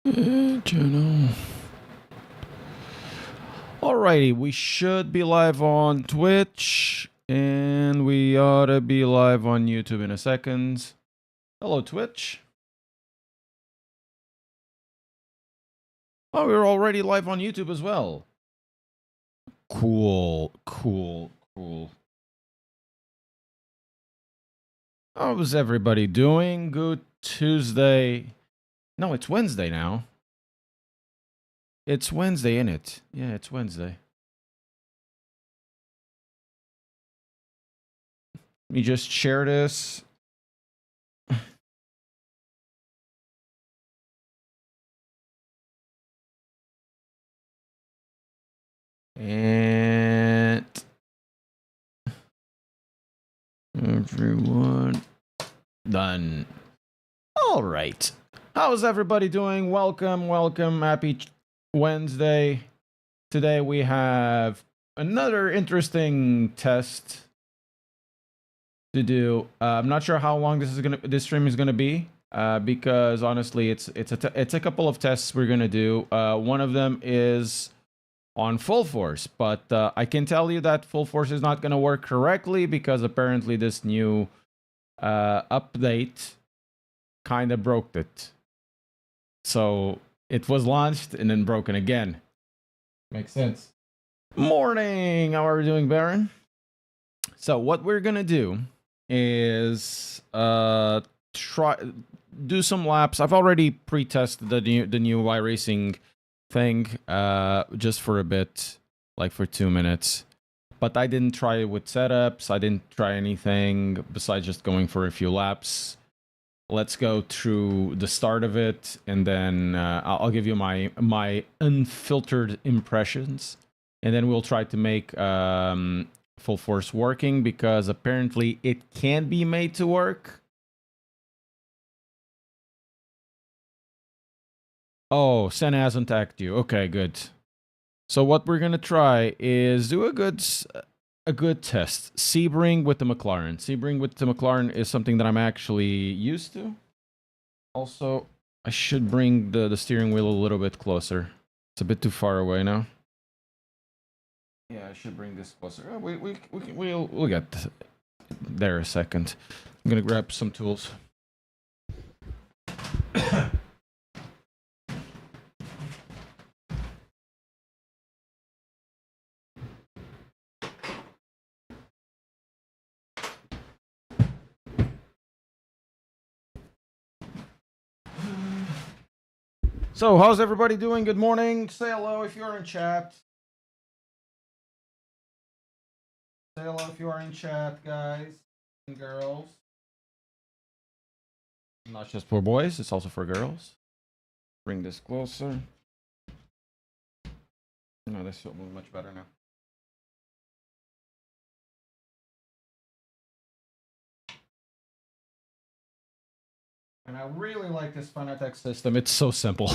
Channel. Alrighty, we should be live on Twitch, and we ought to be live on YouTube in a second. Hello, Twitch. Oh, we're already live on YouTube as well. Cool. How's everybody doing? Good Tuesday. No, it's Wednesday now. It's Wednesday, innit? Yeah, it's Wednesday. Let me just share this. And everyone done. All right. How's everybody doing? Welcome. Happy Wednesday. Today we have another interesting test to do. I'm not sure how long this stream is gonna be, because honestly, it's a couple of tests we're gonna do. One of them is on Full Force, but I can tell you that Full Force is not gonna work correctly because apparently this new update kind of broke it. So it was launched and then broken again. Makes sense. Morning. How are we doing, Baron? So what we're gonna do is do some laps. I've already pre-tested the new iRacing thing just for a bit, like for 2 minutes. But I didn't try it with setups. I didn't try anything besides just going for a few laps. Let's go through the start of it, and then I'll give you my unfiltered impressions, and then we'll try to make Full Force working, because apparently it can be made to work. Oh, Senna hasn't attacked you. Okay, good. So what we're gonna try is do a good test. Sebring with the McLaren. Sebring with the McLaren is something that I'm actually used to. Also, I should bring the steering wheel a little bit closer. It's a bit too far away now. Yeah, I should bring this closer. Oh, we'll get there a second. I'm gonna grab some tools. So, how's everybody doing? Good morning. Say hello if you're in chat. Say hello if you are in chat, guys and girls. Not just for boys, it's also for girls. Bring this closer. No, this will be much better now. And I really like this Fanatec system. It's so simple.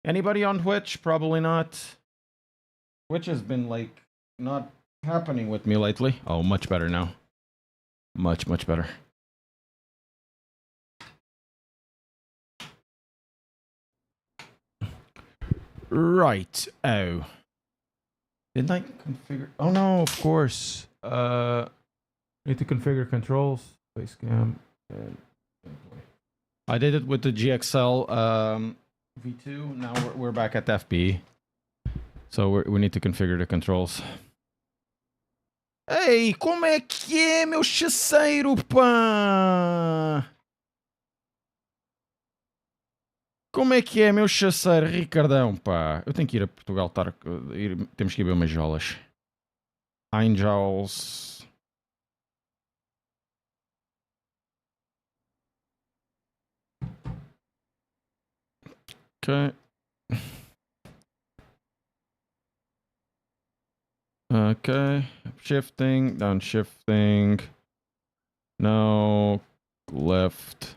Anybody on Twitch? Probably not. Twitch has been like not happening with me lately. Oh, much better now. Much better. Right. Oh. Didn't I configure? Oh no, of course. Need to configure controls. Face cam. I did it with the GXL V2. Now we're back at FB. So we need to configure the controls. Ei, como é que é, meu chaceiro, pá? Como é que é, meu chaceiro, Ricardão, pá? Eu tenho que ir a Portugal, temos que ir ver umas jolas. Angels. Okay. Okay. Shifting, downshifting. No. Left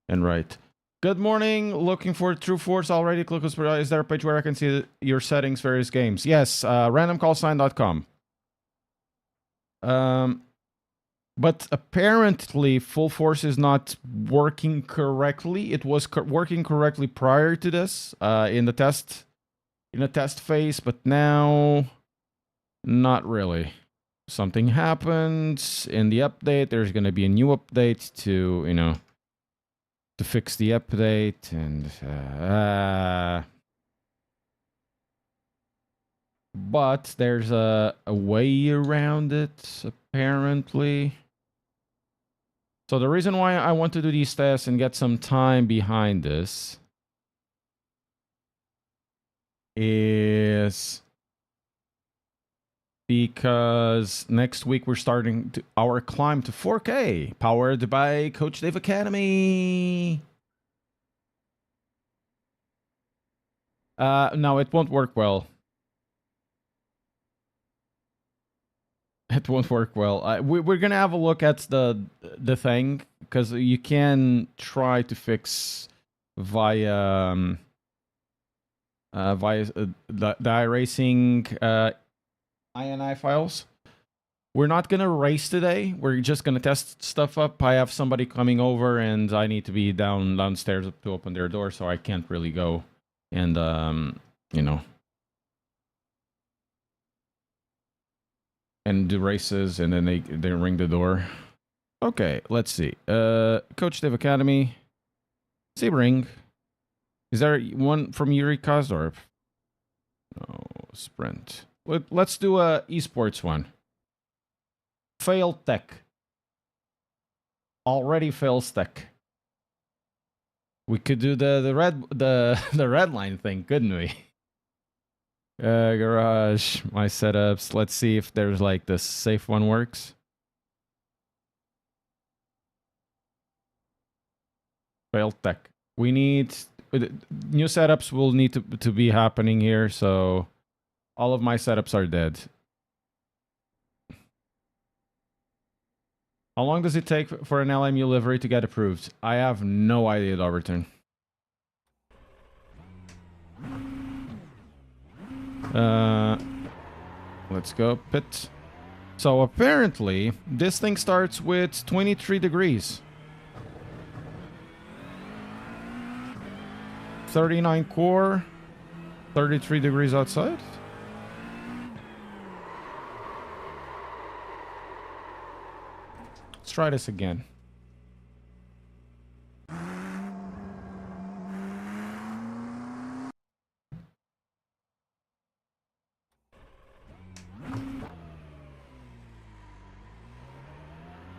and right. Good morning. Looking for True Force already? Is there a page where I can see your settings, various games? Yes. Randomcallsign.com. But apparently, Full Force is not working correctly. It was working correctly prior to this in the test phase, but now not really. Something happens in the update. There's going to be a new update to, to fix the update, and but there's a way around it, apparently. So the reason why I want to do these tests and get some time behind this is because next week we're starting our climb to 4K, powered by Coach Dave Academy. No, it won't work well. It won't work well. We're gonna have a look at the thing, because you can try to fix via the iRacing INI files. We're not gonna race today. We're just gonna test stuff up. I have somebody coming over, and I need to be downstairs to open their door, so I can't really go and and do races, and then they ring the door. Okay, let's see. Coach Dave Academy. Sebring. Is there one from Yuri Kazdorp? No, sprint. Let's do a esports one. Fail tech. Already fails tech. We could do the red line thing, couldn't we? Garage, my setups. Let's see if there's like the safe one works. Failed tech. We need new setups will need to be happening here, so all of my setups are dead. How long does it take for an LMU livery to get approved? I have no idea, Overturn. Let's go pit. So apparently this thing starts with 23 degrees. 39 core, 33 degrees outside. Let's try this again.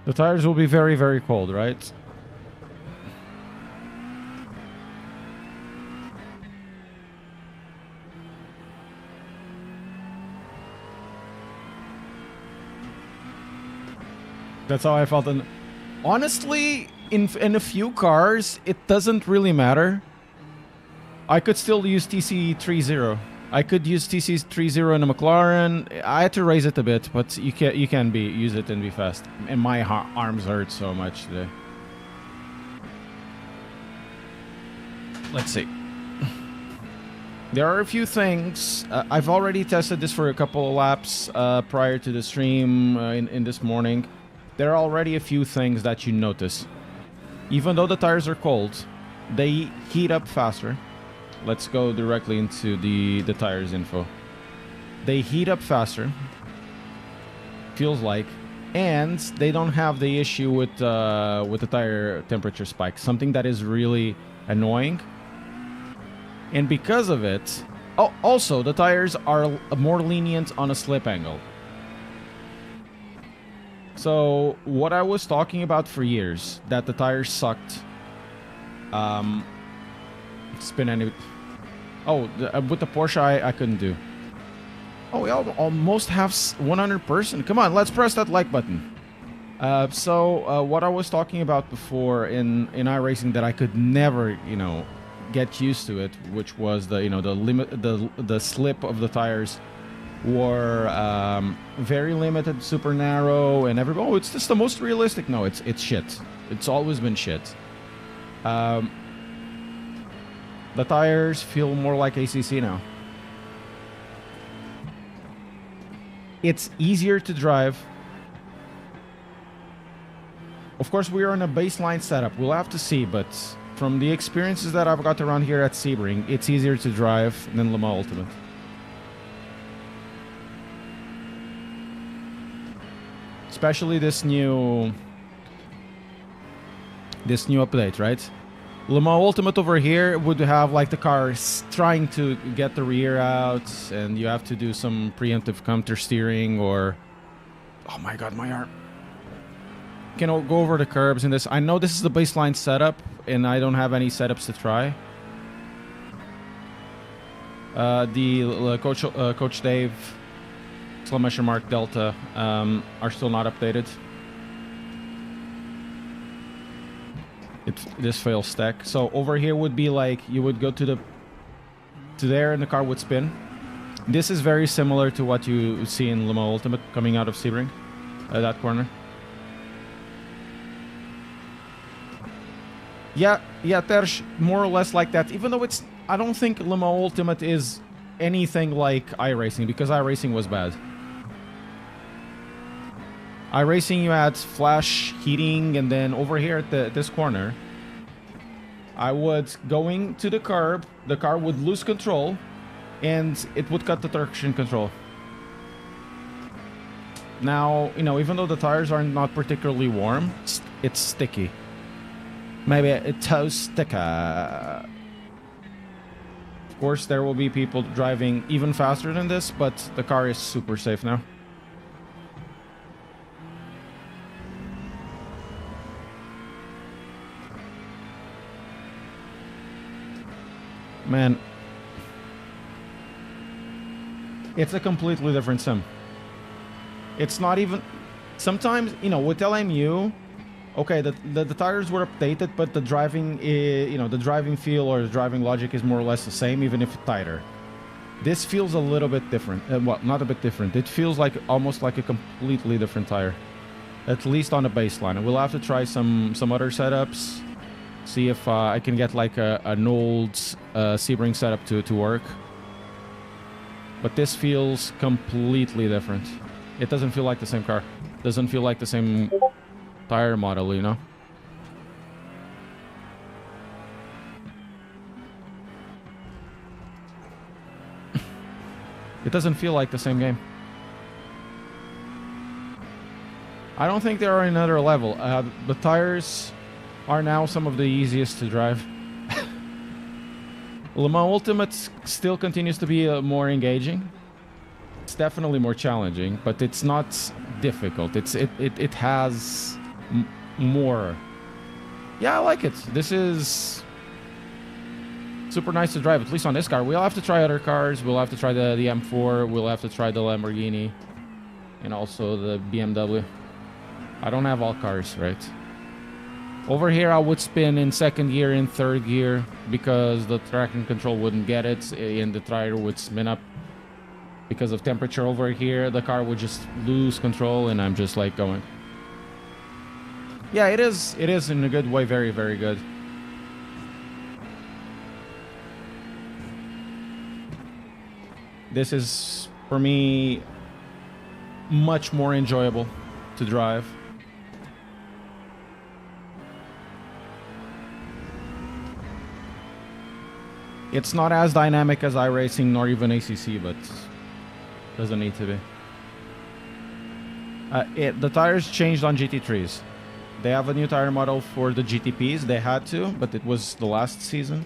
The tires will be very, very cold, right? That's how I felt. And honestly, in a few cars, it doesn't really matter. I could still use TC30. I could use TC30 in a McLaren. I had to raise it a bit, but you can use it and be fast. And my arms hurt so much today. Let's see. There are a few things. I've already tested this for a couple of laps prior to the stream in this morning. There are already a few things that you notice. Even though the tires are cold, they heat up faster. Let's go directly into the tires info. They heat up faster, feels like, and they don't have the issue with the tire temperature spike, something that is really annoying. And because of it, also the tires are more lenient on a slip angle. So what I was talking about for years, that the tires sucked. Spin any. Oh, with the Porsche, I couldn't do. Oh, we almost have 100%. Come on, let's press that like button. So what I was talking about before in iRacing that I could never, get used to it, which was the slip of the tires were very limited, super narrow, and everybody. Oh, it's just the most realistic. No, it's shit. It's always been shit. The tires feel more like ACC now. It's easier to drive. Of course, we are in a baseline setup. We'll have to see, but from the experiences that I've got around here at Sebring, it's easier to drive than Le Mans Ultimate. Especially this new update, right? Le Mans Ultimate over here would have like the cars trying to get the rear out, and you have to do some preemptive counter steering or... Oh my god, my arm. Can go over the curbs in this. I know this is the baseline setup, and I don't have any setups to try. Coach Dave, / Delta, are still not updated. This fails stack. So over here would be like you would go to there, and the car would spin. This is very similar to what you see in Le Mans Ultimate coming out of Sebring, that corner. Yeah, there's more or less like that. Even though I don't think Le Mans Ultimate is anything like iRacing, because iRacing was bad. iRacing, you had flash heating, and then over here at this corner, I would going to the curb, the car would lose control, and it would cut the traction control. Now, you know, even though the tires are not particularly warm, it's sticky. Maybe a toe sticker. Of course, there will be people driving even faster than this, but the car is super safe now. Man, it's a completely different sim. It's not even... Sometimes, you know, with LMU, okay, the tires were updated, but the driving, you know, the driving feel or the driving logic is more or less the same, even if tighter. This feels a little bit different. Well, not a bit different. It feels like almost like a completely different tire, at least on the baseline. We'll have to try some other setups, see if I can get like an old Sebring setup to work. But this feels completely different. It doesn't feel like the same car. Doesn't feel like the same tire model, you know? It doesn't feel like the same game. I don't think they are another level. The tires are now some of the easiest to drive. Le Mans Ultimate still continues to be more engaging. It's definitely more challenging, but it's not difficult. It has more. Yeah, I like it. This is super nice to drive, at least on this car. We'll have to try other cars. We'll have to try the M4. We'll have to try the Lamborghini and also the BMW. I don't have all cars, right? Over here, I would spin in second gear, in third gear, because the traction control wouldn't get it, and the tire would spin up. Because of temperature over here, the car would just lose control, and I'm just like going. Yeah, it is in a good way, very, very good. This is, for me, much more enjoyable to drive. It's not as dynamic as iRacing nor even ACC, but doesn't need to be. The tires changed on GT3s. They have a new tire model for the GTPs. They had to, but it was the last season.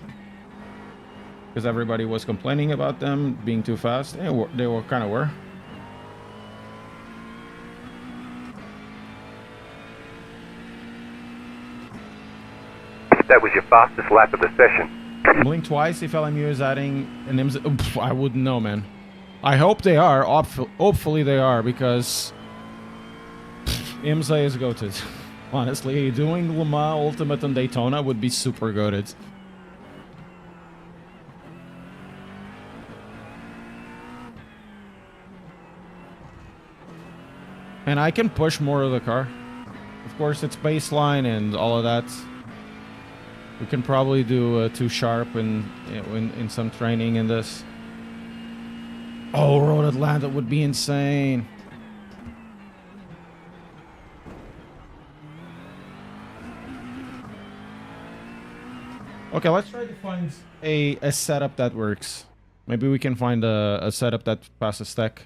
Because everybody was complaining about them being too fast. They were kind of were. That was your fastest lap of the session. Blink twice if LMU is adding an IMSA. I wouldn't know, man. I hope they are. Hopefully they are, because IMSA is goated. Honestly, doing Le Mans Ultimate and Daytona would be super goated. And I can push more of the car. Of course, it's baseline and all of that. We can probably do 2 sharp in some training in this. Oh, Road Atlanta would be insane. Okay, let's try to find a setup that works. Maybe we can find a setup that passes tech.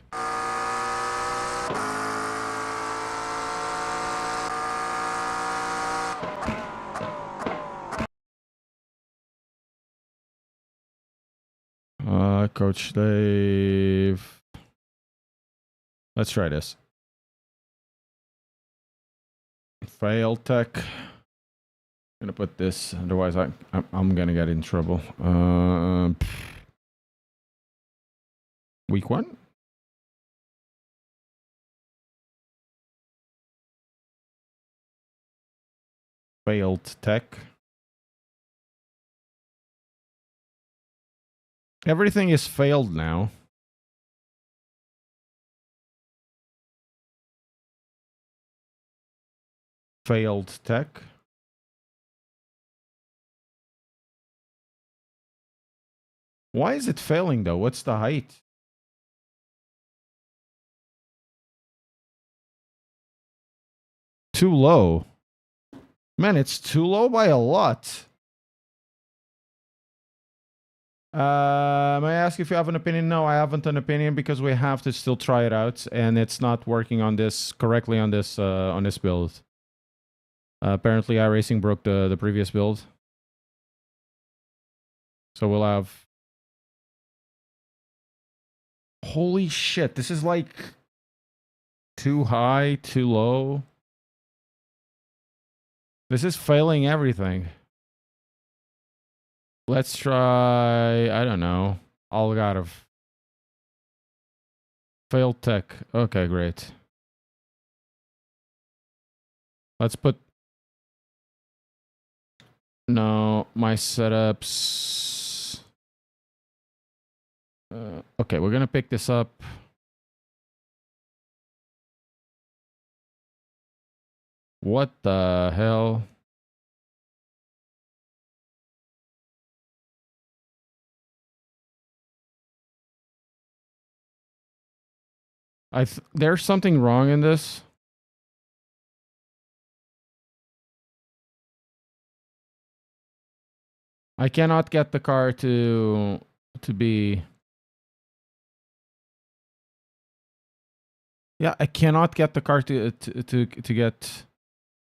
Coach Dave. Let's try this. Fail tech. Gonna put this, otherwise I'm gonna get in trouble. Week 1. Failed tech. Everything is failed now. Failed tech. Why is it failing though? What's the height? Too low. Man, it's too low by a lot. May I ask if you have an opinion? No, I haven't an opinion because we have to still try it out, and it's not working on this correctly on this build. Apparently, iRacing broke the previous build, so we'll have. Holy shit! This is like too high, too low. This is failing everything. Let's try, I don't know, Algarve. Failed tech. Okay, great. Let's put... No, my setups... okay, we're gonna pick this up. What the hell? There's something wrong in this. I cannot get the car to be... Yeah, I cannot get the car to get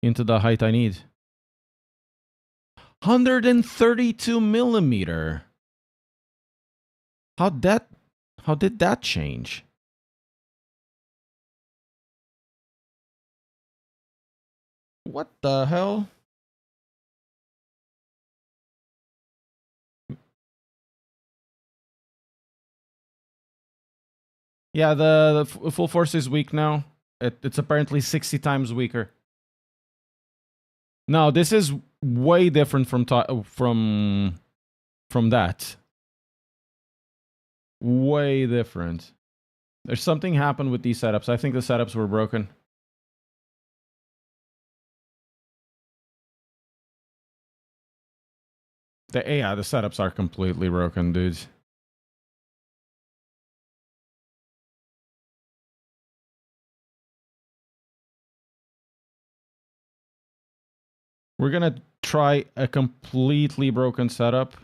into the height I need. 132 millimeter. How did that change? What the hell? Yeah, the full force is weak now. It's apparently 60 times weaker. No, this is way different from that. Way different. There's something happened with these setups. I think the setups were broken. Yeah, the setups are completely broken, dudes. We're gonna try a completely broken setup.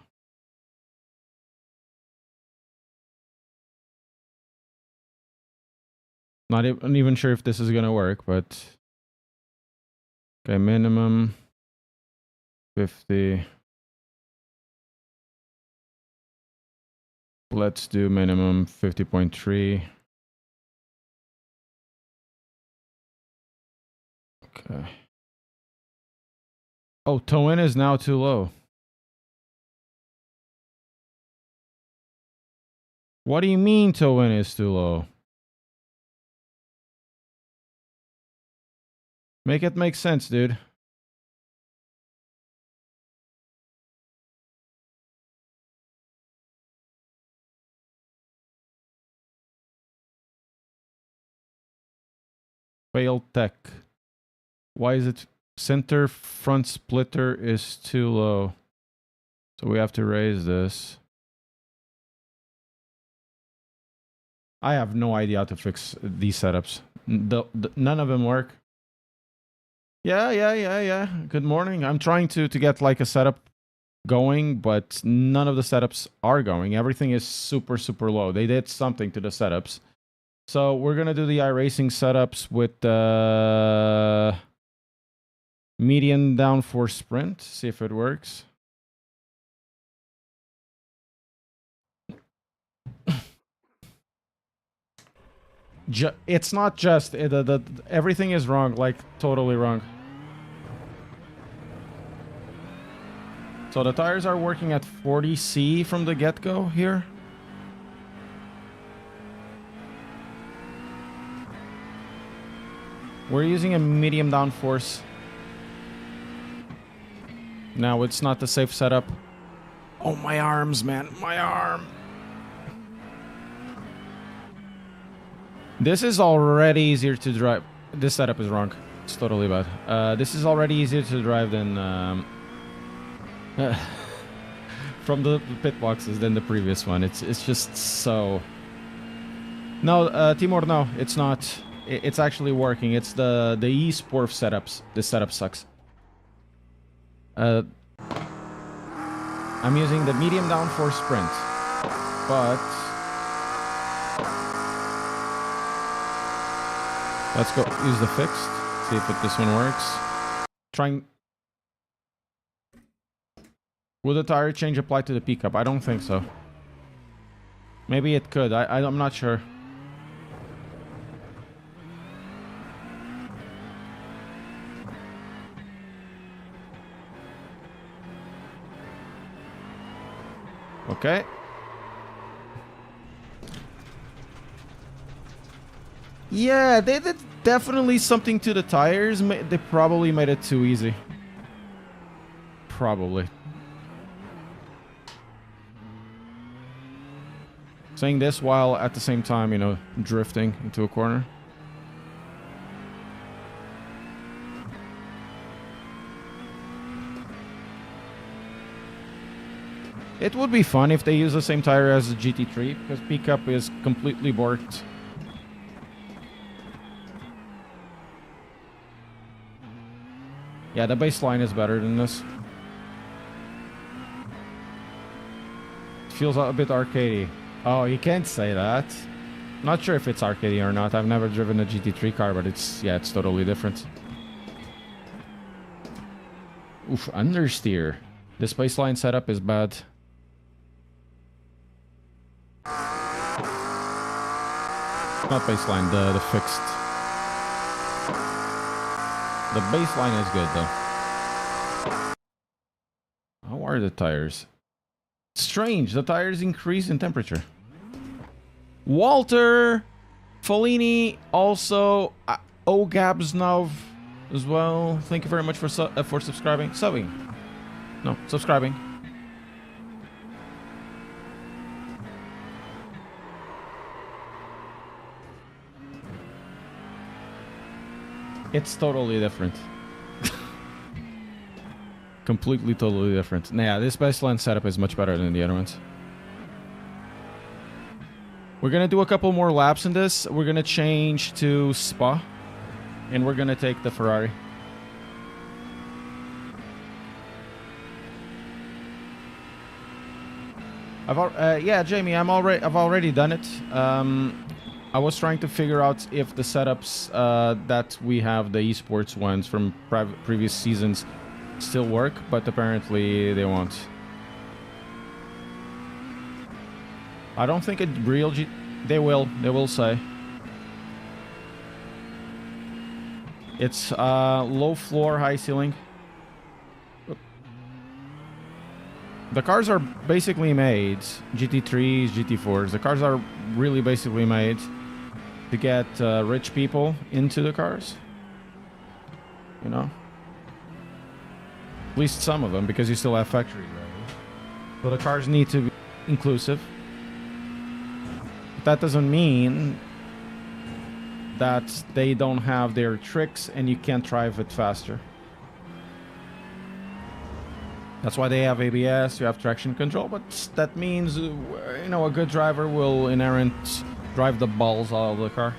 Not even sure if this is gonna work, but... Okay, minimum 50. Let's do minimum 50.3. Okay. Oh, toe in is now too low. What do you mean toe in is too low? Make it make sense, dude. Failed tech. Why is it center front splitter is too low? So we have to raise this. I have no idea how to fix these setups. None of them work. Yeah. Good morning. I'm trying to get like a setup going, but none of the setups are going. Everything is super, super low. They did something to the setups. So we're going to do the iRacing setups with medium downforce sprint. See if it works. It's not just... everything is wrong, like totally wrong. So the tires are working at 40C from the get-go here. We're using a medium downforce. Now it's not the safe setup. Oh, my arms, man. My arm. This is already easier to drive. This setup is wrong. It's totally bad. This is already easier to drive than... from the pit boxes than the previous one. It's just so... No, Timur, no. It's not. It's actually working. It's the eSport setups. This setup sucks. I'm using the medium downforce sprint. But... let's go use the fixed. See if this one works. Trying... Would the tire change apply to the pickup? I don't think so. Maybe it could. I'm not sure. Okay. Yeah, they did definitely something to the tires. They probably made it too easy. Probably. Saying this while at the same time, you know, drifting into a corner. It would be fun if they use the same tire as the GT3, because pickup is completely borked. Yeah, the baseline is better than this. It feels a bit arcadey. Oh, you can't say that. Not sure if it's arcadey or not. I've never driven a GT3 car, but it's totally different. Oof, understeer. This baseline setup is bad. Not baseline, the fixed. The baseline is good though. How are the tires? Strange, the tires increase in temperature. Walter, Follini, also Ogabsnov as well. Thank you very much for subscribing. Subscribing. It's totally different. Completely, totally different. Nah, this baseline setup is much better than the other ones. We're gonna do a couple more laps in this. We're gonna change to Spa. And we're gonna take the Ferrari. Yeah, Jamie, I've already done it. I was trying to figure out if the setups that we have, the esports ones from previous seasons, still work, but apparently they won't. I don't think they will say. It's low floor, high ceiling. The cars are basically made, GT3s, GT4s, the cars are really basically made to get rich people into the cars. You know? At least some of them, because you still have factory drivers. So the cars need to be inclusive. But that doesn't mean that they don't have their tricks and you can't drive it faster. That's why they have ABS, you have traction control, but that means, you know, a good driver will inherent drive the balls out of the car.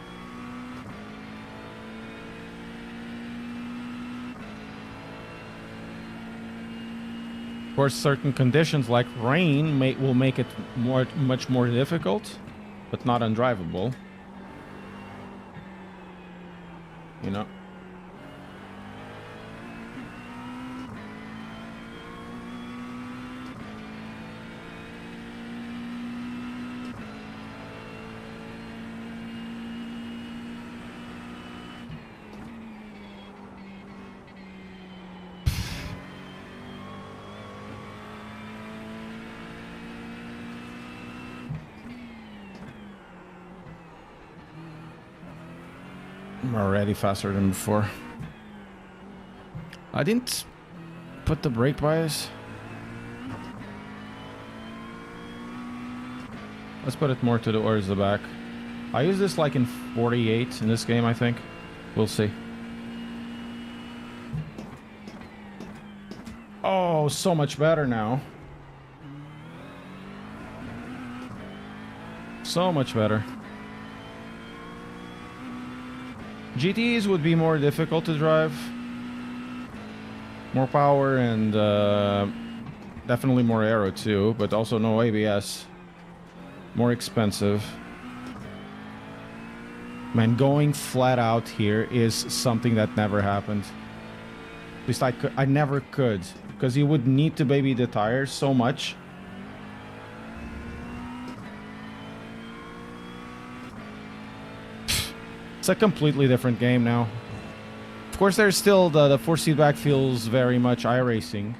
course, certain conditions like rain will make it much more difficult, but not undrivable. You know. I'm already faster than before. I didn't put the brake bias. Let's put it more towards the back. I use this like in 48 in this game, I think. We'll see. Oh, so much better now. So much better. GTs would be more difficult to drive. More power and definitely more aero too, but also no ABS. More expensive. Man, going flat out here is something that never happened. At least I never could, because you would need to baby the tires so much. It's a completely different game now. Of course, there's still the force feedback feels very much iRacing.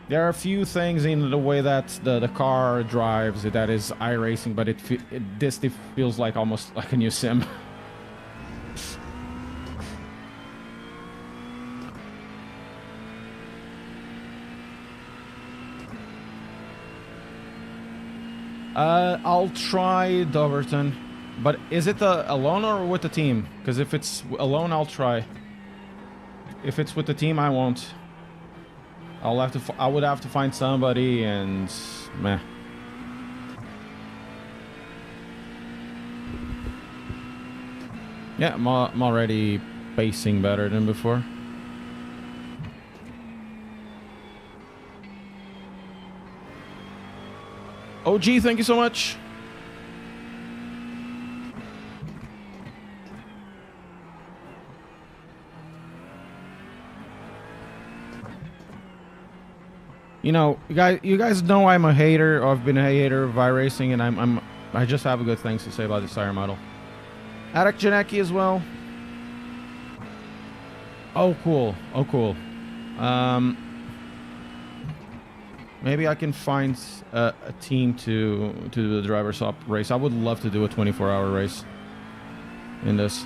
There are a few things in the way that the car drives that is iRacing, but this feels like almost like a new sim. I'll try Doverton. But is it alone or with the team? Because if it's alone, I'll try. If it's with the team, I won't. I would have to find somebody, and meh. Yeah, I'm already pacing better than before. OG, thank you so much. You know, you guys know I'm a hater. Or I've been a hater of iRacing, and I just have good things to say about this tire model. Adak Janecki as well. Oh, cool. Oh, cool. Maybe I can find a team to do the driver's up race. I would love to do a 24-hour race in this.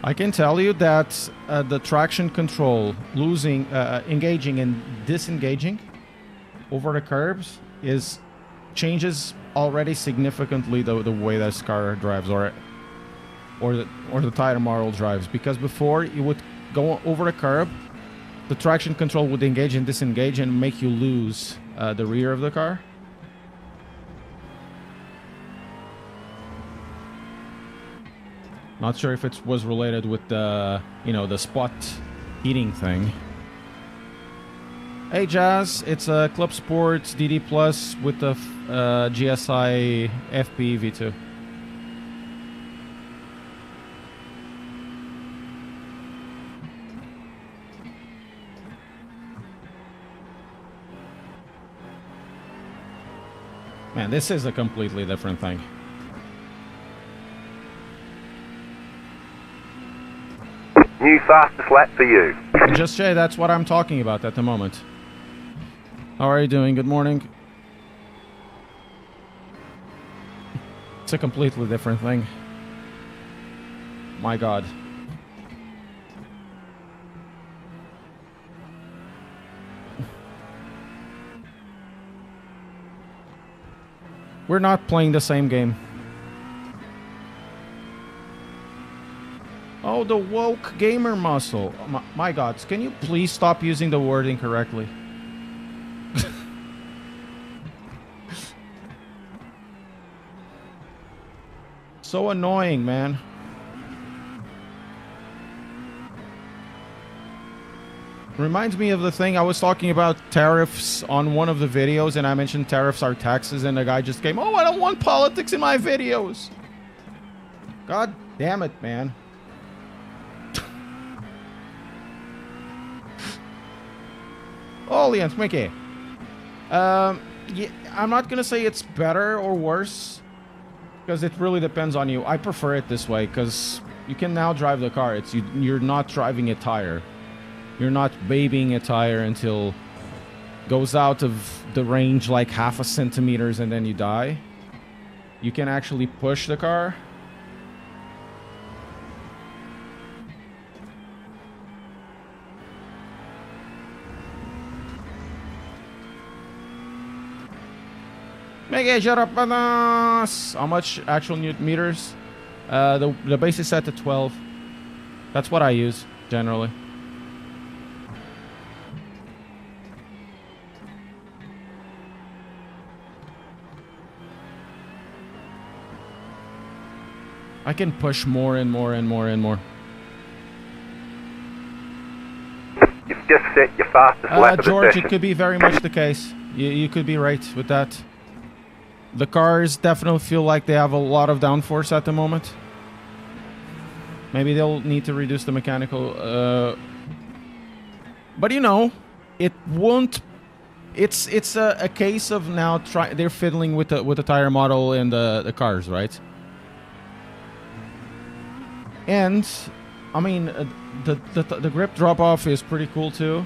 I can tell you that the traction control, engaging and disengaging over the curbs changes already significantly the way this car drives or the tire model drives. Because before you would go over the curb, the traction control would engage and disengage and make you lose the rear of the car. Not sure if it was related with the, the spot heating thing. Hey Jazz, it's a Club Sports DD Plus with the GSI FP V2. Man, this is a completely different thing. New fastest lap for you. Just Shay, that's what I'm talking about at the moment. How are you doing? Good morning. It's a completely different thing. My God. We're not playing the same game. Oh, the woke gamer muscle. My God, can you please stop using the word incorrectly? So annoying, man. Reminds me of the thing I was talking about tariffs on one of the videos, and I mentioned tariffs are taxes, and the guy just came, oh, I don't want politics in my videos. God damn it, man. Oh, Jens, Mickey. Yeah, I'm not gonna say it's better or worse, because it really depends on you. I prefer it this way, because you can now drive the car. You're not driving a tire. You're not babying a tire until it goes out of the range like half a centimeters and then you die. You can actually push the car. How much actual newton meters? The base is set to 12. That's what I use generally. I can push more and more and more and more. You've just set your fastest lap of the George, session. it could be very much the case. You could be right with that. The cars definitely feel like they have a lot of downforce at the moment. Maybe they'll need to reduce the mechanical. But you know, it won't. It's a case of now they're fiddling with the tire model and the cars, right? And I mean, the grip drop off is pretty cool too.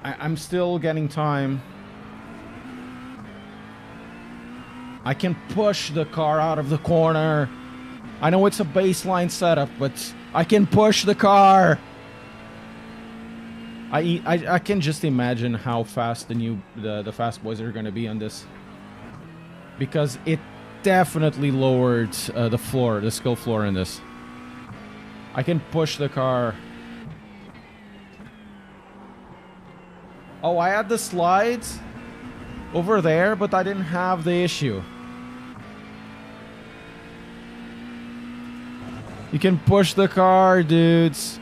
I'm still getting time. I can push the car out of the corner. I know it's a baseline setup, but I can push the car. I can just imagine how fast the fast boys are going to be on this, because it definitely lowered the skill floor in this. I can push the car. Oh, I had the slides over there, but I didn't have the issue. You can push the car, dudes.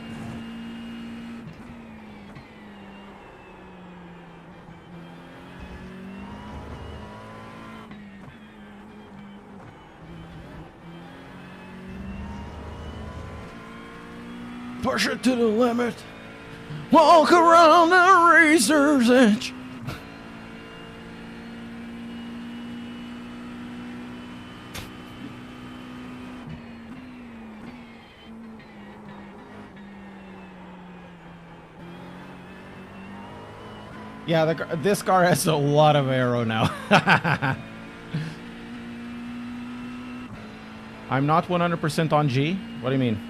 Push it to the limit. Walk around the razor's edge. Yeah, this car has a lot of aero now. I'm not 100% on G. What do you mean?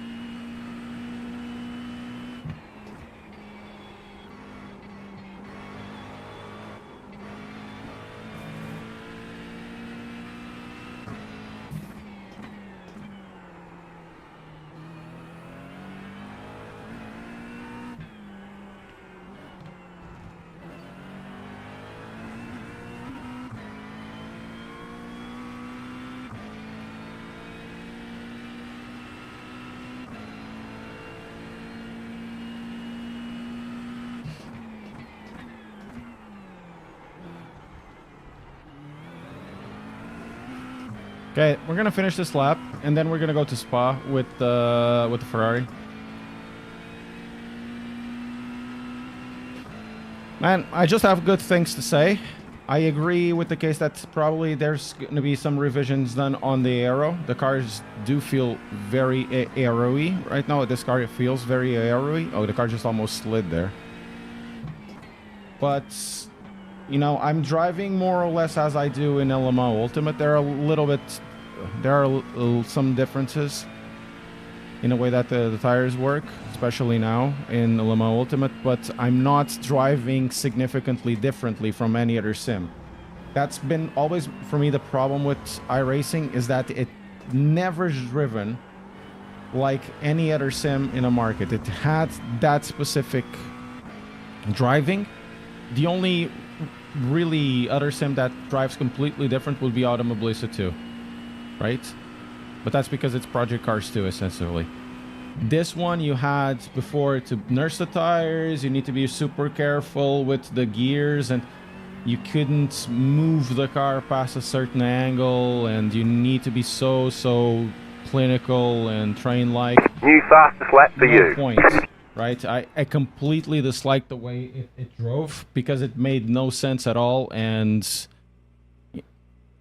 Okay, we're gonna finish this lap, and then we're gonna go to Spa with the Ferrari. Man, I just have good things to say. I agree with the case that probably there's gonna be some revisions done on the aero. The cars do feel very aero-y right now. This car feels very aero-y. Oh, the car just almost slid there. But you know, I'm driving more or less as I do in LMO Ultimate. There are some differences in the way that the tires work, especially now in Le Mans Ultimate, but I'm not driving significantly differently from any other sim. That's been always, for me, the problem with iRacing is that it never driven like any other sim in a market. It had that specific driving. The only really other sim that drives completely different would be Automobilista 2, right? But that's because it's Project Cars 2, essentially. This one you had before to nurse the tires, you need to be super careful with the gears, and you couldn't move the car past a certain angle, and you need to be so clinical and train-like. New fastest lap for you. Point, right? I completely disliked the way it drove because it made no sense at all, and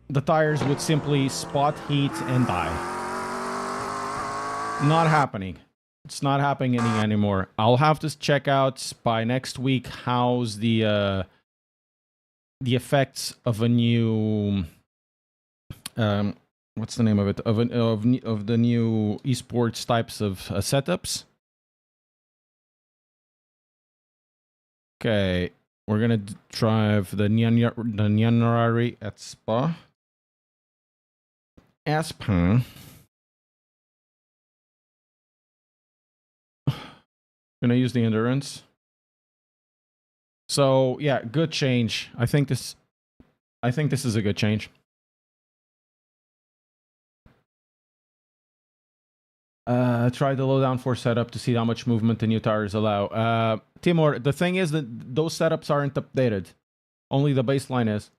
the tires would simply spot heat and die. Not happening. It's not happening anymore. I'll have to check out by next week how's the effects of a new what's the name of it, of the new esports types of setups. Okay, we're gonna drive the Nyanrari at Spa. Aspen. Gonna use the endurance. So yeah, good change. I think this is a good change. Try the low downforce setup to see how much movement the new tires allow. Timur, the thing is that those setups aren't updated. Only the baseline is.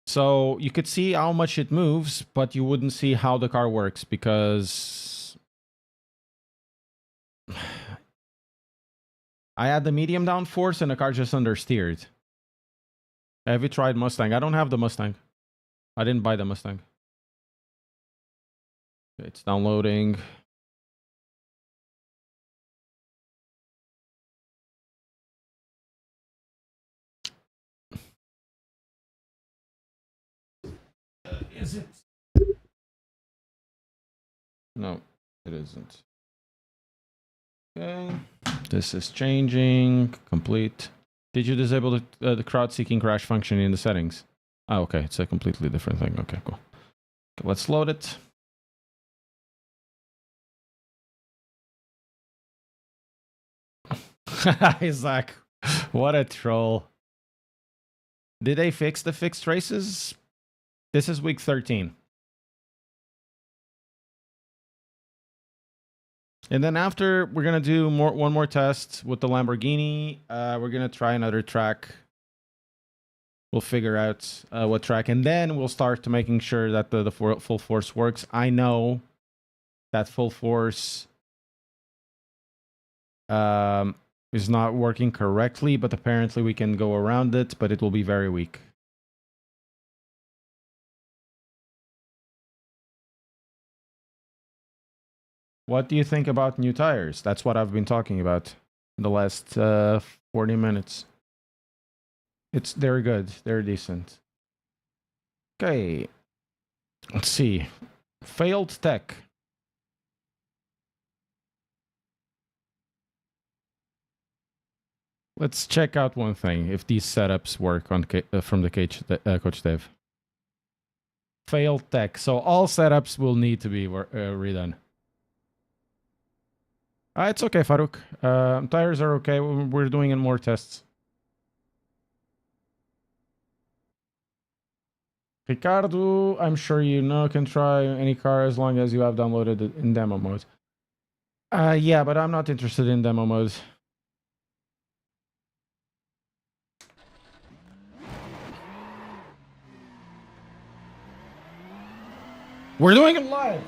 So you could see how much it moves, but you wouldn't see how the car works because I had the medium downforce and the car just understeered. Have you tried Mustang? I don't have the Mustang. I didn't buy the Mustang. It's downloading. Is it? No, it isn't. Okay. This is changing. Complete. Did you disable the crowd-seeking crash function in the settings? Oh, okay. It's a completely different thing. Okay, cool. Okay, let's load it. Isaac, what a troll. Did they fix the fixed races? This is week 13. And then after, we're going to do one more test with the Lamborghini. We're going to try another track. We'll figure out what track. And then we'll start to making sure that the Full Force works. I know that Full Force is not working correctly, but apparently we can go around it, but it will be very weak. What do you think about new tires? That's what I've been talking about in the last 40 minutes. They're good. They're decent. Okay. Let's see. Failed tech. Let's check out one thing, if these setups work on from the Coach Dave. Failed tech. So all setups will need to be redone. It's okay, Farouk. Tires are okay. We're doing in more tests. Ricardo, I'm sure you know, can try any car as long as you have downloaded it in demo mode. Yeah, but I'm not interested in demo mode. We're doing it live!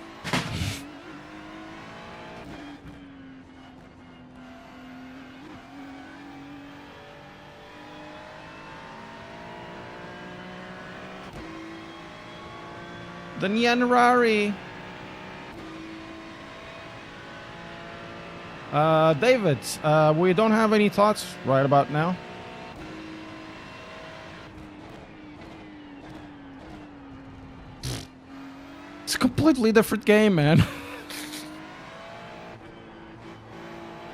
The Nyanrari. David, we don't have any thoughts right about now. completely different game, man.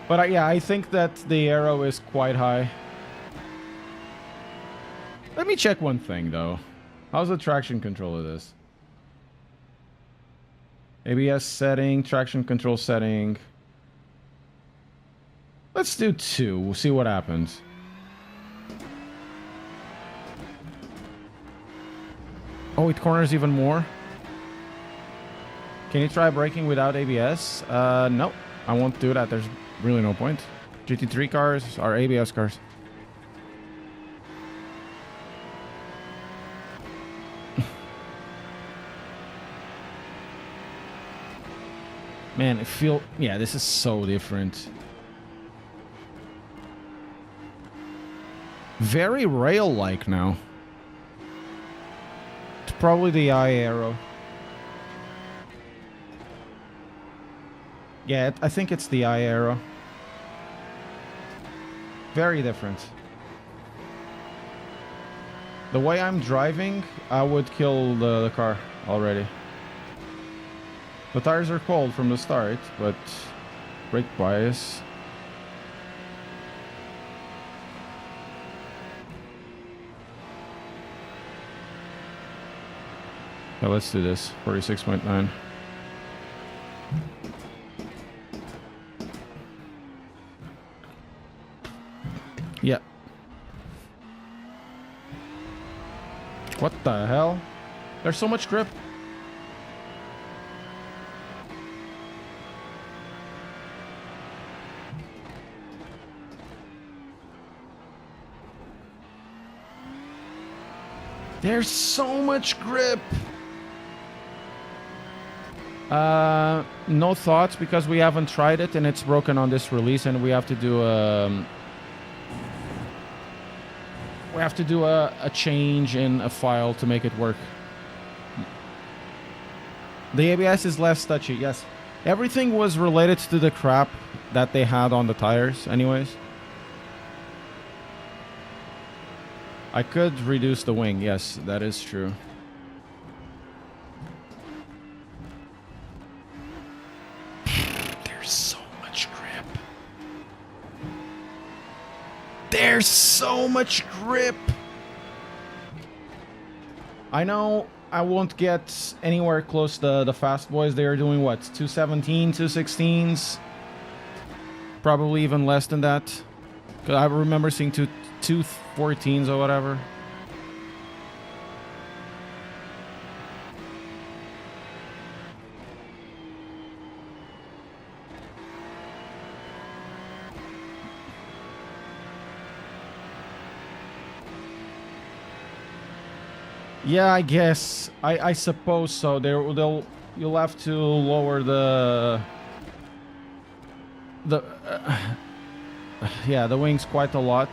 But yeah, I think that the aero is quite high. Let me check one thing, though. How's the traction control of this? ABS setting, traction control setting. Let's do 2. We'll see what happens. Oh, it corners even more. Can you try braking without ABS? No, I won't do that. There's really no point. GT3 cars are ABS cars. Man, yeah, this is so different. Very rail-like now. It's probably the eye arrow. Yeah, I think it's the eye arrow. Very different. The way I'm driving, I would kill the car already. The tires are cold from the start, but brake bias. Yeah, let's do this. 46.9. Yeah. What the hell? There's so much grip. There's so much grip. No thoughts because we haven't tried it and it's broken on this release, and we have to do a change in a file to make it work. The ABS is less touchy. Yes, everything was related to the crap that they had on the tires, anyways. I could reduce the wing. Yes, that is true. There's so much grip. There's so much grip. I know I won't get anywhere close to the fast boys. They are doing what? 217, 216s? Probably even less than that. 'Cause I remember seeing 214s or whatever. Yeah, I guess. I suppose so. You'll have to lower yeah, the wings quite a lot.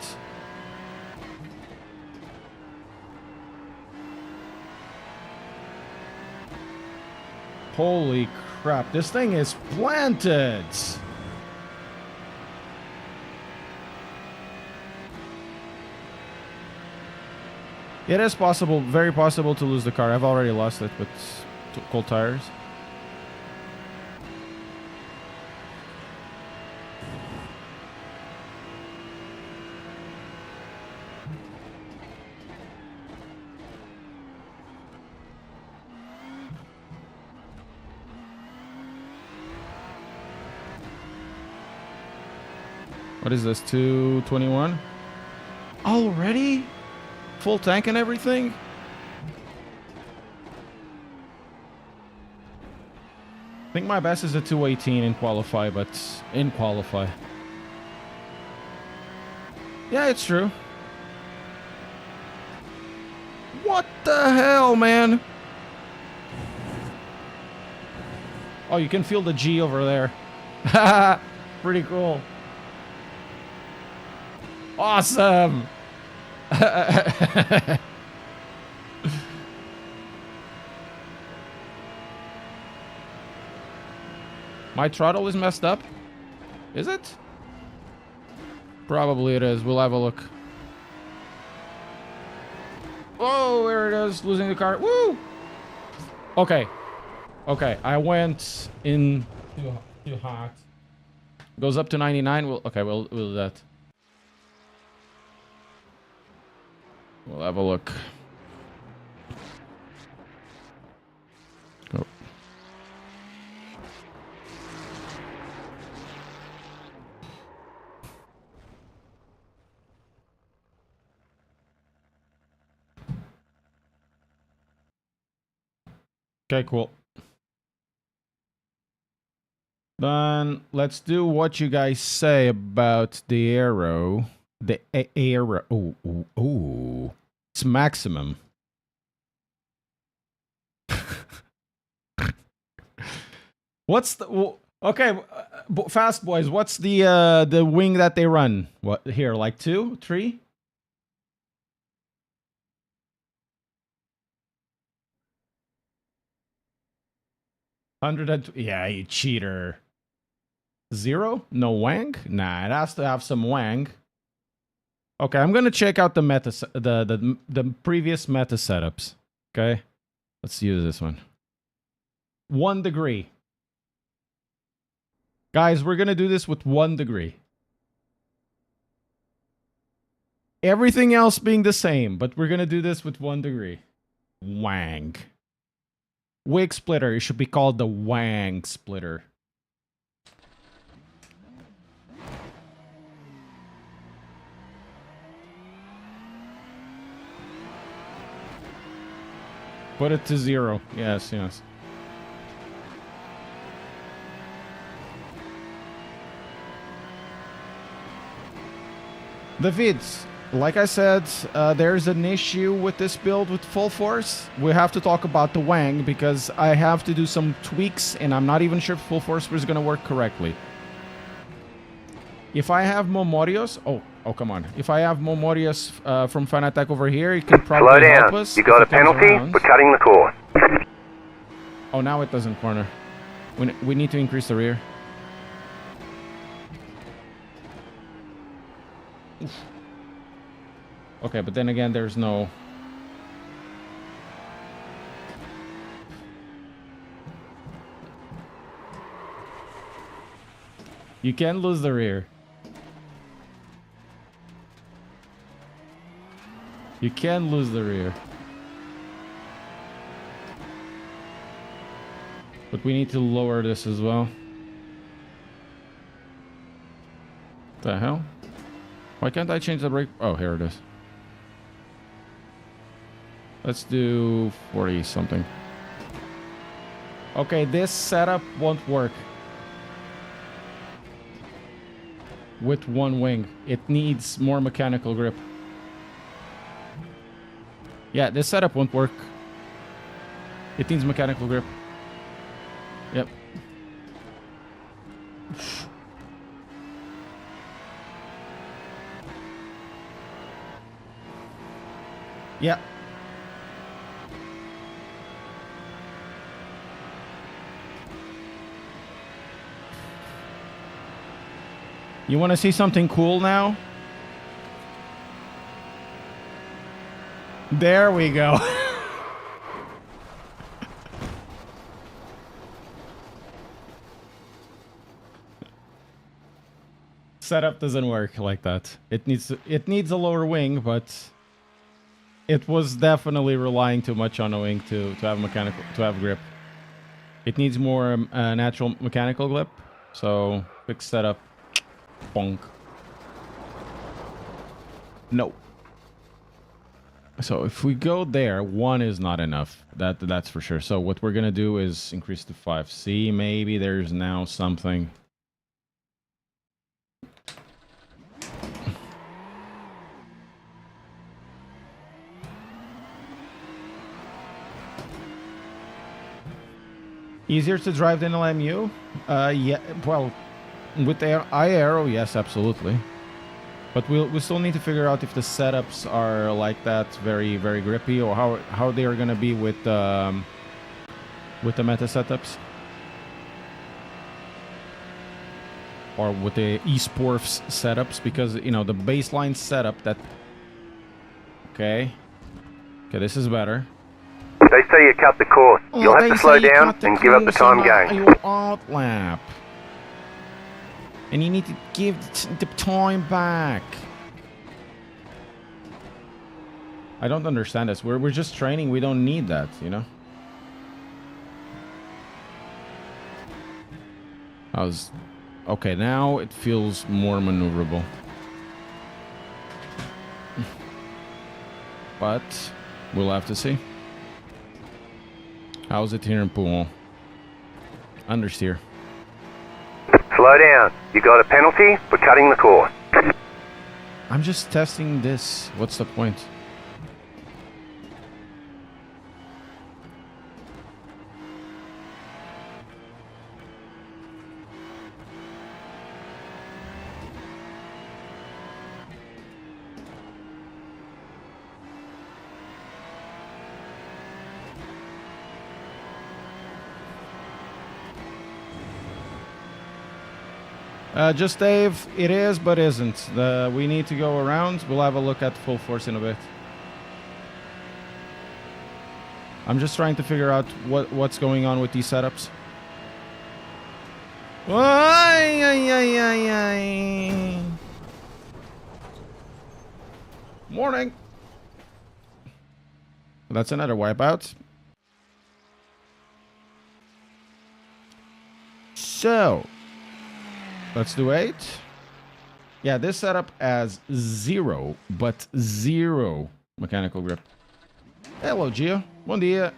Holy crap, this thing is planted. It is possible, very possible to lose the car. I've already lost it with cold tires. What is this, 221? Already? Full tank and everything? I think my best is a 218 in qualify, but in qualify. Yeah, it's true. What the hell, man? Oh, you can feel the G over there. Pretty cool. Awesome. My throttle is messed up. Is it? Probably it is. We'll have a look. Oh, there it is. Losing the car. Woo! Okay. Okay, I went in too hot. Goes up to 99. We'll do that. We'll have a look. Go. Okay, cool. Then let's do what you guys say about the arrow. The arrow. Oh. It's maximum. What's the... Okay, fast boys. What's the wing that they run? What here? Like 2, 3? Yeah, you cheater. 0? No wang? Nah, it has to have some wang. Okay, I'm gonna check out the the previous meta setups. Okay, let's use this one. 1 degree. Guys, we're gonna do this with 1 degree. Everything else being the same, but we're gonna do this with 1 degree. Wang. Wig splitter. It should be called the wang splitter. Put it to 0. Yes. The vids. Like I said, there's an issue with this build with Full Force. We have to talk about the wang because I have to do some tweaks and I'm not even sure if Full Force is going to work correctly. If I have Momorios... Oh, come on. If I have Momorios from Fanatec over here, it can probably help us. You got a penalty for cutting the course. Oh, now it doesn't corner. We need to increase the rear. Oof. Okay, but then again, there's no... You can lose the rear. You can lose the rear. But we need to lower this as well. The hell? Why can't I change the brake? Oh, here it is. Let's do 40 something. Okay, this setup won't work with 1 wing. It needs more mechanical grip. Yeah, this setup won't work. It needs mechanical grip. Yep. Yeah. You want to see something cool now? There we go. Setup doesn't work like that. It needs a lower wing, but it was definitely relying too much on a wing to have grip. It needs more natural mechanical grip. So fix setup. Bonk. No. So if we go there, 1 is not enough. That's for sure. So what we're gonna do is increase to 5. See, maybe there's now something. Easier to drive than LMU? Yeah. Well, with the iAero, yes, absolutely. But we still need to figure out if the setups are like that, very, very grippy, or how they are going to be with the meta setups. Or with the esports setups, because, you know, the baseline setup that... Okay, this is better. They say you cut the course. Oh, You'll have they to slow say you down cut the and give up the course time on gained. your outlap. And you need to give the time back. I don't understand this. We're just training. We don't need that, you know? Okay, now it feels more maneuverable. But we'll have to see. How's it here in Pouen? Understeer. Slow down. You got a penalty for cutting the course. I'm just testing this. What's the point? Just Dave, it is, but isn't. We need to go around. We'll have a look at Full Force in a bit. I'm just trying to figure out what's going on with these setups. Ay, ay, ay, ay, ay. Morning. That's another wipeout. So, let's do 8. Yeah, this setup has 0, but 0 mechanical grip. Hello, Gio. Bom dia.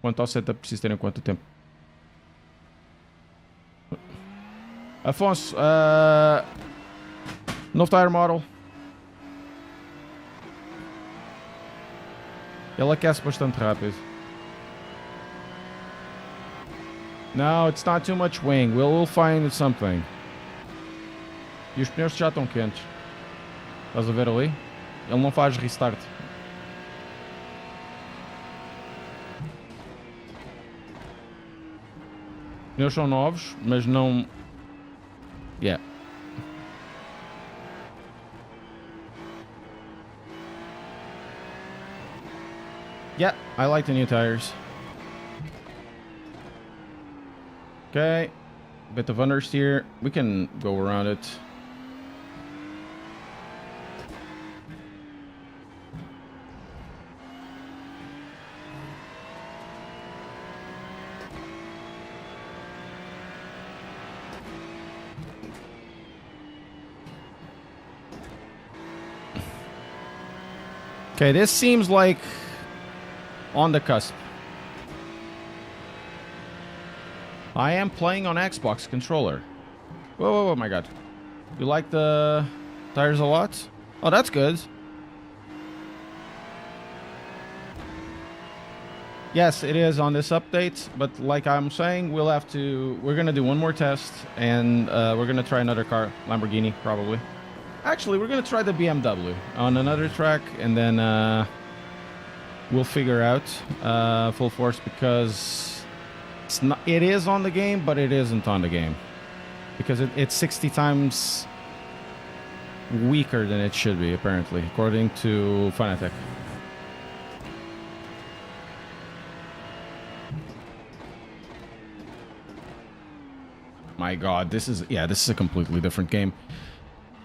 Quanto ao setup preciso ter em quanto tempo? Afonso, novo tire model. Ele aquece bastante rápido. No, it's not too much wing. We'll find something. E os pneus já estão quentes. Estás a ver ali? Ele não faz restart. Pneus são novos, mas não... Yeah. Yeah, I like the new tires. Okay, bit of understeer. We can go around it. Okay, this seems like on the cusp. I am playing on Xbox controller. Whoa, whoa, whoa, my god. You like the tires a lot? Oh, that's good. Yes, it is on this update, but like I'm saying, we're gonna do one more test, and we're gonna try another car, Lamborghini, probably. Actually, we're gonna try the BMW on another track, and then we'll figure out Full Force, because it is on the game, but it isn't on the game, because it's 60 times weaker than it should be, apparently, according to Fanatec. My god, this is a completely different game.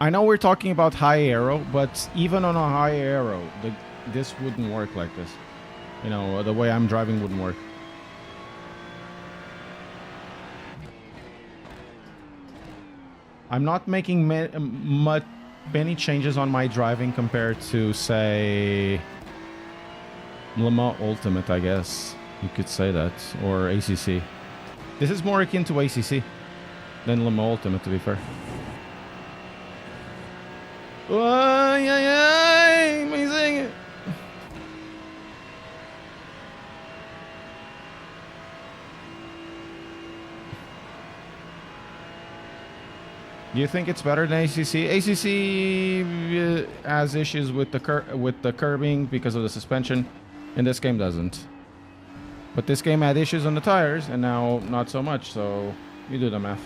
I know we're talking about high aero, but even on a high aero, this wouldn't work like this. You know, the way I'm driving wouldn't work. I'm not making many changes on my driving compared to, say, Le Mans Ultimate, I guess. You could say that. Or ACC. This is more akin to ACC than Le Mans Ultimate, to be fair. Ay, ay, ay, amazing. Do you think it's better than ACC? ACC has issues with the curbing because of the suspension, and this game doesn't. But this game had issues on the tires, and now not so much. So you do the math.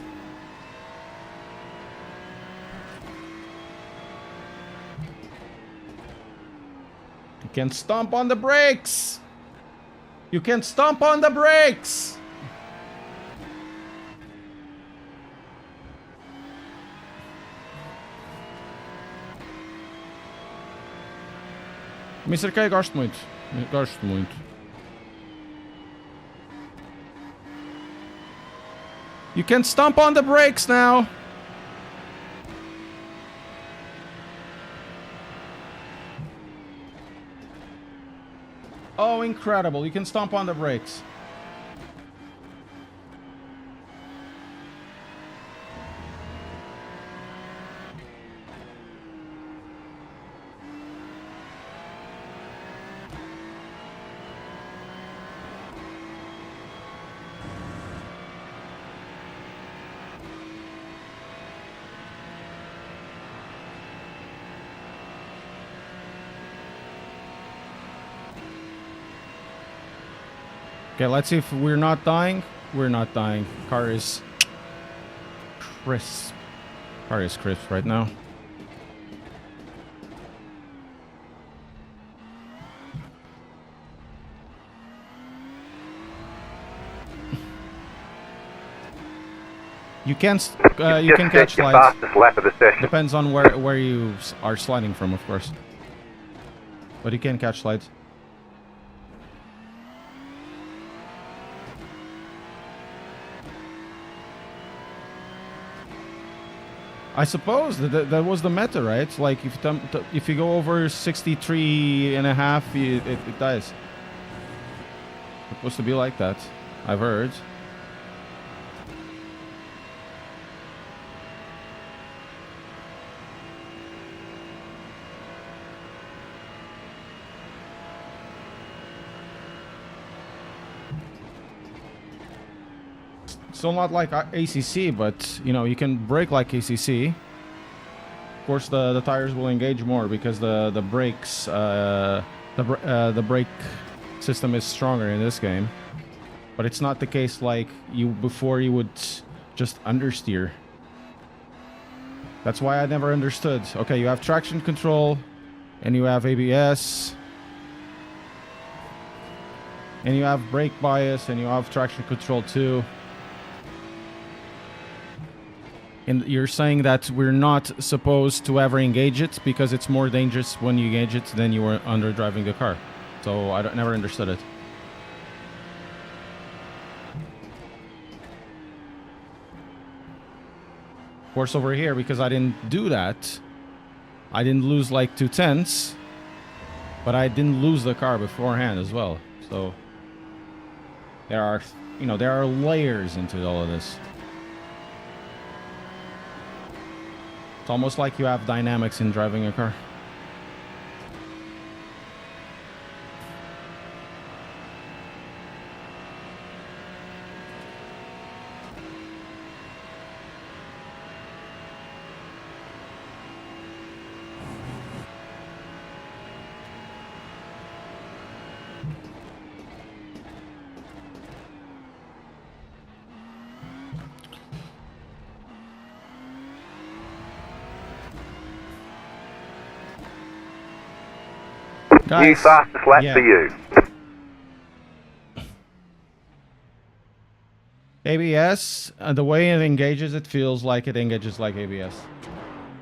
You can stomp on the brakes. You can stomp on the brakes! Mr. K, gosto muito. Gosto muito. You can stomp on the brakes now! Oh, incredible. You can stomp on the brakes. Okay, let's see if we're not dying. We're not dying. Car is crisp. Car is crisp right now. You can catch your slides. fastest lap of the session. Depends on where you are sliding from, of course. But you can catch slides. I suppose that was the meta, right? Like if you go over 63 and a half, it dies. It's supposed to be like that, I've heard. Still not like ACC, but you know, you can brake like ACC. Of course, the tires will engage more because the brakes the brake system is stronger in this game. But it's not the case like before you would just understeer. That's why I never understood. Okay, you have traction control, and you have ABS, and you have brake bias, and you have traction control too. And you're saying that we're not supposed to ever engage it because it's more dangerous when you engage it than you were under driving the car. So I never understood it. Of course, over here, because I didn't do that, I didn't lose like 2/10, but I didn't lose the car beforehand as well. So there are, there are layers into all of this. It's almost like you have dynamics in driving a car. Guys, New fastest lap for you. ABS, the way it engages, it feels like it engages like ABS.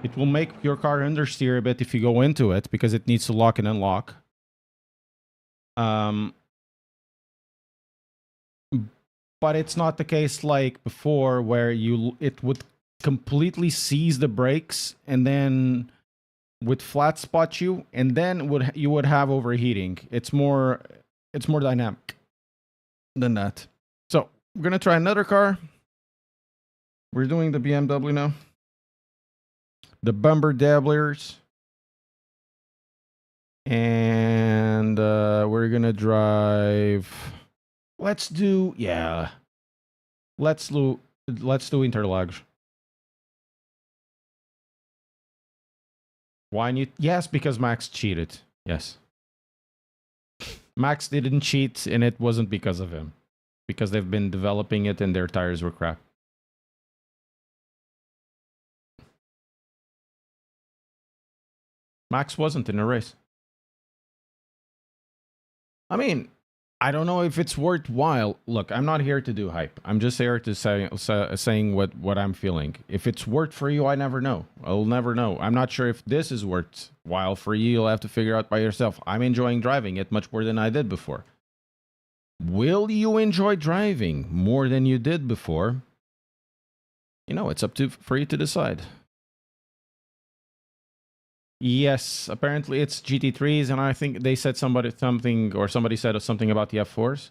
It will make your car understeer a bit if you go into it because it needs to lock and unlock. But it's not the case like before where it would completely seize the brakes and then would flat spot you, and then you would have overheating. It's more dynamic than that. So we're gonna try another car. We're doing the BMW now. The Bumper Dabblers. And we're gonna drive. Let's do Interlagos. Why yes, because Max cheated. Yes. Max didn't cheat, and it wasn't because of him. Because they've been developing it and their tires were crap. Max wasn't in a race. I mean, I don't know if it's worthwhile. Look, I'm not here to do hype. I'm just here to saying what I'm feeling. If it's worth for you, I never know. I'll never know. I'm not sure if this is worthwhile for you. You'll have to figure out by yourself. I'm enjoying driving it much more than I did before. Will you enjoy driving more than you did before? You know, it's up to for you to decide. Yes, apparently it's GT3s, and I think they said somebody said something about the F4s.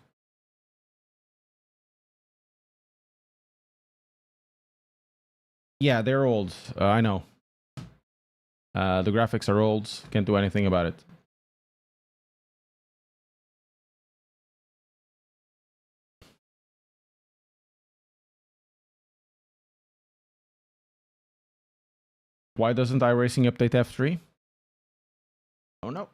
Yeah, they're old. I know. The graphics are old. Can't do anything about it. Why doesn't iRacing update F3? Oh no.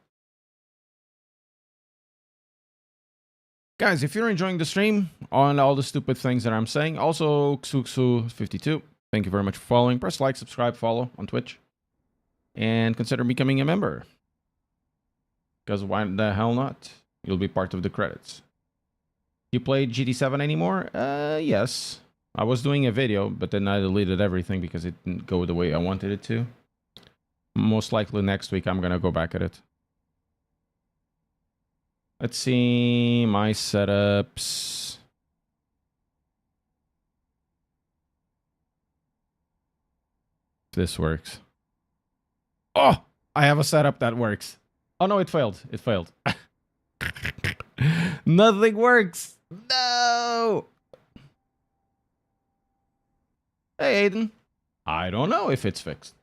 Guys, if you're enjoying the stream on all the stupid things that I'm saying, also Xuxu52, thank you very much for following. Press like, subscribe, follow on Twitch. And consider becoming a member. Because why the hell not? You'll be part of the credits. You play GT7 anymore? Yes. I was doing a video, but then I deleted everything because it didn't go the way I wanted it to. Most likely next week I'm gonna go back at it. Let's see my setups. If this works. Oh, I have a setup that works. Oh no, it failed. It failed. Nothing works. No. Hey, Aiden. I don't know if it's fixed.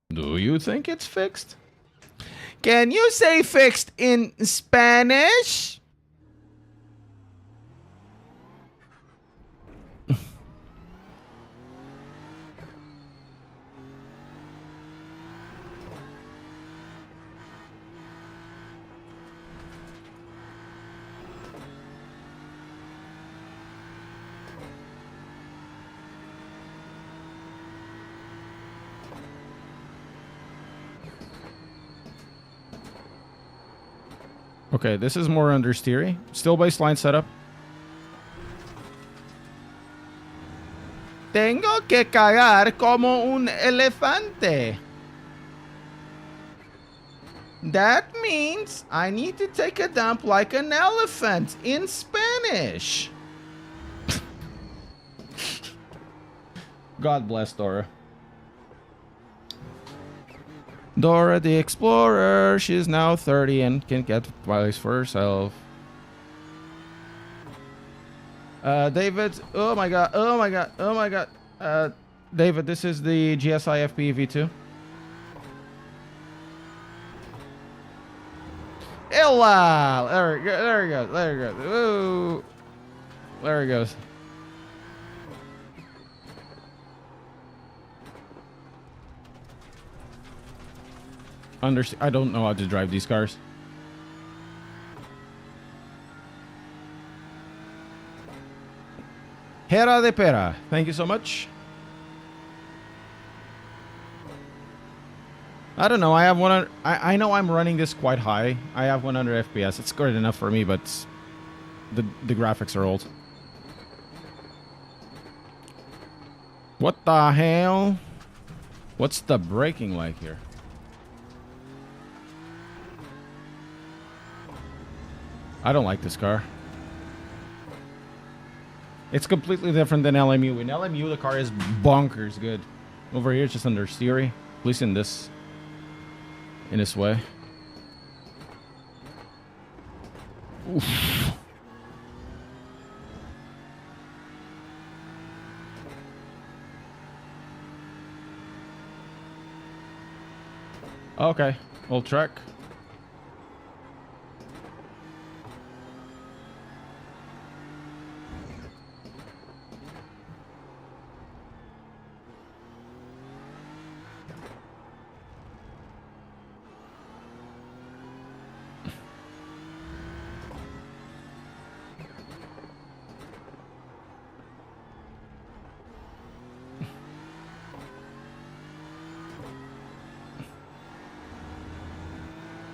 Do you think it's fixed? Can you say fixed in Spanish? Okay, this is more understeery. Still baseline setup. Tengo que cagar como un elefante. That means I need to take a dump like an elephant in Spanish. God bless Dora. Dora the Explorer, she's now 30 and can get advice for herself. David, oh my god, oh my god, oh my god. David, this is the GSI FP V2. Ella! There he goes, there he goes. Ooh. There he goes. I don't know how to drive these cars. Hera de Pera, thank you so much. I don't know, I have 100. I know I'm running this quite high. I have 100 FPS. It's good enough for me, but the graphics are old. What the hell? What's the braking like here? I don't like this car. It's completely different than LMU. In LMU, the car is bonkers good. Over here, it's just understeery. At least in this way. Oof. Okay, old track.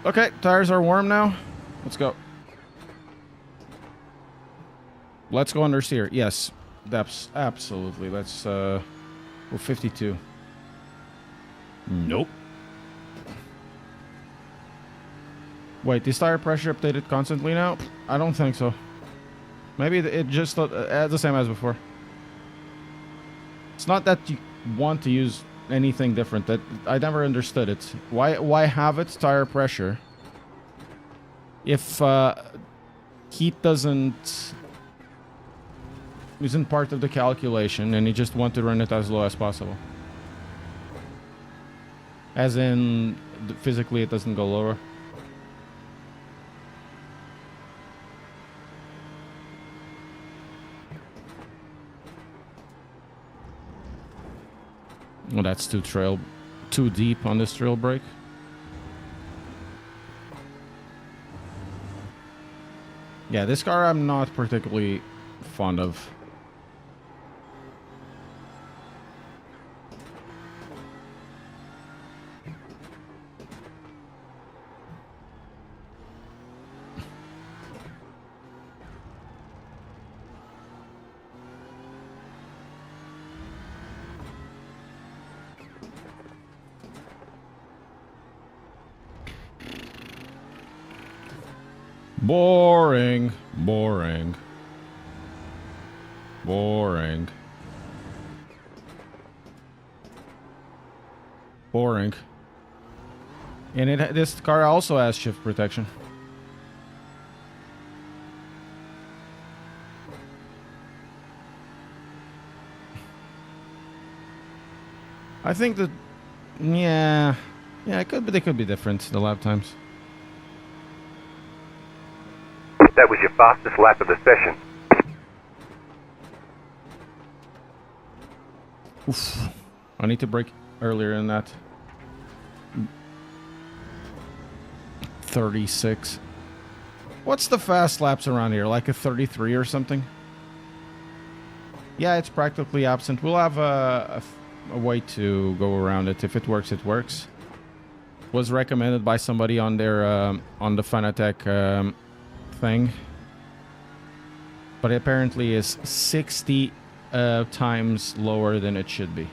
Okay, tires are warm now. Let's go. Let's go understeer. Yes, that's absolutely. Let's go 52. Nope. Wait, is tire pressure updated constantly now? I don't think so. Maybe it just the same as before. It's not that you want to use anything different. That I never understood it. Why have it tire pressure if heat isn't part of the calculation, and you just want to run it as low as possible? As in, physically, it doesn't go lower. Well, that's too deep on this trail brake. Yeah, this car I'm not particularly fond of. Boring. Boring. Boring. Boring. And this car also has shift protection. I think that, yeah, it could be. They could be different, the lap times. That was your fastest lap of the session. Oof. I need to brake earlier than that. 36. What's the fast laps around here? Like a 33 or something? Yeah, it's practically absent. We'll have a way to go around it. If it works, it works. Was recommended by somebody on their on the Fanatec thing, but it apparently is 60 times lower than it should be.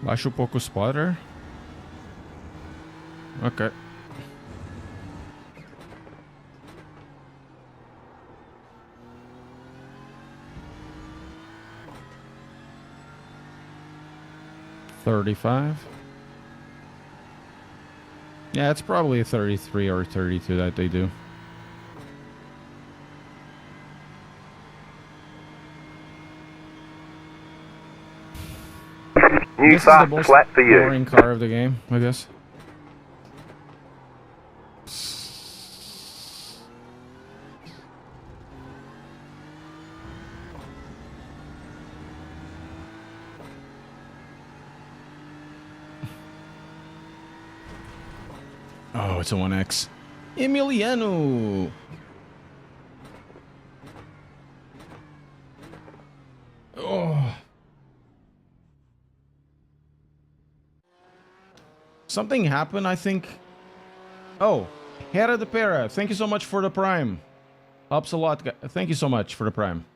Baixa um pouco o spoiler. Ok. $35. Yeah, it's probably a 33 or 32 that they do. New This is the fast most lap for you. boring car of the game, I guess. Oh, it's a 1X. Emiliano! Oh. Something happened, I think. Oh, Hera de Pera, thank you so much for the Prime. Helps a lot. Thank you so much for the Prime.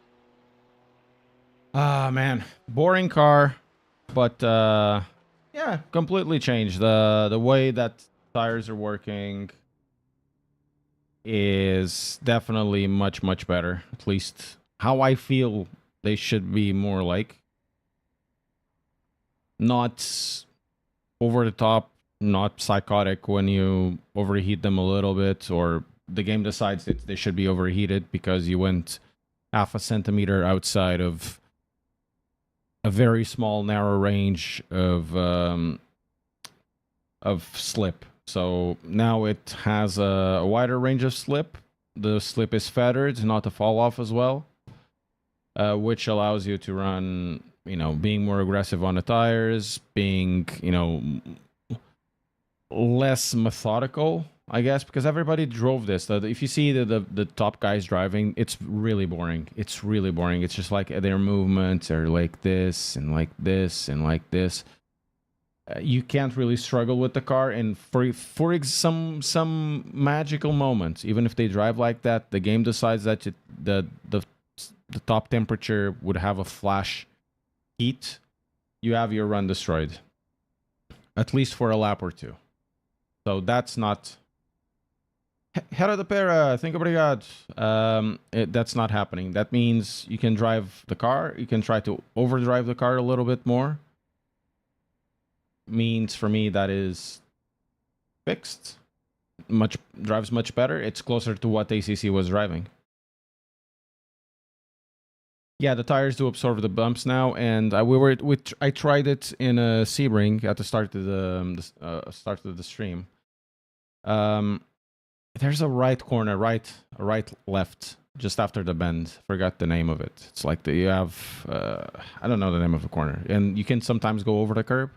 Ah, man. Boring car. But, yeah, completely changed. The way that tires are working is definitely much, much better. At least how I feel they should be more like. Not over the top, not psychotic when you overheat them a little bit, or the game decides that they should be overheated because you went half a centimeter outside of a very small, narrow range of slip. So now it has a wider range of slip. The slip is feathered, not to fall off as well. which allows you to run, being more aggressive on the tires, being, less methodical, I guess, because everybody drove this. If you see the top guys driving, it's really boring. It's really boring. It's just like their movements are like this and like this and like this. You can't really struggle with the car, and for some magical moments, even if they drive like that, the game decides that the top temperature would have a flash heat. You have your run destroyed, at least for a lap or two. So that's not. Hera de Pera, think obrigado. That's not happening. That means you can drive the car. You can try to overdrive the car a little bit more. Means for me that is fixed. Drives much better. It's closer to what ACC was driving. Yeah, the tires do absorb the bumps now, and I tried it in a Sebring at the start of the stream. There's a right corner, right left, just after the bend. Forgot the name of it. It's like you have I don't know the name of the corner, and you can sometimes go over the curb.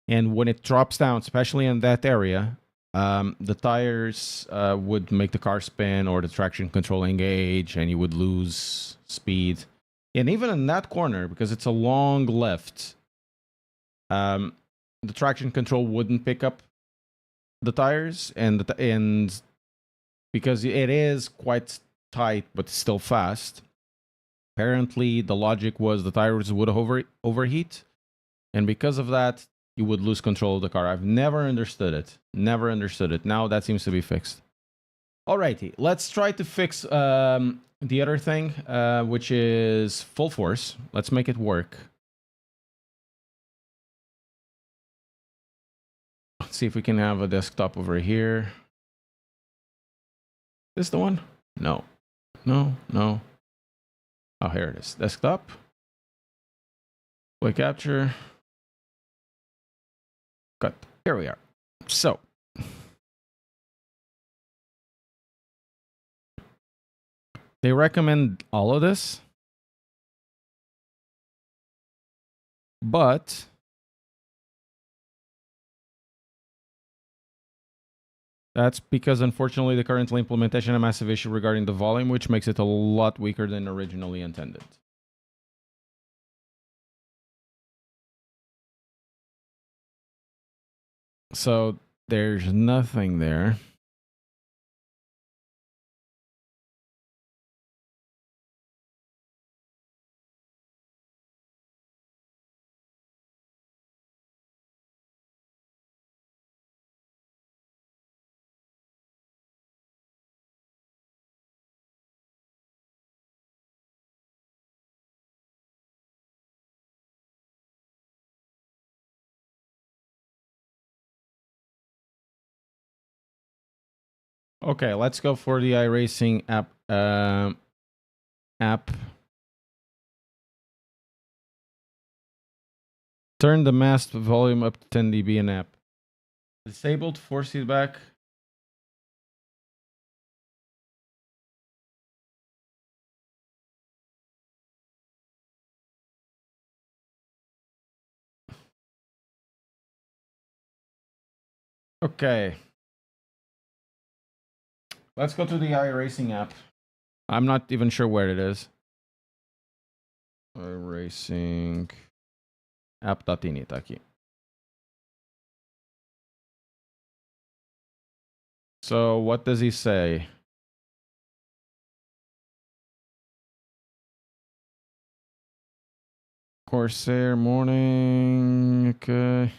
And when it drops down, especially in that area, the tires would make the car spin or the traction control engage, and you would lose speed. And even in that corner, because it's a long left, the traction control wouldn't pick up the tires, and because it is quite tight but still fast. Apparently, the logic was the tires would overheat, and because of that, you would lose control of the car. I've never understood it. Now that seems to be fixed. Alrighty, let's try to fix the other thing, which is Full Force. Let's make it work. Let's see if we can have a desktop over here. Is this the one? No. Oh, here it is. Desktop. Quick capture. Cut. Here we are. So. They recommend all of this. But that's because, unfortunately, the current implementation has a massive issue regarding the volume, which makes it a lot weaker than originally intended. So there's nothing there. Okay, let's go for the iRacing app. Turn the mask volume up to 10 dB in app. Disabled force feedback. Okay. Let's go to the iRacing app. I'm not even sure where it is. iRacing app.ini, tá aqui. So what does he say? Corsair morning. Okay.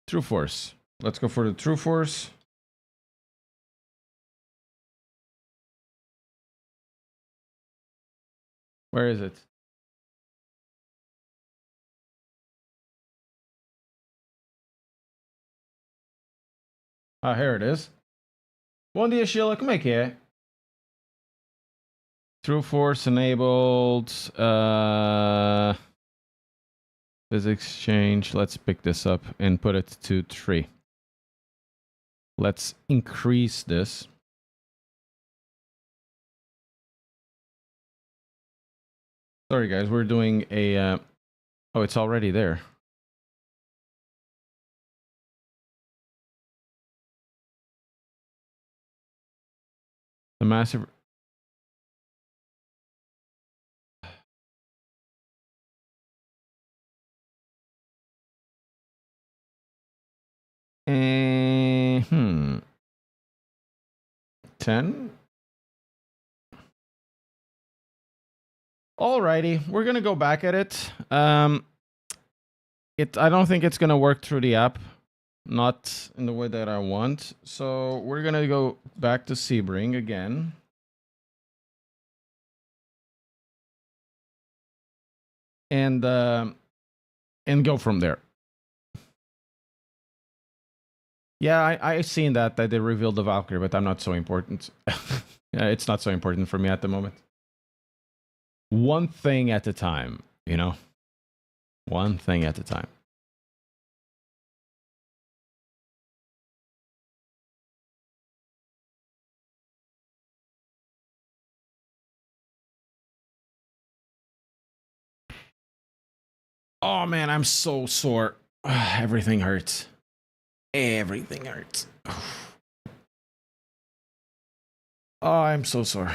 True Force. Let's go for the True Force. Where is it? Ah, here it is. Bom dia, Sheila. Como é que é? True Force enabled. Physics change. Let's pick this up and put it to 3. Let's increase this. Sorry, guys. We're doing a... oh, it's already there. The massive... Hmm. 10? Alrighty, we're gonna go back at it. I don't think it's gonna work through the app, not in the way that I want. So we're gonna go back to Sebring again. And go from there. Yeah, I seen that they revealed the Valkyrie, but I'm not so important. Yeah, it's not so important for me at the moment. One thing at a time, you know? One thing at a time. Oh man, I'm so sore. Everything hurts. Everything hurts. Oh, I'm so sore.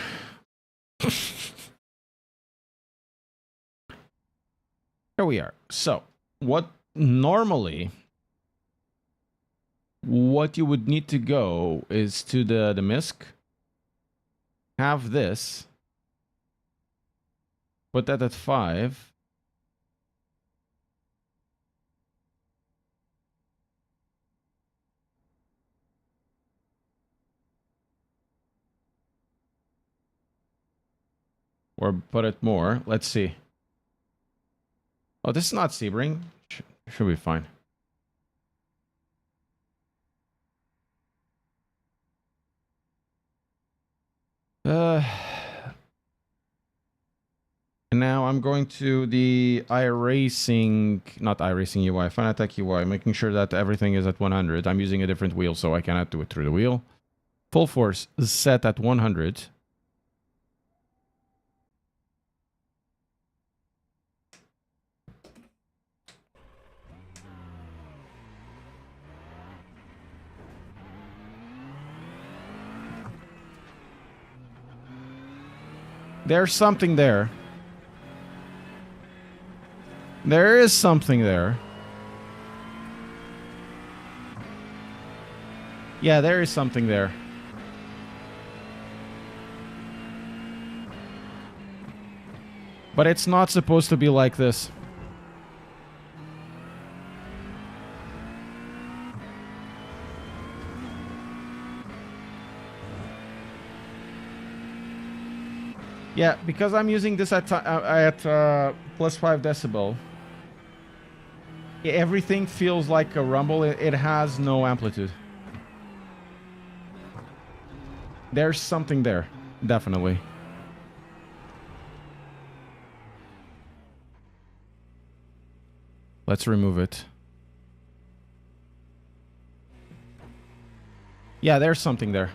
Here we are. So, what you would need to go is to the MISC. Have this. Put that at 5. Or put it more. Let's see. Oh, this is not Sebring. Should be fine. And now I'm going to the iRacing, not iRacing UI, Fanatec UI, making sure that everything is at 100. I'm using a different wheel, so I cannot do it through the wheel. Full Force is set at 100. There's something there. There is something there. Yeah, there is something there. But it's not supposed to be like this. Yeah, because I'm using this at plus 5 decibel. Everything feels like a rumble. It has no amplitude. There's something there, definitely. Let's remove it. Yeah, there's something there.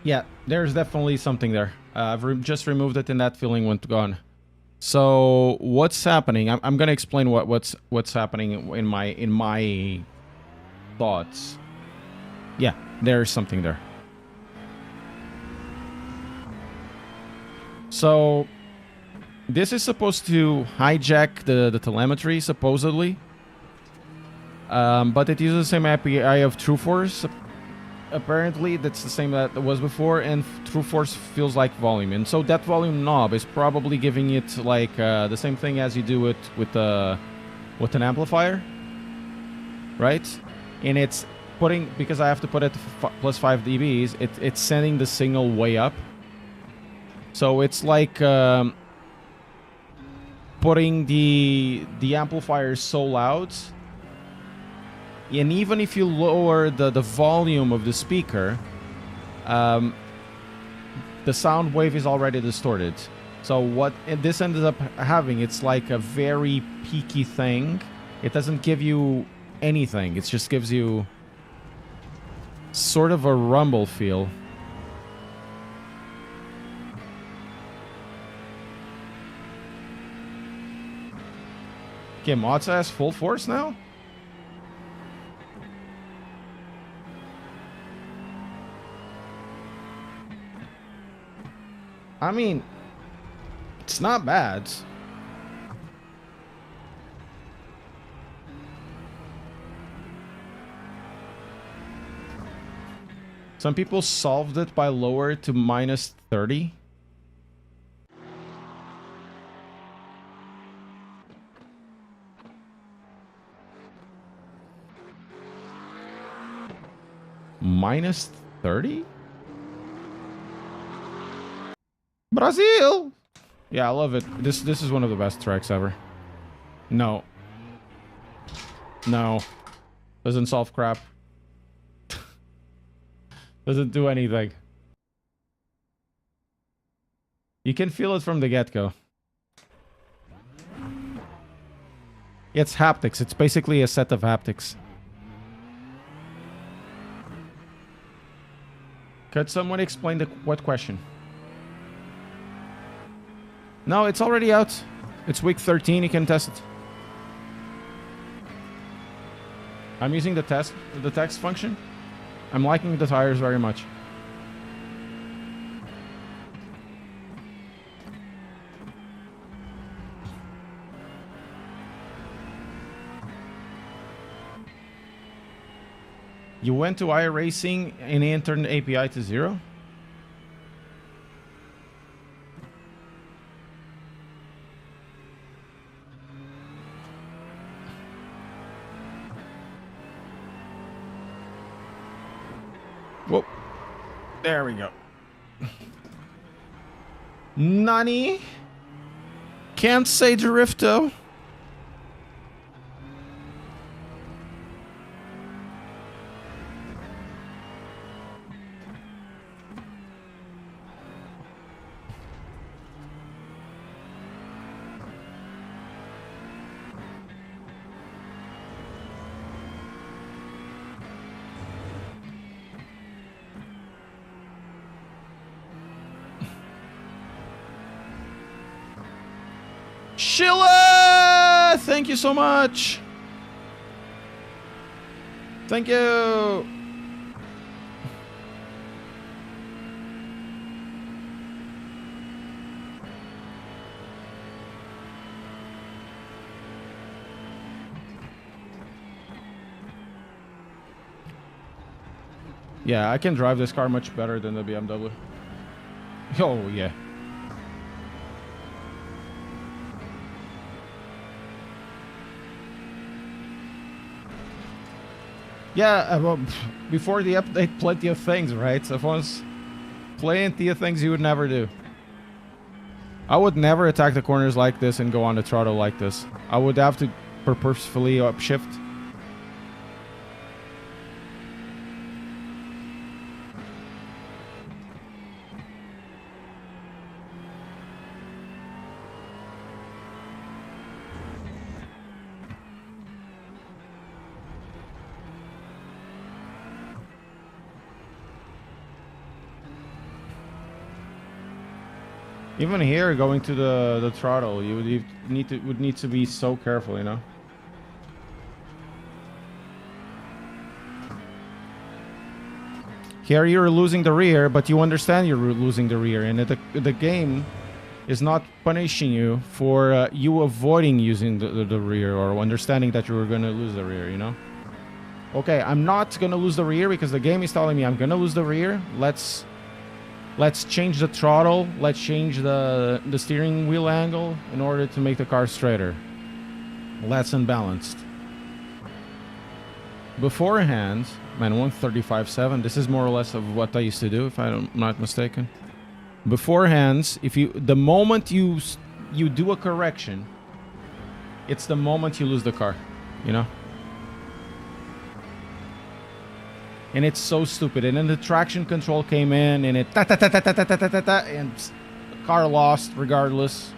Yeah, there's definitely something there. I've just removed it and that feeling went gone. So what's happening? I'm gonna explain what's happening in my thoughts. Yeah, there's something there. So this is supposed to hijack the telemetry, supposedly. But it uses the same API of True Force. Apparently, that's the same that was before, and True Force feels like volume. And so that volume knob is probably giving it like the same thing as you do it with an amplifier, right? And it's putting, because I have to put it plus 5 dBs, it's sending the signal way up. So it's like putting the amplifier so loud. And even if you lower the volume of the speaker, the sound wave is already distorted. So what this ended up having, it's like a very peaky thing. It doesn't give you anything. It just gives you sort of a rumble feel. Okay, Mazda has full force now? I mean, it's not bad. Some people solved it by lower to minus 30. Minus 30? Brazil! Yeah, I love it. This is one of the best tracks ever. No. No. Doesn't solve crap. Doesn't do anything. You can feel it from the get-go. It's haptics. It's basically a set of haptics. Could someone explain what question? No, it's already out. It's week 13. You can test it. I'm using the text function. I'm liking the tires very much. You went to iRacing and it turned the API to 0? Whoa. There we go. Nani? Can't say Drifto. Sheila! Thank you so much. Thank you. Yeah, I can drive this car much better than the BMW. Oh, yeah. Yeah, well, before the update, plenty of things, right? So if I was plenty of things you would never do. I would never attack the corners like this and go on the throttle like this. I would have to purposefully upshift. Even here, going to the throttle, you would need to be so careful, you know. Here you're losing the rear, but you understand you're losing the rear, and the game is not punishing you for you avoiding using the rear or understanding that you were going to lose the rear, you know. Okay, I'm not going to lose the rear because the game is telling me I'm going to lose the rear. Let's change the throttle. Let's change the steering wheel angle in order to make the car straighter. Less unbalanced. Beforehand, man, 135.7. This is more or less of what I used to do, if I'm not mistaken. Beforehand, the moment you do a correction, it's the moment you lose the car, you know. And it's so stupid. And then the traction control came in, and it and Car lost regardless.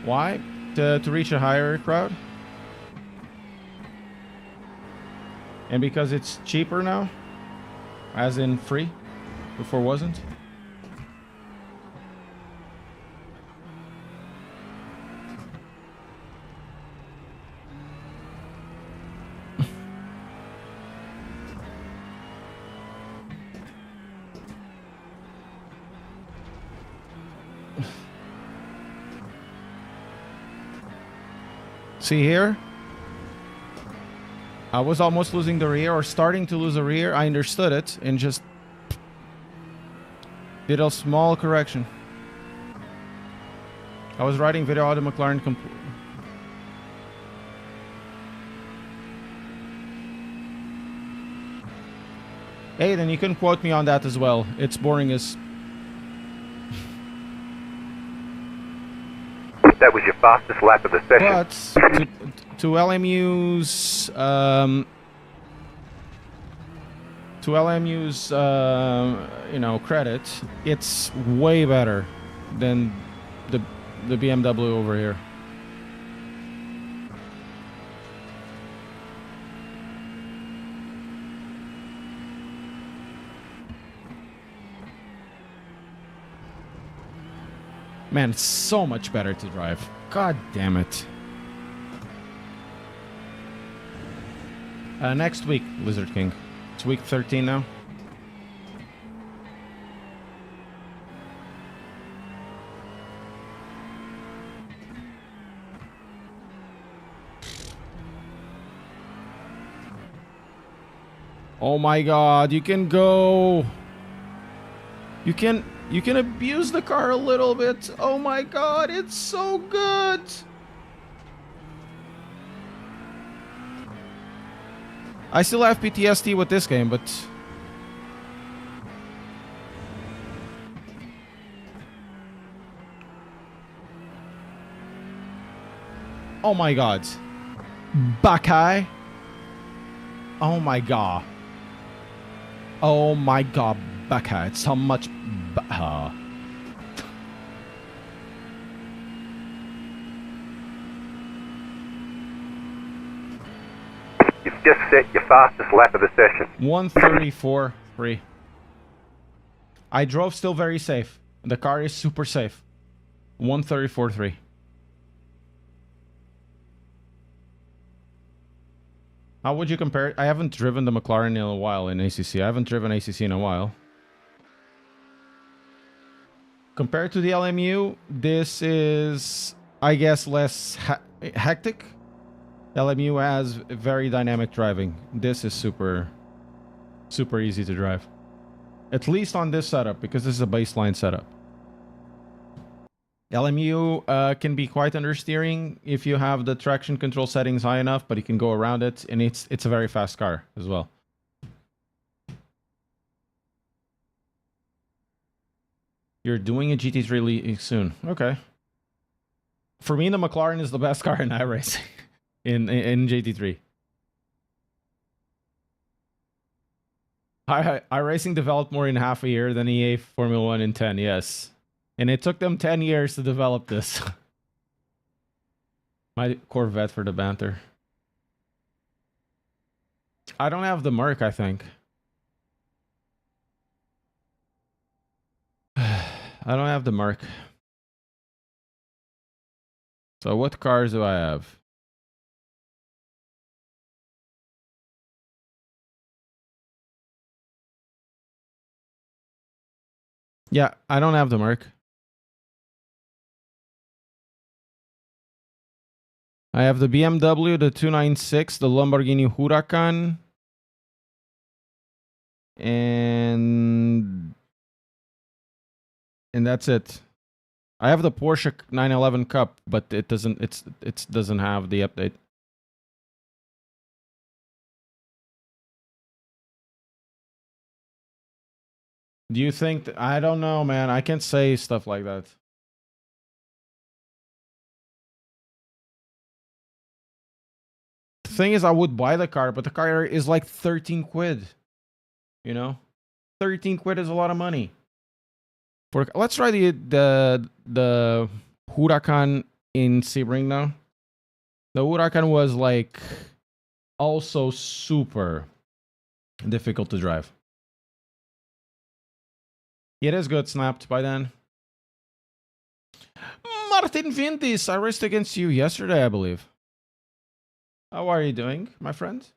Why? To reach a higher crowd? And because it's cheaper now? As in free? Before wasn't? See here? I was almost losing the rear or starting to lose the rear. I understood it and just did a small correction. I was writing video out of McLaren Hey, then you can quote me on that as well. It's boring as... That was your fastest lap of the session. But to LMU's you know, credit, it's way better than the BMW over here. Man, it's so much better to drive. God damn it. Next week, Lizard King. It's week 13 now. Oh my god, you can go. You can abuse the car a little bit. Oh my god, it's so good. I still have PTSD with this game, but... Oh my god. Buckeye. Oh my god. Oh my god, Buckeye. It's so much... You've just set your fastest lap of the session. 134.3. I drove still very safe. The car is super safe. 134.3. How would you compare it? I haven't driven the McLaren in a while in ACC. I haven't driven ACC in a while. Compared to the LMU, this is, I guess, less hectic. LMU has very dynamic driving. This is super easy to drive. At least on this setup, because this is a baseline setup. LMU can be quite understeering if you have the traction control settings high enough, but you can go around it, and it's a very fast car as well. You're doing a GT3 soon. Okay. For me, the McLaren is the best car in iRacing. in GT3. iRacing developed more in half a year than EA Formula 1 in 10, yes. And it took them 10 years to develop this. My Corvette for the banter. I don't have the Merc, I think. I don't have the Merc. So what cars do I have? Yeah, I don't have the Merc. I have the BMW, the 296, the Lamborghini Huracan, and that's it. I have the Porsche 911 Cup, but it doesn't have the update. Do you think I don't know, man. I can't say stuff like that. The thing is, I would buy the car, but the car is like 13 quid. You know, 13 quid is a lot of money. Let's try the Huracan in Sebring now. The Huracan was like also super difficult to drive. It is good snapped by then. Martin Vintis, I raced against you yesterday, I believe. How are you doing, my friend?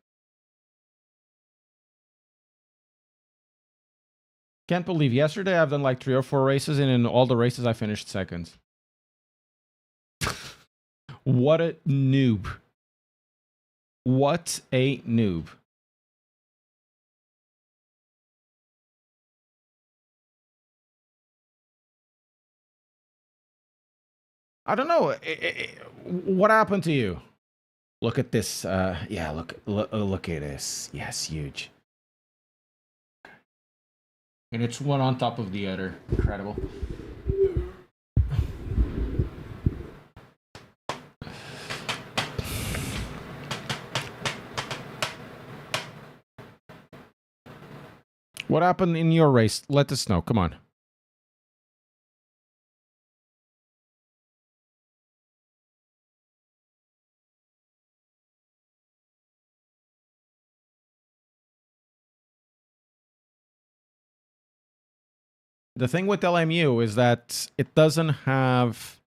Can't believe yesterday I've done like 3 or 4 races, and in all the races I finished second. What a noob. What a noob. I don't know. What happened to you? Look at this. Yeah, look at this. Yes, huge. And it's one on top of the other. Incredible. What happened in your race? Let us know. Come on. The thing with LMU is that it doesn't have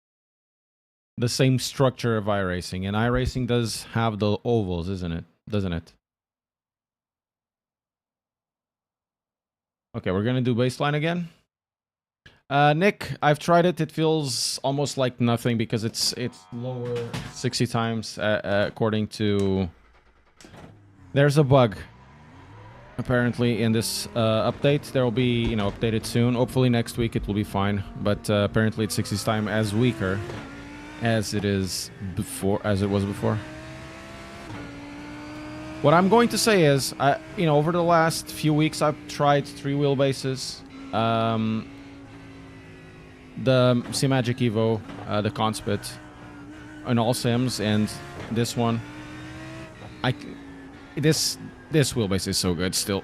the same structure of iRacing, and iRacing does have the ovals, isn't it? Doesn't it? Okay, we're gonna do baseline again. Nick, I've tried it. It feels almost like nothing because it's lower 60 times according to. There's a bug. Apparently, in this update, there will be updated soon. Hopefully next week it will be fine. But apparently, it's 60 times as weaker as it is before, as it was before. What I'm going to say is, over the last few weeks, I've tried 3 wheelbases. The C-Magic Evo, the Conspit, and all sims, and this one. This wheelbase is so good still.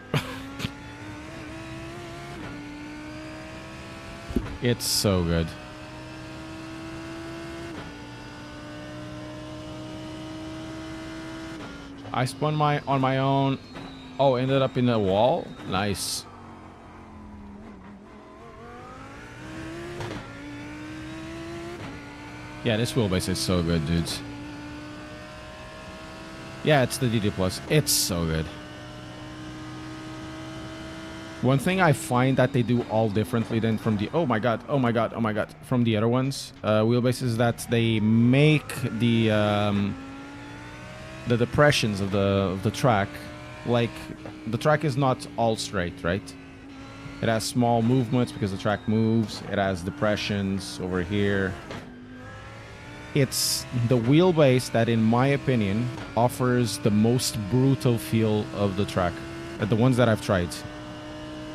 It's so good. I spun on my own. Oh, ended up in the wall. Nice. Yeah, this wheelbase is so good, dudes. Yeah, it's the DD Plus. It's so good. One thing I find that they do all differently than from the oh my god from the other ones wheelbases is that they make the depressions of the track, like the track is not all straight, right? It has small movements because the track moves. It has depressions over here. It's the wheelbase that, in my opinion, offers the most brutal feel of the track. The ones that I've tried.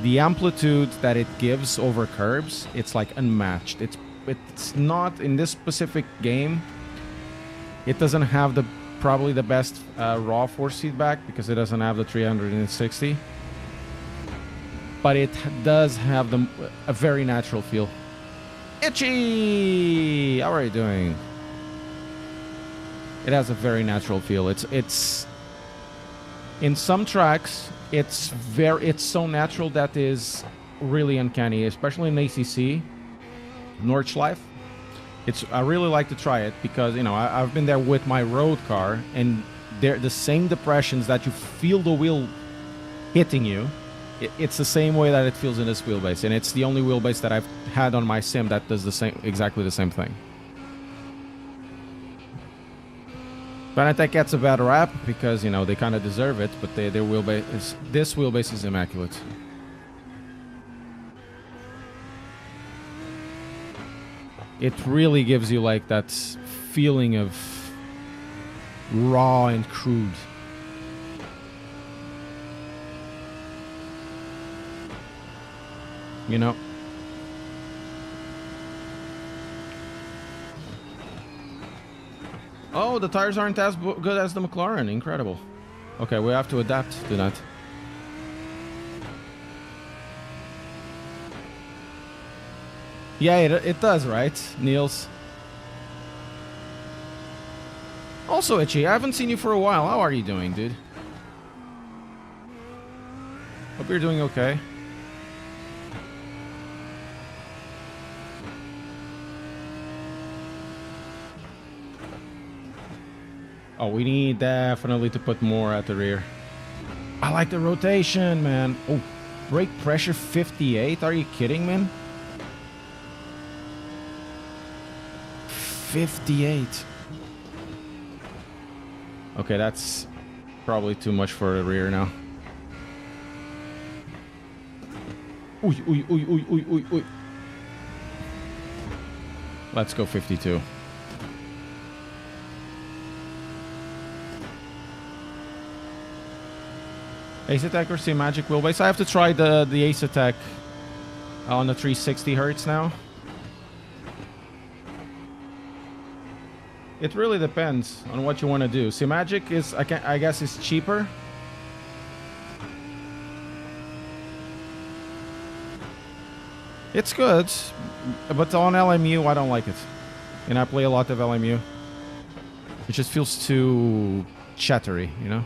The amplitude that it gives over curbs, it's like unmatched. It's not in this specific game. It doesn't have probably the best raw force feedback because it doesn't have the 360. But it does have a very natural feel. Itchy! How are you doing? It has a very natural feel. It's in some tracks, it's so natural that is really uncanny, especially in ACC, Nordschleife. I really like to try it because I've been there with my road car, and they're the same depressions that you feel the wheel hitting you. It's the same way that it feels in this wheelbase, and it's the only wheelbase that I've had on my sim that does exactly the same thing. Fanatec gets a bad rap because, they kind of deserve it, but this wheelbase is immaculate. It really gives you like that feeling of raw and crude. Oh, the tires aren't as good as the McLaren. Incredible. Okay, we have to adapt to that. Yeah, it does, right, Niels? Also, Itchy, I haven't seen you for a while. How are you doing, dude? Hope you're doing okay. Oh, we need definitely to put more at the rear. I like the rotation, man. Oh, brake pressure 58. Are you kidding, man? 58. Okay, that's probably too much for the rear now. Oy, oy, oy, oy, oy, oy, oy. Let's go 52. Ace Attack or C Magic wheelbase? I have to try the Ace Attack on the 360 hertz now. It really depends on what you want to do. C Magic is, I guess, is cheaper. It's good, but on LMU, I don't like it. And I play a lot of LMU. It just feels too chattery, you know?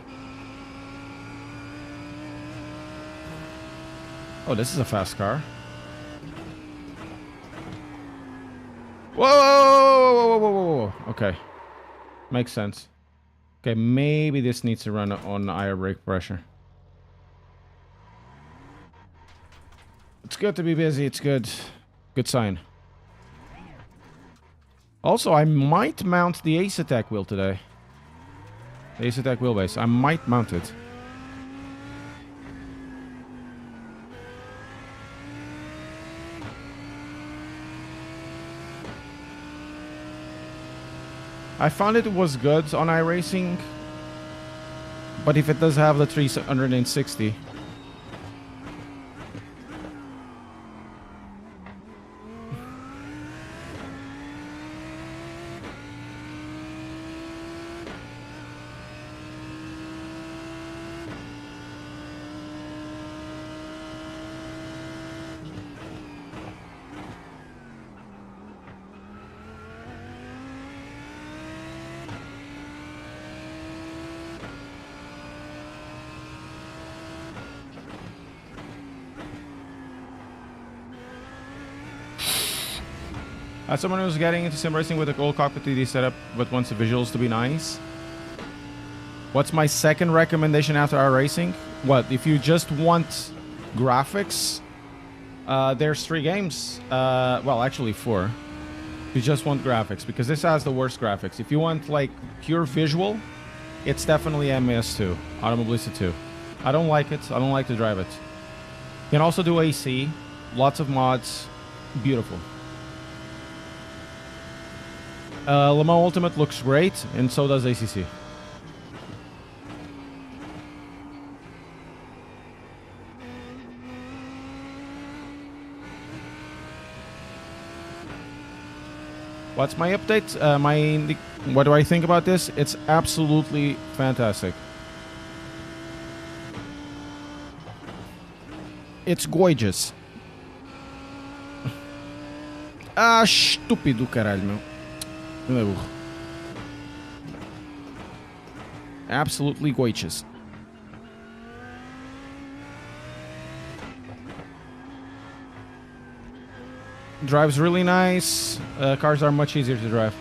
Oh, this is a fast car. Whoa, whoa, whoa, whoa, whoa, whoa, whoa. Okay. Makes sense. Okay, maybe this needs to run on higher brake pressure. It's good to be busy. It's good. Good sign. Also, I might mount the Ace Attack wheel today. The Ace Attack wheelbase. I might mount it. I found it was good on iRacing, but if it does have the 360, as someone who's getting into sim racing with a old cockpit 3D setup but wants the visuals to be nice, what's my second recommendation after iRacing? What, if you just want graphics, there's 3 games. Well, actually 4. If you just want graphics, because this has the worst graphics. If you want like pure visual, it's definitely MS2, Automobilista 2. I don't like it. I don't like to drive it. You can also do AC, lots of mods, beautiful. Le Mans Ultimate looks great, and so does ACC. What's my update? What do I think about this? It's absolutely fantastic. It's gorgeous. Ah, estúpido, caralho, meu. Absolutely gorgeous. Drives really nice. Cars are much easier to drive.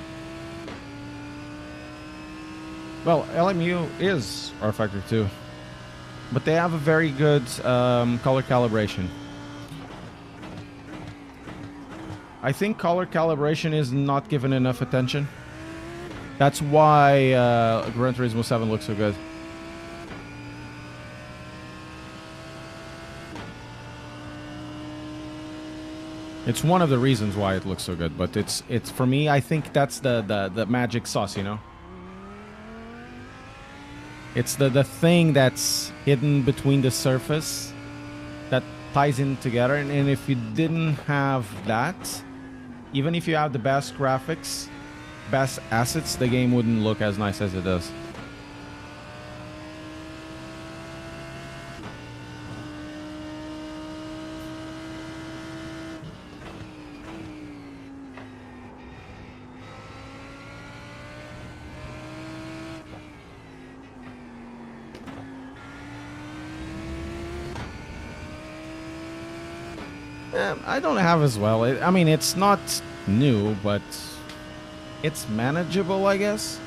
Well, LMU is R Factor 2, but they have a very good color calibration. I think color calibration is not given enough attention. That's why Gran Turismo 7 looks so good. It's one of the reasons why it looks so good, but it's for me, I think that's the magic sauce, you know? It's the thing that's hidden between the surface that ties in together, and if you didn't have that, even if you have the best graphics, best assets, the game wouldn't look as nice as it does. I don't have as well. I mean, it's not new, but it's manageable, I guess.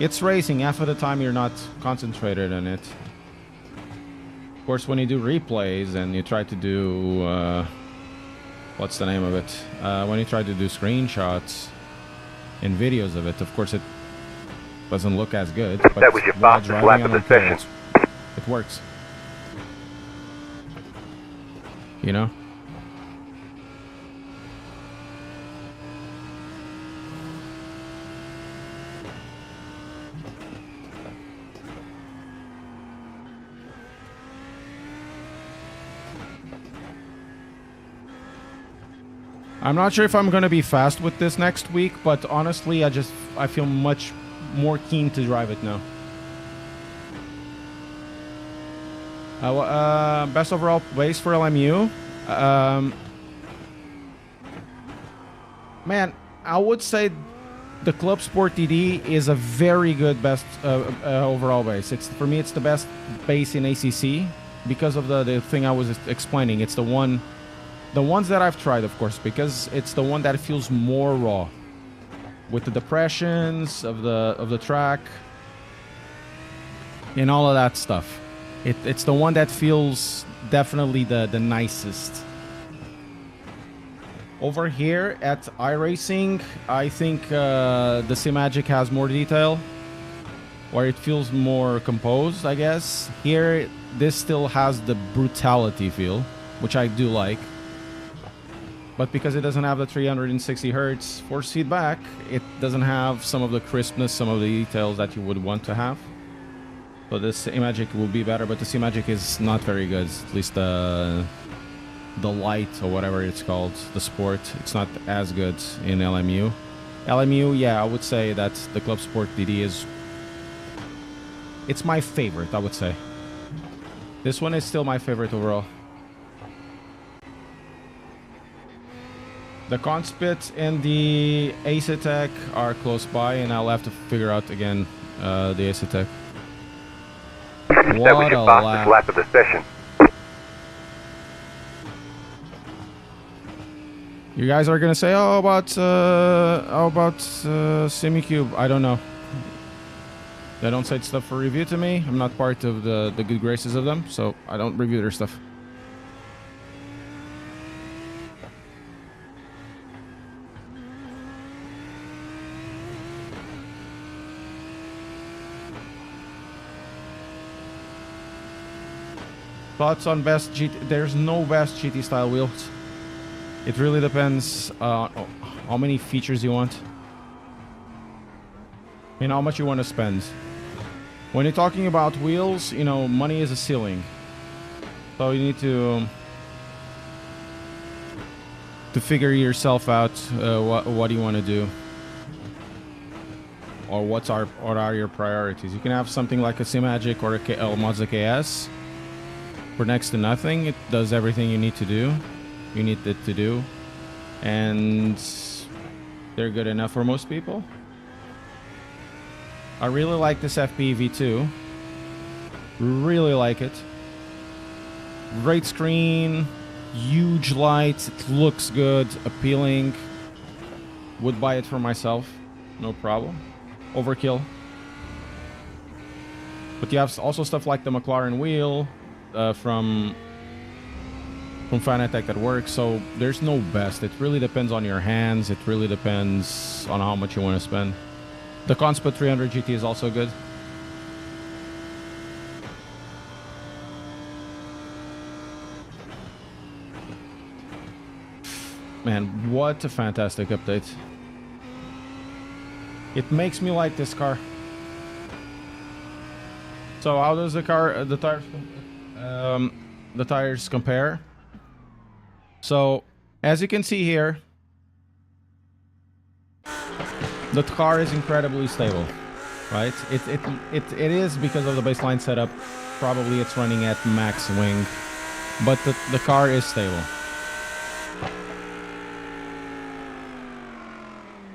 It's racing. Half of the time you're not concentrated on it. Of course, when you do replays and you try to do... what's the name of it? When you try to do screenshots and videos of it, of course it doesn't look as good. But that was your fastest lap of the session. It works. You know? I'm not sure if I'm going to be fast with this next week, but honestly, I feel much more keen to drive it now. Best overall place for LMU. Man, I would say the Club Sport DD is a very good best overall base. For me, it's the best base in ACC because of the thing I was explaining. It's the ones that I've tried, of course, because it's the one that feels more raw, with the depressions of the track and all of that stuff. It's the one that feels definitely the nicest. Over here at iRacing, I think the C-Magic has more detail, where it feels more composed, I guess. Here, this still has the brutality feel, which I do like. But because it doesn't have the 360 hertz force feedback, it doesn't have some of the crispness, some of the details that you would want to have. So this C-Magic will be better, but the C-Magic is not very good. At least the light, or whatever it's called, the sport, it's not as good in LMU. LMU, yeah, I would say that the Club Sport DD is... it's my favorite, I would say. This one is still my favorite overall. The Conspit and the Acetec are close by, and I'll have to figure out again the Acetec. That was your fastest lap of the session. You guys are gonna say, "Oh, about SimiCube." I don't know. They don't say stuff for review to me. I'm not part of the good graces of them, so I don't review their stuff. Thoughts on best GT? There's no best GT style wheels. It really depends how many features you want and how much you want to spend. When you're talking about wheels, you know, money is a ceiling. So you need to figure yourself out what you want to do, or what are your priorities. You can have something like a C-Magic or a Mazda KS for next to nothing. It does everything you need to do. You need it to do, and they're good enough for most people. I really like this FP V2. Really like it. Great screen, huge lights. It looks good, appealing. Would buy it for myself, no problem. Overkill. But you have also stuff like the McLaren wheel from Fanatec that works, so there's no best. It really depends on your hands. It really depends on how much you want to spend. The Conspit 300 GT is also good. Man, what a fantastic update. It makes me like this car. So how does the tires compare? So, as you can see here, the car is incredibly stable, right? It is because of the baseline setup. Probably it's running at max wing, but the car is stable.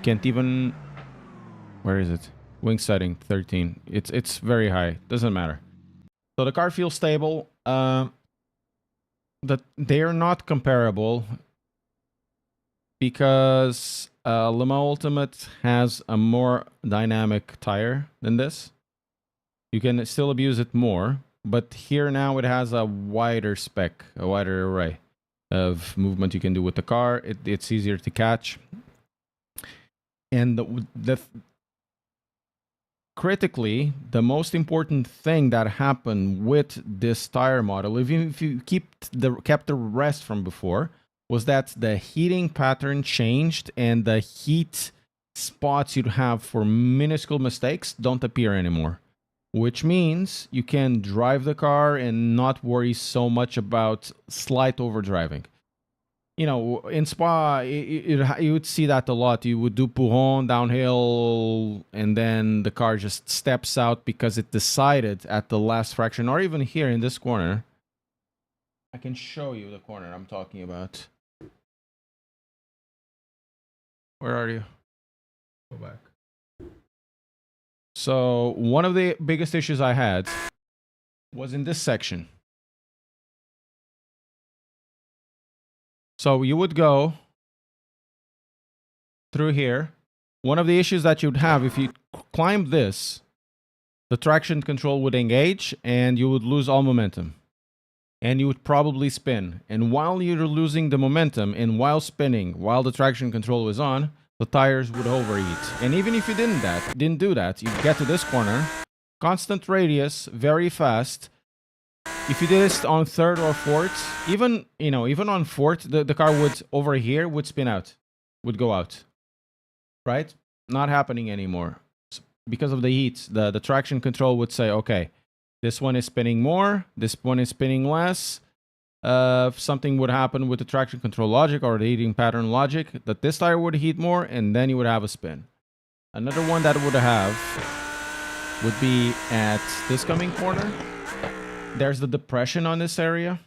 Can't even... Where is it? Wing setting 13. It's very high. Doesn't matter. So the car feels stable. That they are not comparable because Le Mans Ultimate has a more dynamic tire than this. You can still abuse it more, but here now it has a wider spec, a wider array of movement you can do with the car. It's easier to catch. And critically, the most important thing that happened with this tire model, even if you kept the rest from before, was that the heating pattern changed and the heat spots you'd have for minuscule mistakes don't appear anymore. Which means you can drive the car and not worry so much about slight overdriving. You know, in Spa, you would see that a lot. You would do Pouhon downhill, and then the car just steps out because it decided at the last fraction, or even here in this corner. I can show you the corner I'm talking about. Where are you? Go back. So one of the biggest issues I had was in this section. So you would go through here. One of the issues that you'd have if you climb this, the traction control would engage and you would lose all momentum. And you would probably spin. And while you're losing the momentum and while spinning, while the traction control was on, the tires would overheat. And even if you didn't do that, you'd get to this corner, constant radius, very fast. If you did this on third or fourth, even on fourth, the car would over here would spin out, would go out, right? Not happening anymore because of the heat. The traction control would say, okay, this one is spinning more, this one is spinning less. Something would happen with the traction control logic or the heating pattern logic that this tire would heat more, and then you would have a spin. Another one that would have would be at this coming corner. There's the depression on this area.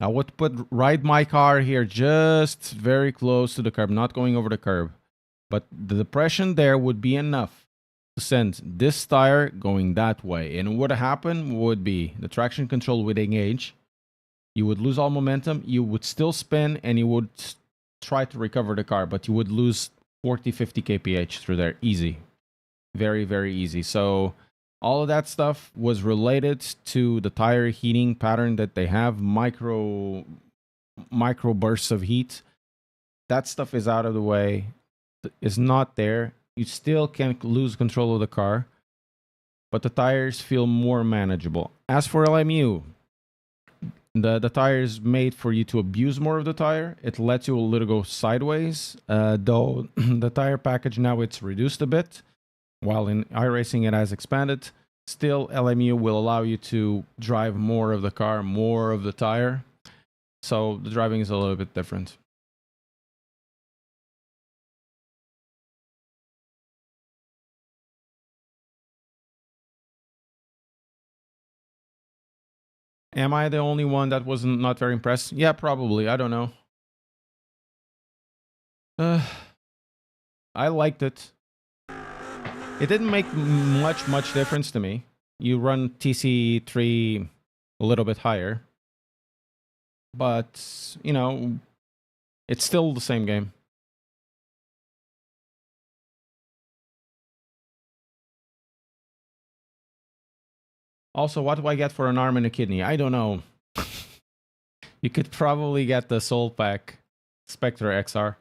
I would ride my car here just very close to the curb, not going over the curb. But the depression there would be enough to send this tire going that way. And what would happen would be the traction control would engage. You would lose all momentum. You would still spin and you would try to recover the car, but you would lose 40, 50 kph through there. Easy. Very, very easy. So all of that stuff was related to the tire heating pattern that they have, micro bursts of heat. That stuff is out of the way. It's not there. You still can lose control of the car, but the tires feel more manageable. As for LMU, the tire is made for you to abuse more of the tire. It lets you a little go sideways, though the tire package now it's reduced a bit. While in iRacing it has expanded, still LMU will allow you to drive more of the car, more of the tire. So the driving is a little bit different. Am I the only one that was not very impressed? Yeah, probably. I don't know. I liked it. It didn't make much difference to me. You run TC3 a little bit higher. But, you know, it's still the same game. Also, what do I get for an arm and a kidney? I don't know. You could probably get the Soul Pack Spectre XR.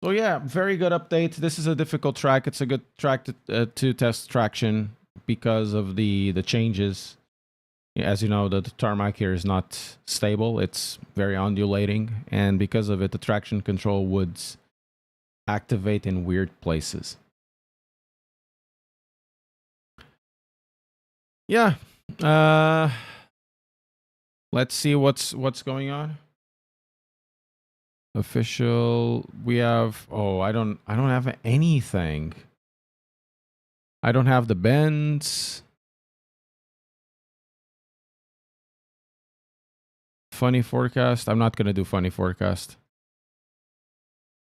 So yeah, very good update. This is a difficult track. It's a good track to test traction because of the changes. As you know, the tarmac here is not stable. It's very undulating. And because of it, the traction control would activate in weird places. Yeah. Let's see what's going on. Official. We have. Oh, I don't have anything. I don't have the bends. Funny forecast. I'm not gonna do funny forecast.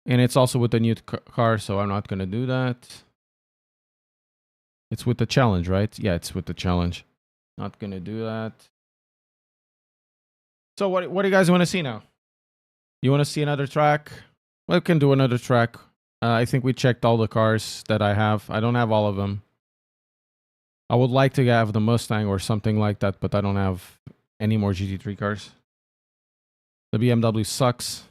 And it's also with the new car, so I'm not gonna do that. It's with the challenge, right? Yeah, it's with the challenge. Not gonna do that. So what do you guys want to see now? You want to see another track? We can do another track. I think we checked all the cars that I have. I don't have all of them. I would like to have the Mustang or something like that, but I don't have any more GT3 cars. The BMW sucks.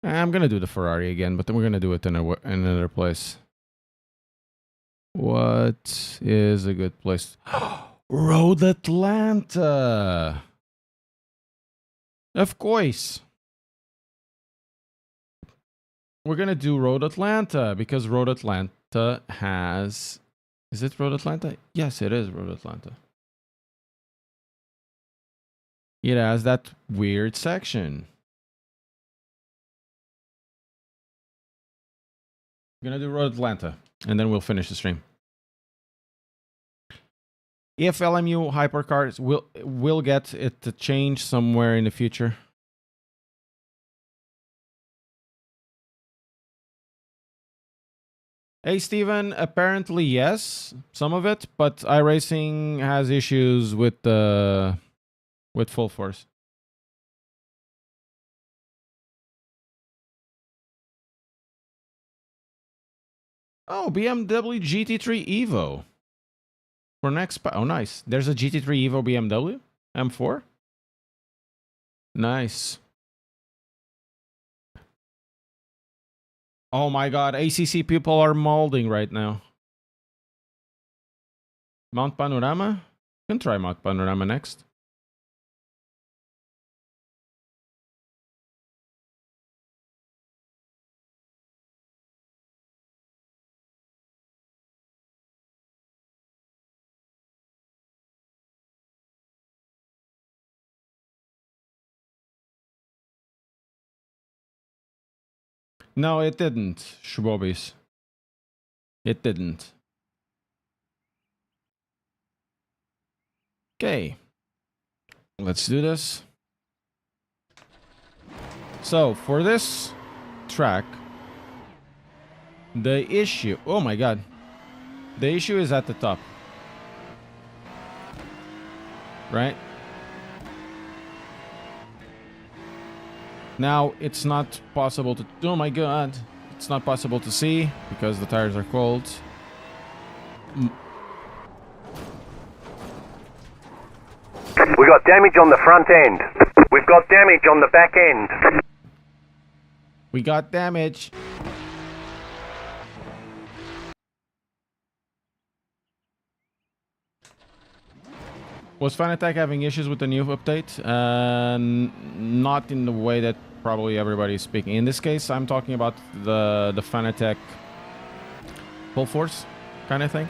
I'm going to do the Ferrari again, but then we're going to do it in another place. What is a good place? Road Atlanta. Of course. We're going to do Road Atlanta because Road Atlanta has... Is it Road Atlanta? Yes, it is Road Atlanta. It has that weird section. We're going to do Road Atlanta, and then we'll finish the stream. If LMU hypercars will get it to change somewhere in the future. Hey, Steven, apparently yes, some of it, but iRacing has issues with Full Force. Oh, BMW GT3 Evo. For next... Oh, nice. There's a GT3 Evo BMW? M4? Nice. Oh my god, ACC people are molding right now. Mount Panorama? You can try Mount Panorama next. No, it didn't, Schwabis. It didn't. Okay. Let's do this. So, for this track, the issue... Oh my god. The issue is at the top. Right? Now, it's not possible to... Oh my god. It's not possible to see because the tires are cold. We got damage on the front end. We've got damage on the back end. We got damage. Was Fanatec having issues with the new update? Not in the way that probably everybody is speaking. In this case, I'm talking about the Fanatec Full Force kind of thing.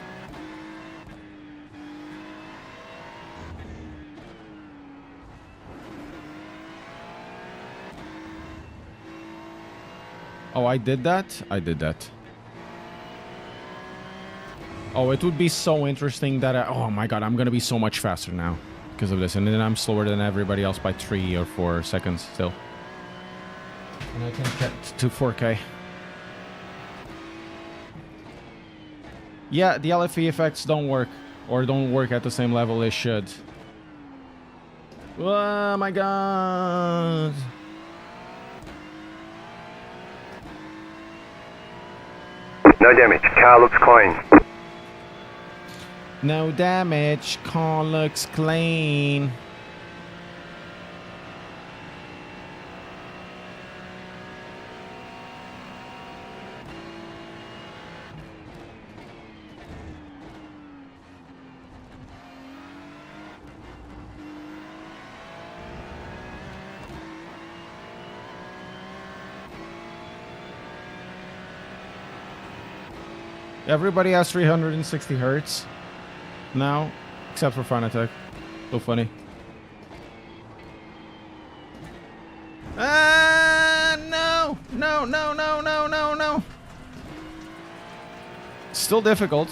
Oh, I did that? I did that. Oh, it would be so interesting that oh my god, I'm gonna be so much faster now because of this, and then I'm slower than everybody else by 3 or 4 seconds still. And I can get to 4K. Yeah, the LFE effects don't work, or don't work at the same level they should. Oh my god. No damage. Car looks clean. No damage. Car looks clean. Everybody has 360 hertz now except for Fanatec. So funny. No! No, no, no, no, no, no! Still difficult.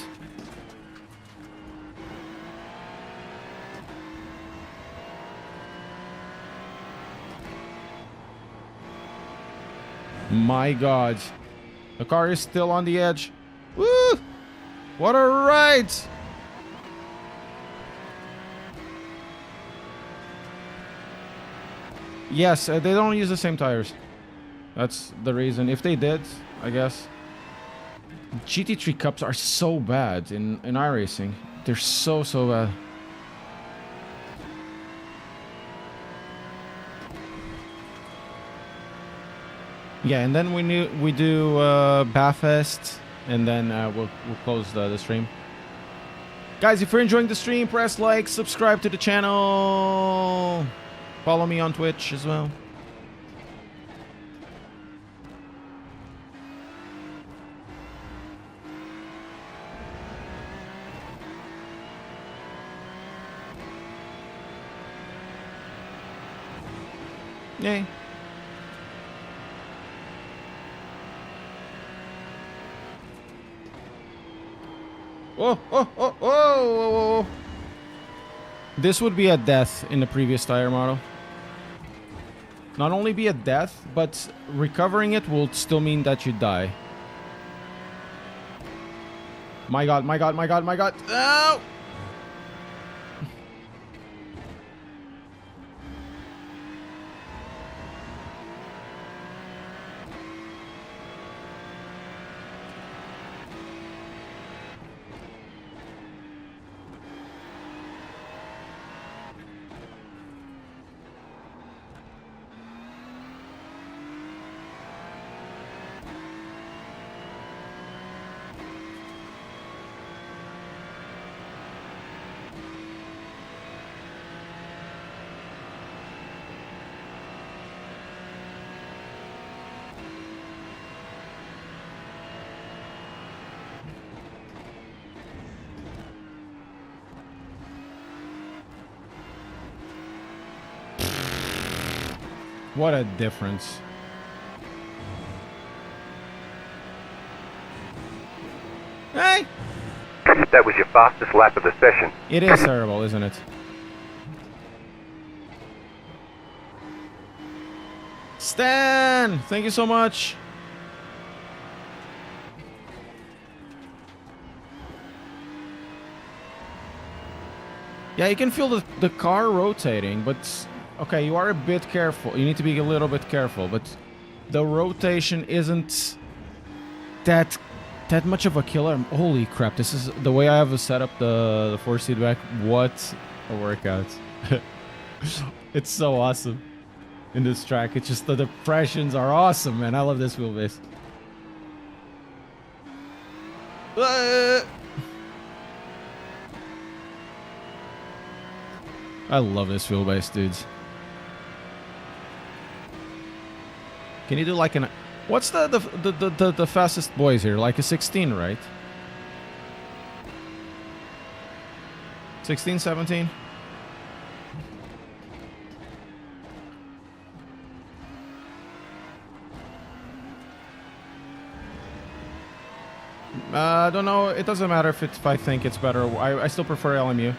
My God. The car is still on the edge. Woo! What a ride! Yes, they don't use the same tires. That's the reason. If they did, I guess. GT3 Cups are so bad in iRacing. They're so bad. Yeah, and then we do Bathfest, and then we'll close the stream. Guys, if you're enjoying the stream, press like, subscribe to the channel, follow me on Twitch as well. Yay. Oh, oh, oh, oh, oh. This would be a death in the previous tire model. Not only be a death, but recovering it will still mean that you die. My God, my God, my God, my God. Oh! What a difference. Hey! That was your fastest lap of the session. It is terrible, isn't it? Stan! Thank you so much. Yeah, you can feel the car rotating, but... Okay, you are a bit careful. You need to be a little bit careful, but the rotation isn't that much of a killer. Holy crap, this is the way I have set up the force feedback. What a workout. It's so awesome in this track. It's just the depressions are awesome, man. I love this wheelbase. I love this wheelbase, dudes. Can you do like an... What's the fastest boys here? Like a 16, right? 16, 17? I don't know. It doesn't matter if I think it's better. I still prefer LMU.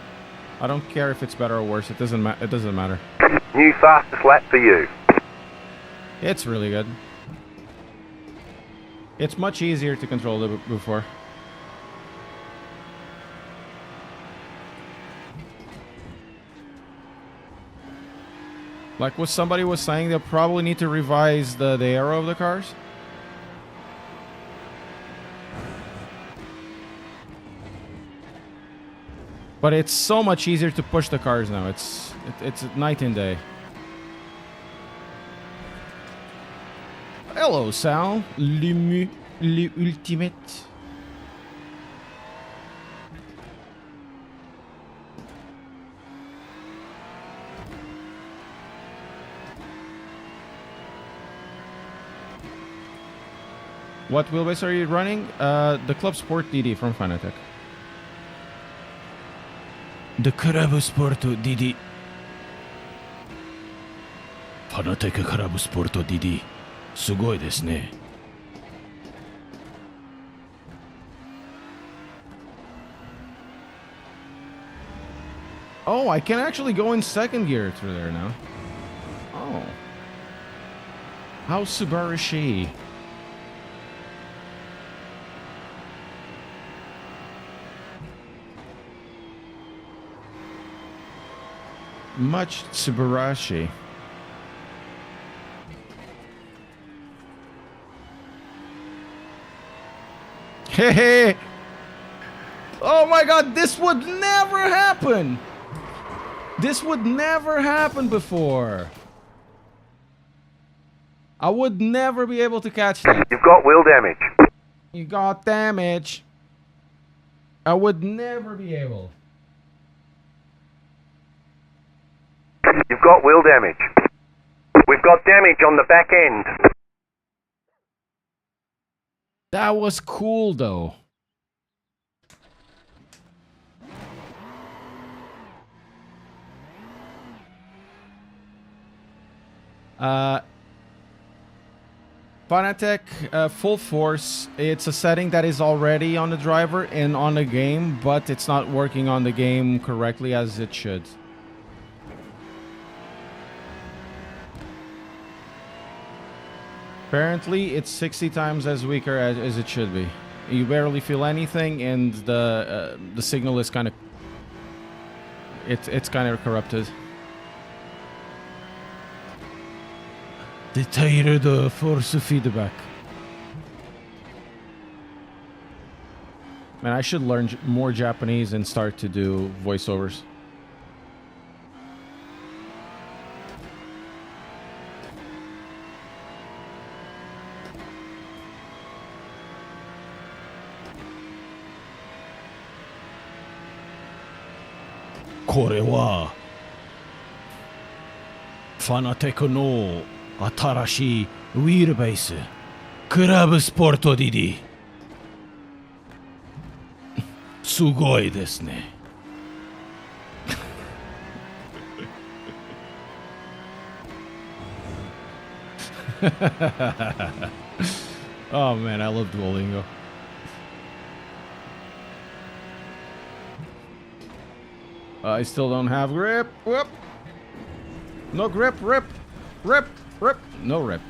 I don't care if it's better or worse. It doesn't matter. New fastest lap for you. It's really good. It's much easier to control than before. Like what somebody was saying, they'll probably need to revise the aero of the cars. But it's so much easier to push the cars now. It's night and day. Hello, Sal. Le ultimate. What wheelbase are you running? The Club Sport DD from Fanatec. The Karabu Sporto Didi. Fanatec Karabu Sporto Didi. すごいですね。Oh, I can actually go in second gear through there now. Oh. How Subarashi. Much Subarashi. Hey, hey. Oh my god, this would never happen. This would never happen before. I would never be able to catch that. You've got wheel damage. You got damage. I would never be able. You've got wheel damage. We've got damage on the back end. That was cool though. Fanatec Full Force, it's a setting that is already on the driver and on the game, but it's not working on the game correctly as it should. Apparently, it's 60 times as weaker as it should be. You barely feel anything, and the signal is kind of it's kind of corrupted. The tire, the force feedback. Man, I should learn more Japanese and start to do voiceovers. Korewa Fanatec no 新しいウィールベースクラブスポート DD すごいですね。Oh man, I love Duolingo. I still don't have grip. Whoop. No grip, rip, rip. Rip. No rip.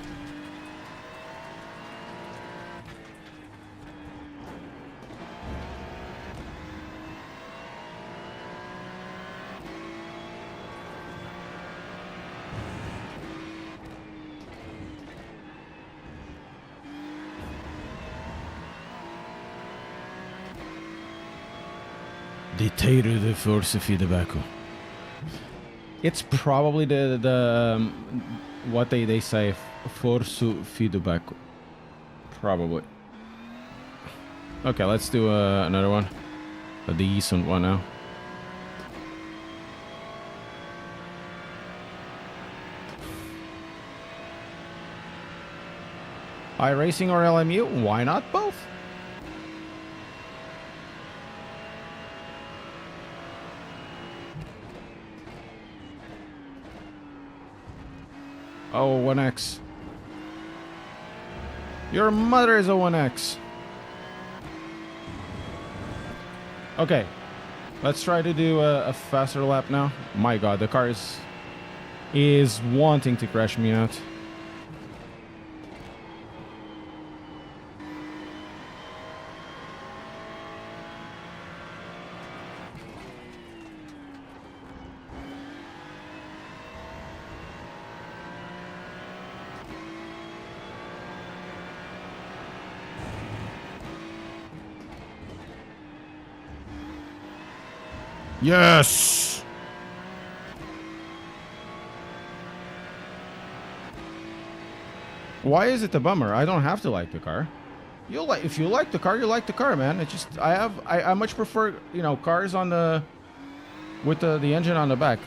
Detail the force feedback. It's probably the what they say, force feedback. Probably. Okay, let's do another one. A decent one now. iRacing or LMU? Why not both? Oh, 1X. Your mother is a 1X. Okay. Let's try to do a faster lap now. My god, the car is wanting to crash me out. Yes! Why is it a bummer? I don't have to like the car. If you like the car, you like the car, man. It's just I much prefer, you know, cars on the with the engine on the back.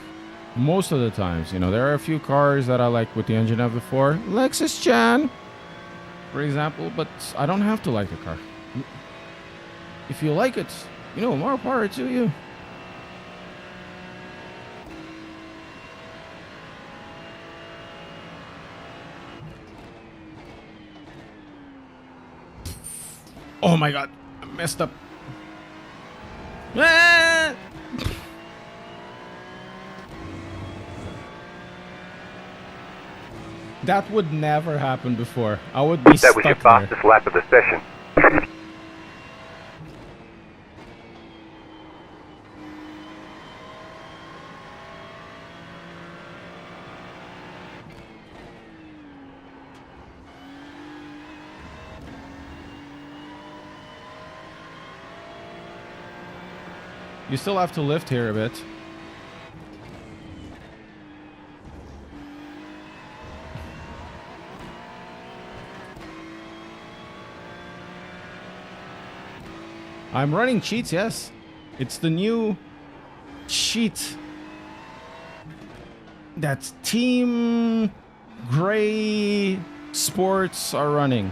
Most of the times, you know, there are a few cars that I like with the engine of before, Lexus Chan, for example, but I don't have to like the car. If you like it, you know, more power to you. Oh my god, I messed up. Ah! That would never happen before. I would be That was your stuck there. fastest lap of the session. You still have to lift here a bit. I'm running cheats, yes. It's the new cheat that Team Gray Sports are running.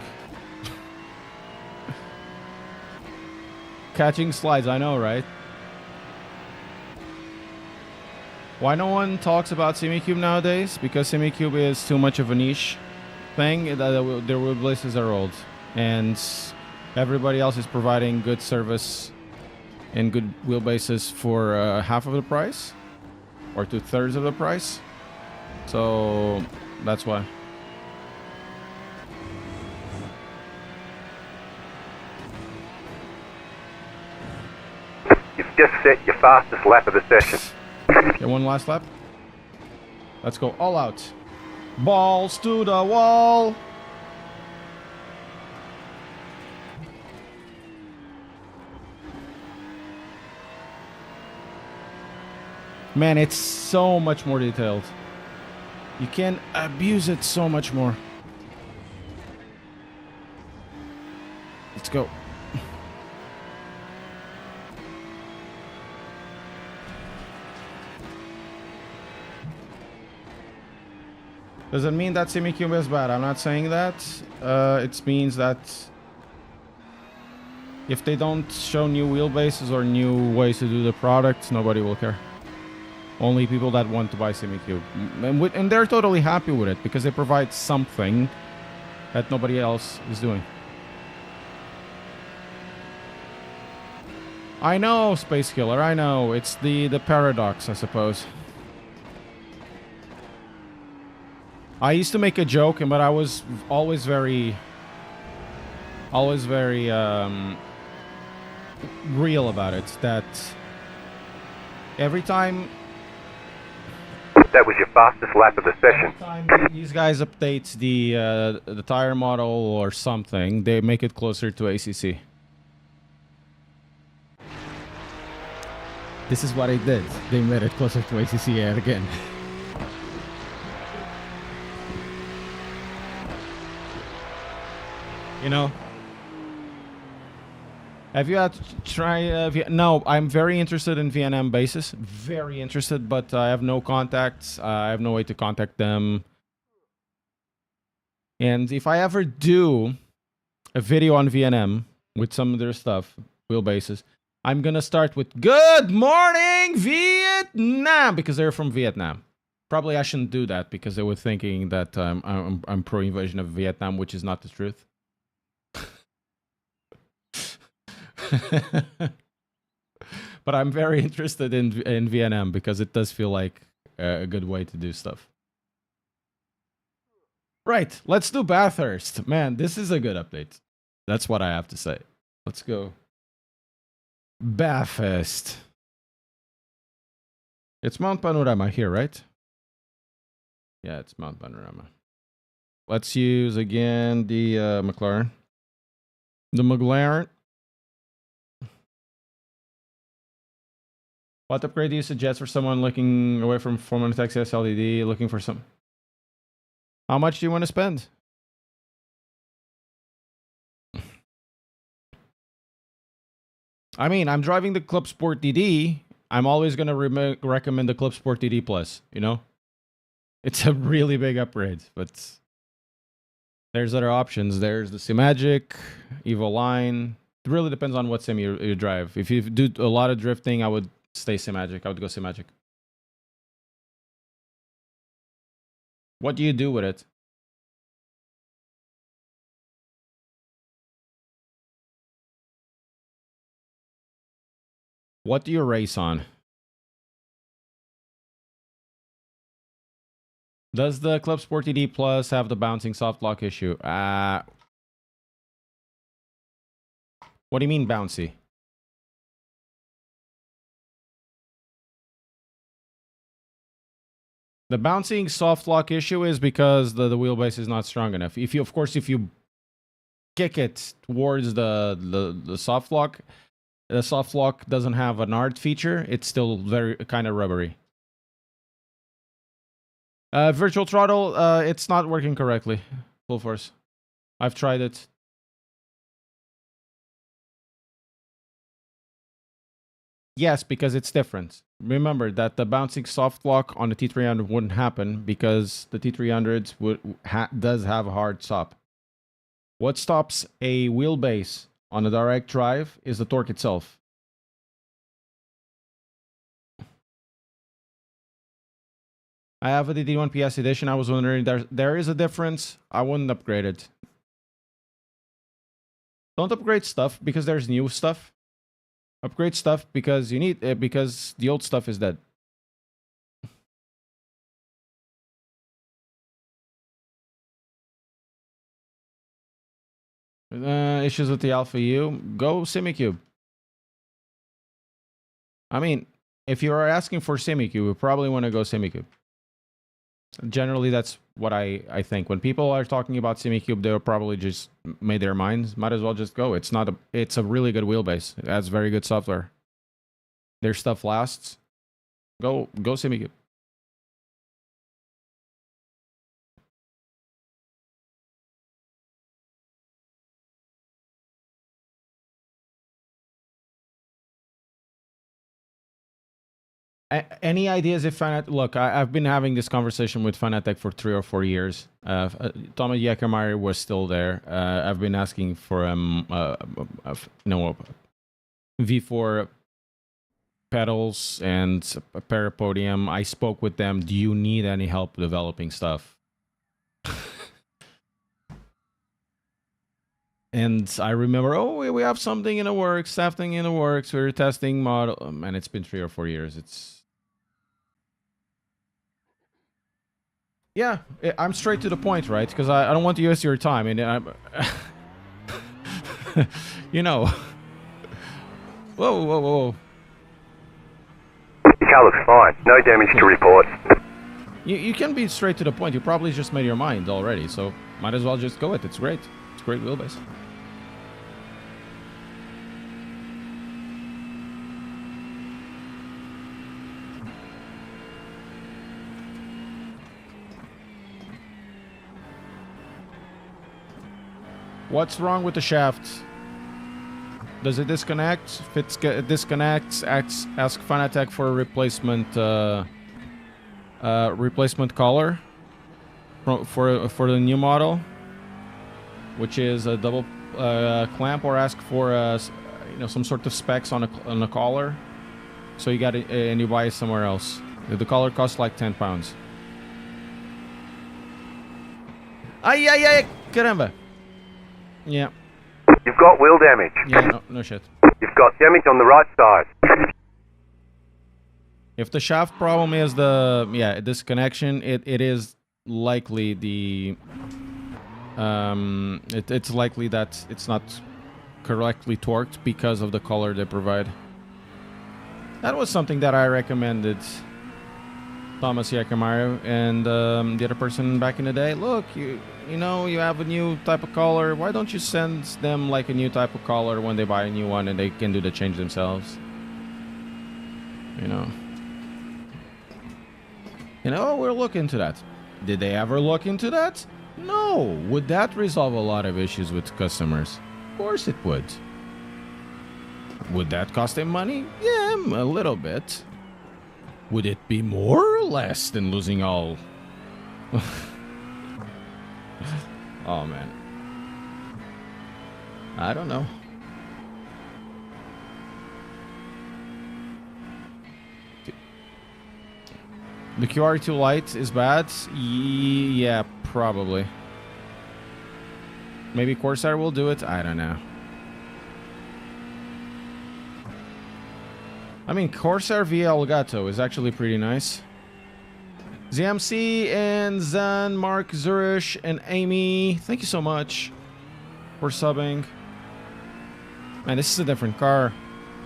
Catching slides, I know, right? Why no one talks about SimiCube nowadays? Because SimiCube is too much of a niche thing. Their wheelbases are old. And everybody else is providing good service and good wheelbases for half of the price. Or 2/3 of the price. So that's why. You've just set your fastest lap of the session. Okay, one last lap. Let's go all out. Balls to the wall. Man, it's so much more detailed. You can abuse it so much more. Let's go. Doesn't mean that SimiCube is bad. I'm not saying that. It means that if they don't show new wheelbases or new ways to do the product, nobody will care. Only people that want to buy SimiCube. And they're totally happy with it because they provide something that nobody else is doing. I know, Space Killer, I know. It's the paradox, I suppose. I used to make a joke, but I was always very real about it. That every time... That was your fastest lap of the session. Every time these guys update the tire model or something, they make it closer to ACC. This is what I did. They made it closer to ACC yet again. You know? Have you had to try... no, I'm very interested in VNM bases. Very interested, but I have no contacts. I have no way to contact them. And if I ever do a video on VNM with some of their stuff, wheelbases, I'm gonna start with "Good morning, Vietnam," because they're from Vietnam. Probably I shouldn't do that because they were thinking that I'm pro-invasion of Vietnam, which is not the truth. But I'm very interested in VNM because it does feel like a good way to do stuff. Right, let's do Bathurst. Man, this is a good update. That's what I have to say. Let's go. Bathurst. It's Mount Panorama here, right? Yeah, it's Mount Panorama. Let's use again the McLaren. The McLaren. What upgrade do you suggest for someone looking away from Fanatec LED, looking for some... How much do you want to spend? I mean, I'm driving the Club Sport DD. I'm always going to recommend the Club Sport DD Plus, you know? It's a really big upgrade, but there's other options. There's the Simagic, Evo Line. It really depends on what sim you drive. If you do a lot of drifting, I would stay Simagic. I would go Simagic. What do you do with it? What do you race on? Does the Club Sport ED Plus have the bouncing soft lock issue? What do you mean bouncy? The bouncing soft lock issue is because the wheelbase is not strong enough. If you kick it towards the soft lock, the soft lock doesn't have an art feature. It's still very kind of rubbery. Virtual throttle, it's not working correctly. Full force. I've tried it. Yes, because it's different. Remember that the bouncing soft lock on the T300 wouldn't happen because the T300 does have a hard stop. What stops a wheelbase on a direct drive is the torque itself. I have a DD1 PS edition. I was wondering, there is a difference. I wouldn't upgrade it. Don't upgrade stuff because there's new stuff. Upgrade stuff because you need it, because the old stuff is dead. Issues with the Alpha U. Go SimiCube. I mean, if you are asking for SimiCube, you probably want to go SimiCube. Generally, that's what I think. When people are talking about SimiCube, they'll probably just made their minds. Might as well just go. It's a really good wheelbase. It has very good software. Their stuff lasts. Go SimiCube. Any ideas if Fanatec... Look, I've been having this conversation with Fanatec for 3 or 4 years. Thomas Jäckermeyer was still there. I've been asking for V4 pedals and a parapodium. I spoke with them. Do you need any help developing stuff? And I remember, we have something in the works, something in the works. We're testing model, and it's been 3 or 4 years. Yeah, I'm straight to the point, right? Because I don't want to waste your time, and I'm, you know. Whoa. Your car looks fine. No damage to report. You can be straight to the point. You probably just made your mind already, so might as well just go with it. It's great. It's a great wheelbase. What's wrong with the shaft? Does it disconnect? If it disconnects, ask Fanatec for a replacement collar for the new model, which is a double clamp, or ask for some sort of specs on a collar. So you got it and you buy it somewhere else. The collar costs like £10. Ay, caramba. Yeah. You've got wheel damage. Yeah, no shit. You've got damage on the right side. If the shaft problem is disconnection, it is likely it's likely that it's not correctly torqued because of the collar they provide. That was something that I recommended Thomas Jäckermeyer and the other person back in the day. Look, you have a new type of collar. Why don't you send them like a new type of collar when they buy a new one and they can do the change themselves? We'll look into that. Did they ever look into that? No. Would that resolve a lot of issues with customers? Of course it would. Would that cost them money? Yeah, a little bit. Would it be more or less than losing all? Oh, man. I don't know. The QR2 Lite is bad? Yeah, probably. Maybe Corsair will do it? I don't know. I mean, Corsair via Elgato is actually pretty nice. ZMC and Zan, Mark, Zurich, and Amy, thank you so much for subbing. Man, this is a different car.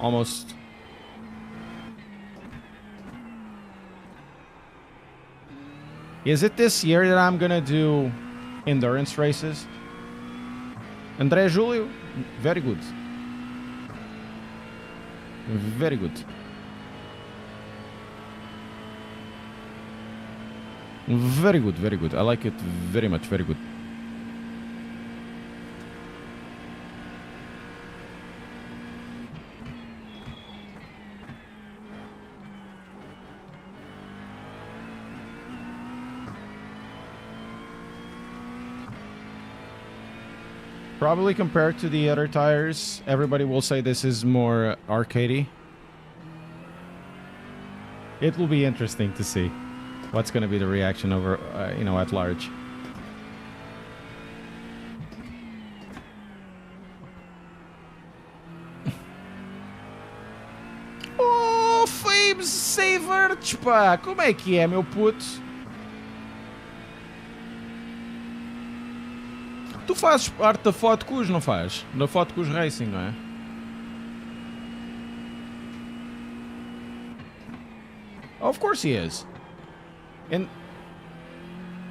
Almost. Is it this year that I'm gonna do endurance races? André Julio, very good. Very good. Very good, very good. I like it very much, very good. Probably compared to the other tires, everybody will say this is more arcadey. It will be interesting to see what's going to be the reaction over, you know, at large. Oh, Fabes Savert, pá! Como é que é, meu puto? Tu fazes parte da Fotocus, não faz? Da Fotocus Racing, não é? Of course he is. And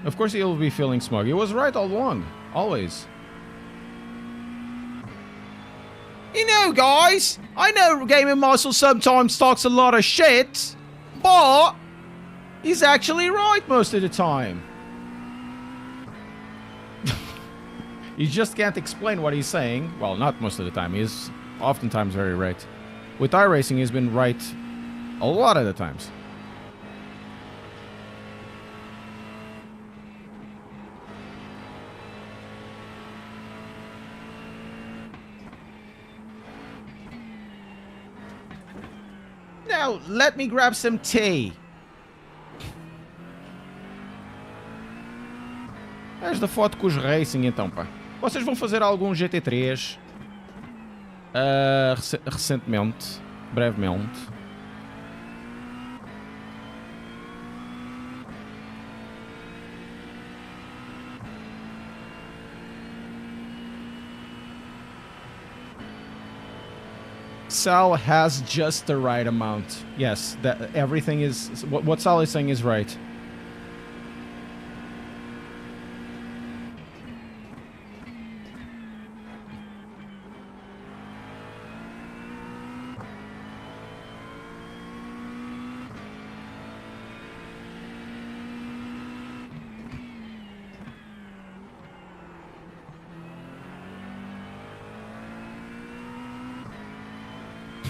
of course he'll be feeling smug. He was right all along. Always. You know, guys, I know Gaming Muscle sometimes talks a lot of shit, but he's actually right most of the time. You just can't explain what he's saying. Well, not most of the time. He's oftentimes very right. With iRacing, he's been right a lot of the times. Now, let me grab some tea. There's the Fotocus Racing, então, pá. Vocês vão fazer algum GT3 recentemente, brevemente. Sal has just the right amount. Yes, that everything is what Sal is saying is right.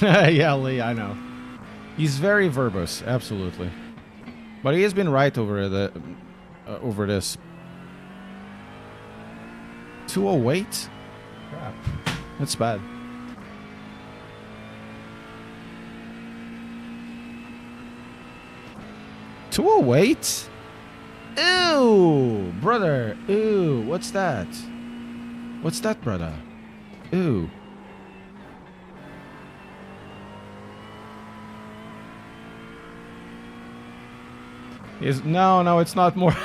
Yeah, Lee, I know. He's very verbose, absolutely. But he has been right over the over this. 208? Crap. That's bad. $208? Ew, brother. Ew, what's that? What's that, brother? Ew. No, it's not more.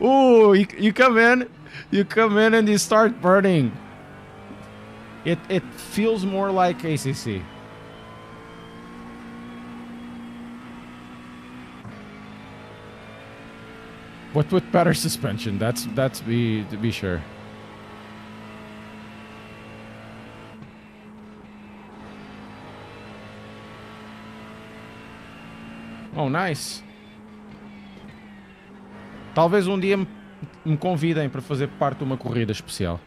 Ooh, you come in and you start burning. It feels more like ACC. But with better suspension, that's to be sure. Oh, nice. Talvez um dia me convidem para fazer parte de uma corrida especial.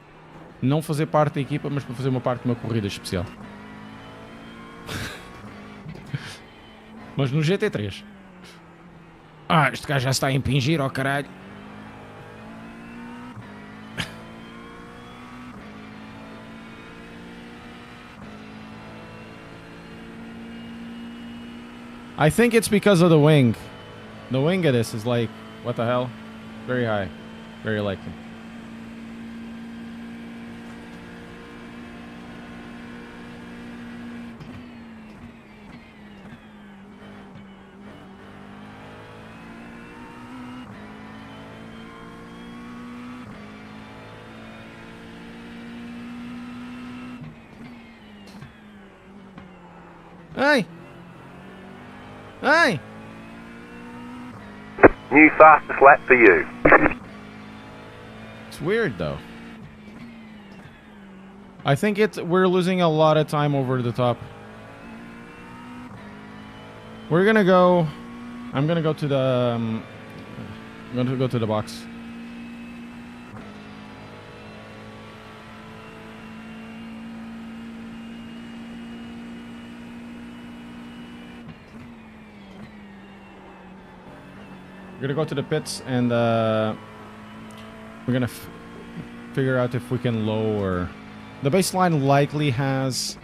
Não fazer parte da equipa, mas para fazer uma parte de uma corrida especial. Mas no GT3. Ah, este gajo já está a impingir, ó caralho. I think it's because of the wing. The wing of this is like, what the hell? Very high. Very likely. Hey! Hey! New fastest lap for you. It's weird though. I think we're losing a lot of time over the top. We're gonna go. I'm gonna go to the. I'm gonna go to the box. We're gonna go to the pits and we're gonna figure out if we can lower. The baseline likely has.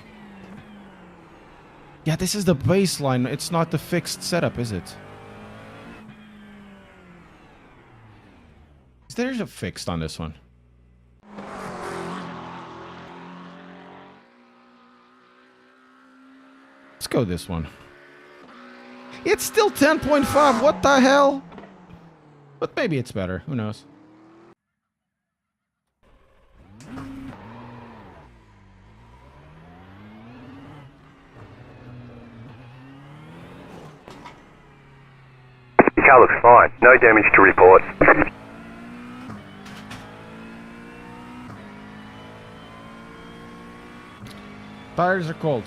Yeah, this is the baseline. It's not the fixed setup, is it? Is there a fixed on this one? Let's go this one. It's still 10.5. What the hell? But maybe it's better. Who knows? Your car looks fine. No damage to report. Tires are cold.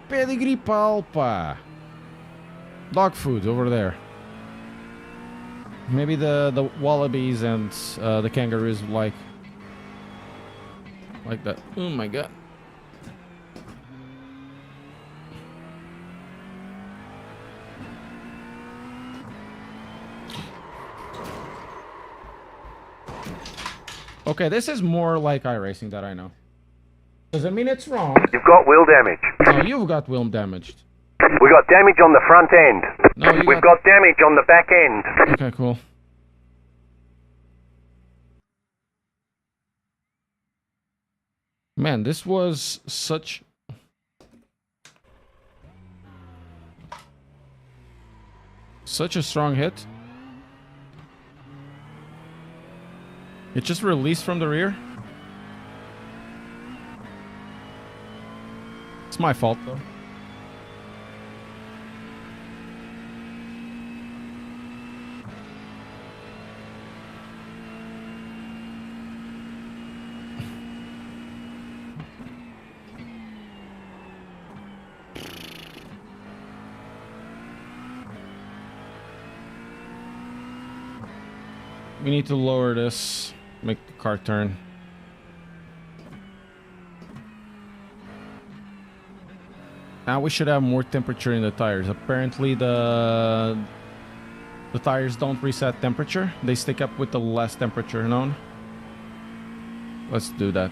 Pedigree palpa. Dog food over there. Maybe the wallabies and the kangaroos like that. Oh my god. Okay, this is more like iRacing that I know. Doesn't mean it's wrong. You've got wheel damage. No, you've got wheel damaged. We got damage on the front end. No, We've got damage on the back end. Okay, cool. Man, this was such a strong hit. It just released from the rear. It's my fault though. We need to lower this, make the car turn. Now we should have more temperature in the tires. Apparently the tires don't reset temperature. They stick up with the less temperature known. Let's do that.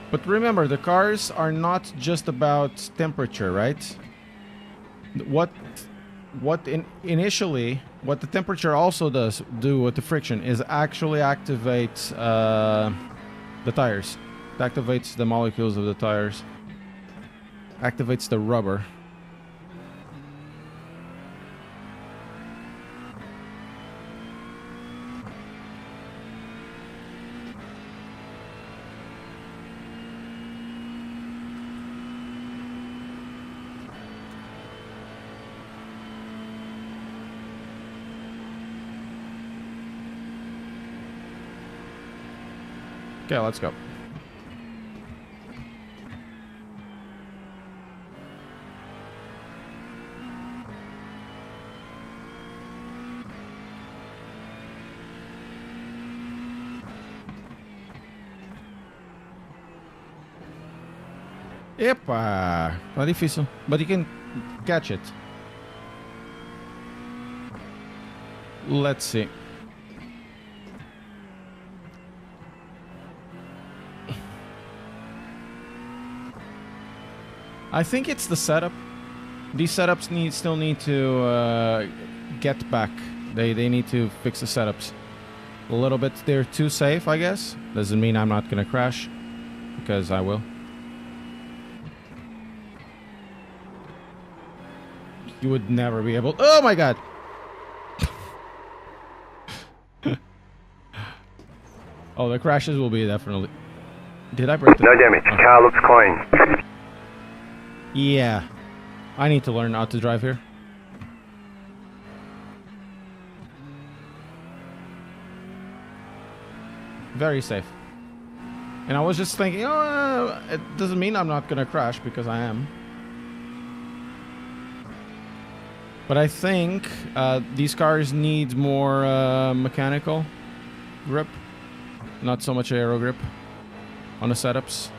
But remember, the cars are not just about temperature, right? Initially, what the temperature also does do with the friction is actually activate the tires. It activates the molecules of the tires. Activates the rubber. Okay, let's go. Epa! Tá difícil. But you can catch it. Let's see. I think it's the setup. These setups still need to get back. They need to fix the setups. a little bit there too safe, I guess. Doesn't mean I'm not gonna crash, because I will. You would never be able... Oh my god! Oh, the crashes will be definitely... Did I break the... No damage. Oh. Car looks clean. Yeah. I need to learn how to drive here. Very safe. And I was just thinking, oh, it doesn't mean I'm not gonna crash, because I am. But I think these cars need more mechanical grip, not so much aero grip on the setups.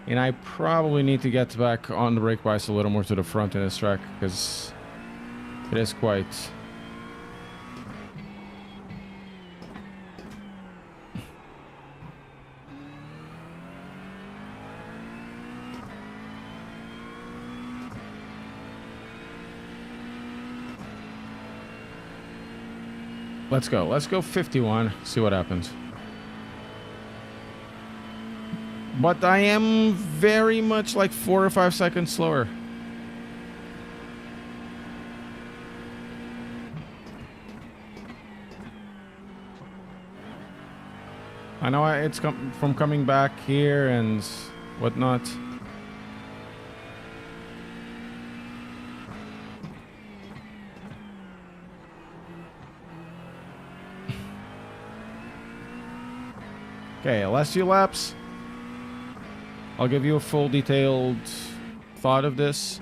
And I probably need to get back on the brake bias a little more to the front in this track, because it is quite... Let's go. Let's go 51. See what happens. But I am very much like 4 or 5 seconds slower. I know it's from coming back here and whatnot. Okay, last few laps. I'll give you a full detailed thought of this.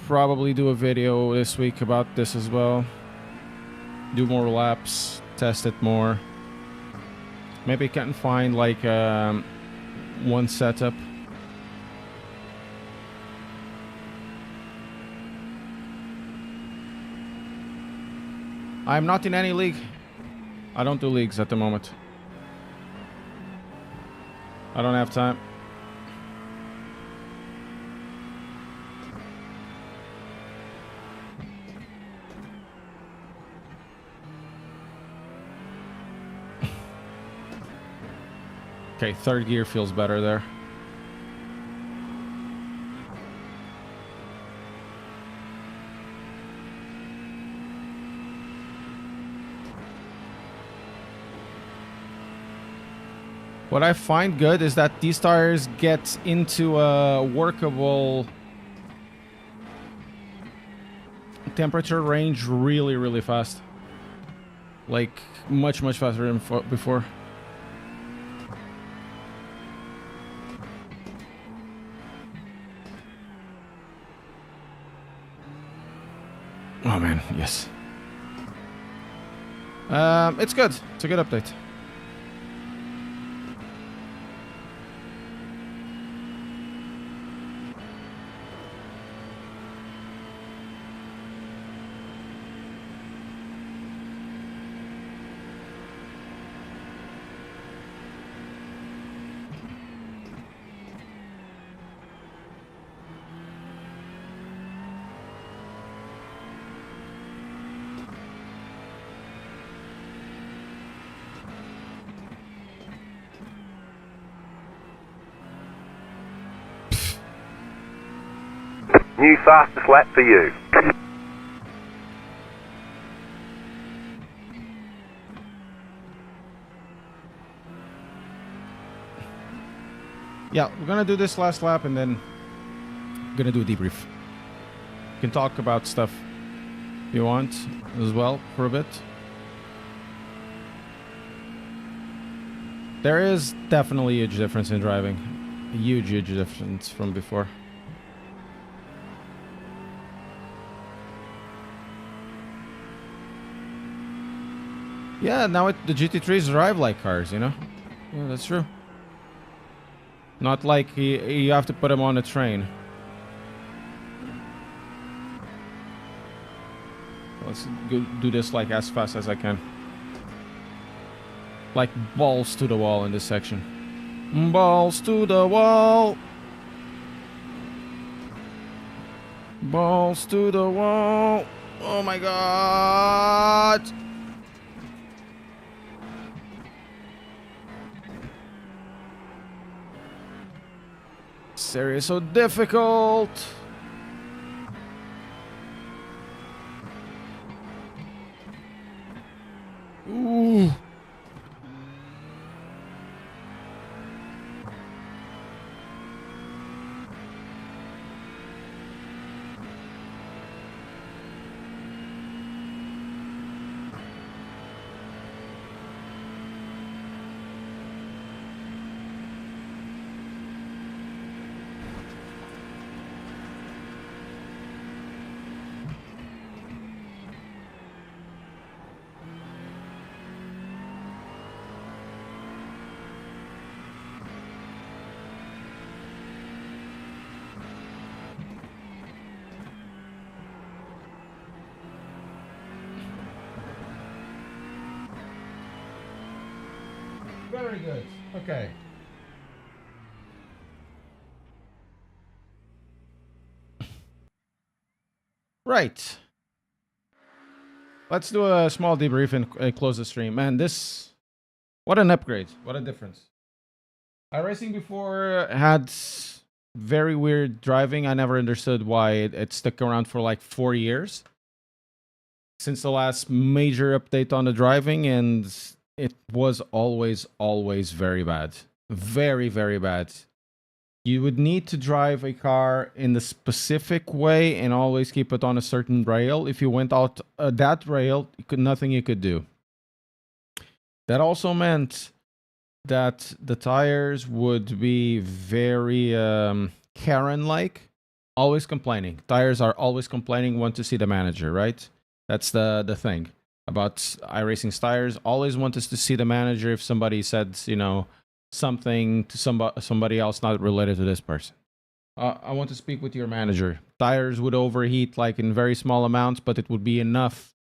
Probably do a video this week about this as well. Do more laps, test it more. Maybe can find like one setup. I'm not in any league. I don't do leagues at the moment. I don't have time. Okay, third gear feels better there. What I find good is that these tires get into a workable temperature range really, really fast. Like, much, much faster than before. Oh man, yes. It's good. It's a good update. New fastest lap for you. Yeah, we're gonna do this last lap and then we're gonna do a debrief. We can talk about stuff if you want as well for a bit. There is definitely a huge difference in driving. A huge, huge difference from before. Yeah, now the GT3s drive like cars, you know? Yeah, that's true. Not like you have to put them on a train. Let's do this like as fast as I can. Like balls to the wall in this section. Balls to the wall. Balls to the wall. Oh my god. This area is so difficult. Ooh. Very good. Okay. Right. Let's do a small debrief and close the stream. Man, this... What an upgrade. What a difference. iRacing before had very weird driving. I never understood why it stuck around for like 4 years. Since the last major update on the driving, and it was always very bad. Very, very bad. You would need to drive a car in the specific way and always keep it on a certain rail. If you went out that rail, nothing you could do. That also meant that the tires would be very Karen-like, always complaining. Tires are always complaining, want to see the manager, right? That's the thing about iRacing's tires. Always want us to see the manager if somebody said, you know, something to somebody else not related to this person. I want to speak with your manager. Tires would overheat like in very small amounts, but it would be enough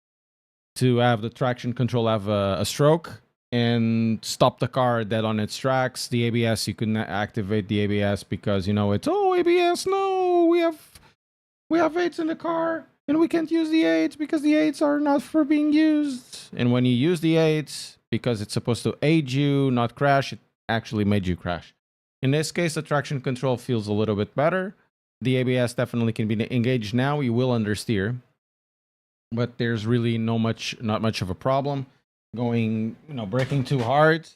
to have the traction control have a stroke and stop the car dead on its tracks. The ABS, you couldn't activate the ABS because, you know, it's, oh, ABS, no, we have aids in the car and we can't use the aids because the aids are not for being used. And when you use the aids, because it's supposed to aid you, not crash, it actually made you crash. In this case, the traction control feels a little bit better. The ABS definitely can be engaged now. You will understeer, but there's really not much of a problem. Going, you know, braking too hard.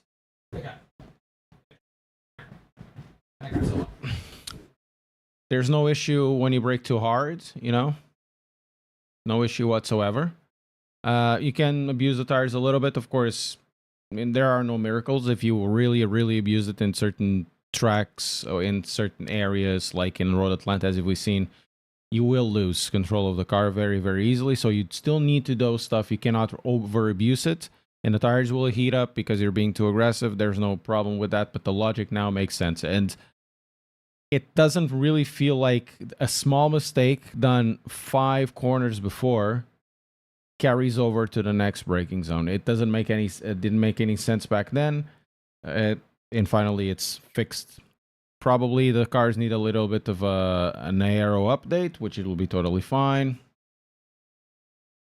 There's no issue when you brake too hard, you know? No issue whatsoever. You can abuse the tires a little bit, of course. I mean, there are no miracles. If you really abuse it in certain tracks or in certain areas, like in Road Atlanta, as we've seen, you will lose control of the car very, very easily. So you still need to do stuff. You cannot over abuse it. And the tires will heat up because you're being too aggressive. There's no problem with that, but the logic now makes sense. And it doesn't really feel like a small mistake done 5 corners before carries over to the next braking zone. It didn't make any sense back then. And finally, it's fixed. Probably the cars need a little bit of an aero update, which it will be totally fine.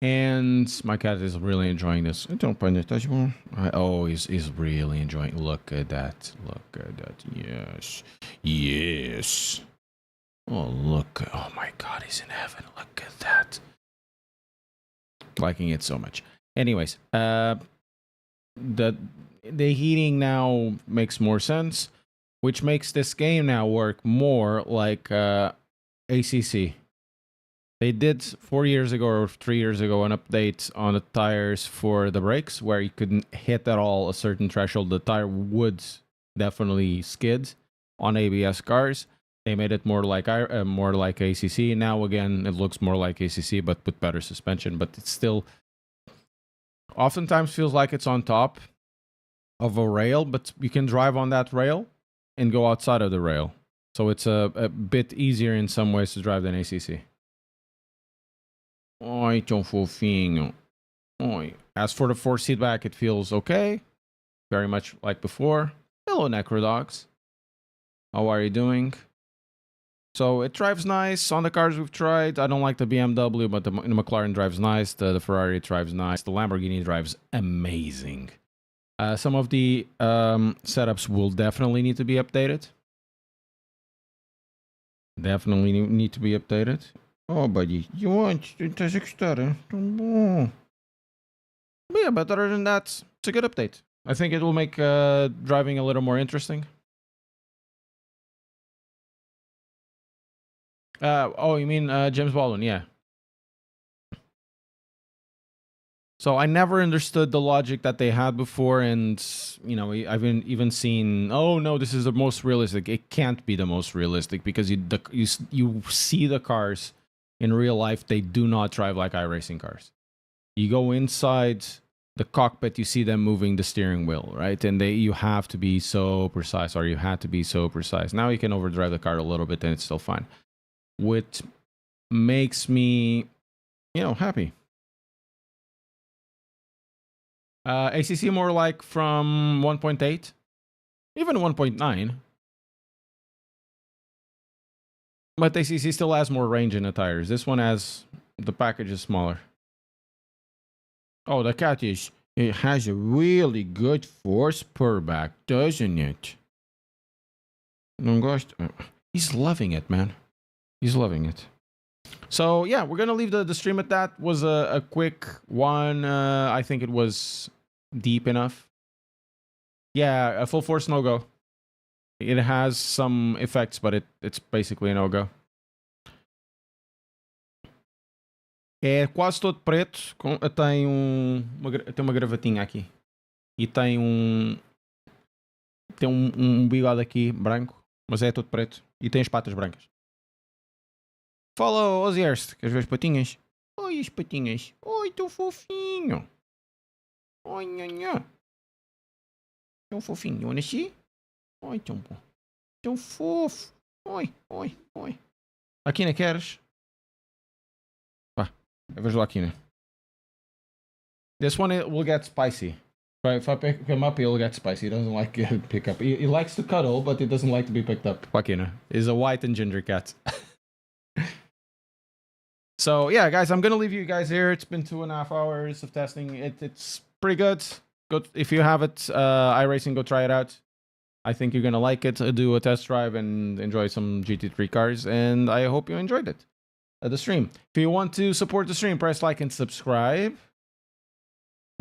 And my cat is really enjoying this. Don't find it touchable. Oh, he's really enjoying. Look at that. Look at that. Yes. Yes. Oh, look. Oh my God, he's in heaven. Look at that. Liking it so much. Anyways, the heating now makes more sense, which makes this game now work more like ACC. They did 4 years ago or 3 years ago an update on the tires for the brakes where you couldn't hit at all a certain threshold. The tire would definitely skid on ABS cars. They made it more like ACC. Now again, it looks more like ACC but with better suspension. But it still oftentimes feels like it's on top of a rail, but you can drive on that rail and go outside of the rail. So it's a bit easier in some ways to drive than ACC. Oi, tão fofinho. Oi. As for the force feedback, it feels okay. Very much like before. Hello, Necrodogs. How are you doing? So it drives nice on the cars we've tried. I don't like the BMW, but the McLaren drives nice. The Ferrari drives nice. The Lamborghini drives amazing. Some of the setups will definitely need to be updated. Definitely need to be updated. Oh, buddy, you want to extra? Yeah, but other than that, it's a good update. I think it will make driving a little more interesting. Oh, you mean James Baldwin? Yeah. So I never understood the logic that they had before, and you know, I've even seen. Oh no, this is the most realistic. It can't be the most realistic because you see the cars in real life. They do not drive like iRacing cars. You go inside the cockpit, you see them moving the steering wheel, right? And you have to be so precise, or you had to be so precise. Now you can overdrive the car a little bit, and it's still fine. Which makes me, happy. ACC more like from 1.8, even 1.9. But ACC still has more range in the tires. This one the package is smaller. Oh, the cat it has a really good force purrback, doesn't it? Não gosto. He's loving it, man. He's loving it. So yeah, we're gonna leave the stream at that. Was a quick one. I think it was deep enough. Yeah, a full force no go. It has some effects, but it's basically a no go. É quase todo preto. Tem tem uma gravatinha aqui e tem um bigode aqui branco, mas é todo preto e tem as patas brancas. Fala, Ozierst, queres ver as patinhas? Oi, as patinhas. Oi, tão fofinho. Oi, nhanhã. Tão fofinho, olha assim. Oi, tão fofo. Oi. Aqui, né, queres? Vá, eu vejo lá aqui, né? This one will get spicy. If I pick him up, he'll get spicy. He doesn't like to pick up. He likes to cuddle, but he doesn't like to be picked up. Joaquina is a white and ginger cat. So yeah, guys, I'm gonna leave you guys here. It's been 2.5 hours of testing. It's pretty good. Good if you have it. iRacing, go try it out. I think you're gonna like it. Do a test drive and enjoy some GT3 cars. And I hope you enjoyed it. The stream. If you want to support the stream, press like and subscribe.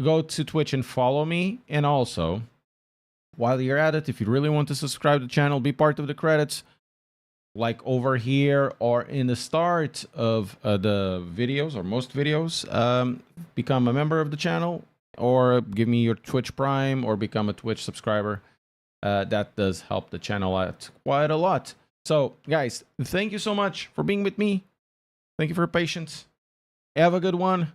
Go to Twitch and follow me. And also, while you're at it, if you really want to subscribe to the channel, be part of the credits. Like over here or in the start of the videos or most videos, become a member of the channel or give me your Twitch Prime or become a Twitch subscriber. That does help the channel out quite a lot. So, guys, thank you so much for being with me. Thank you for your patience. Have a good one.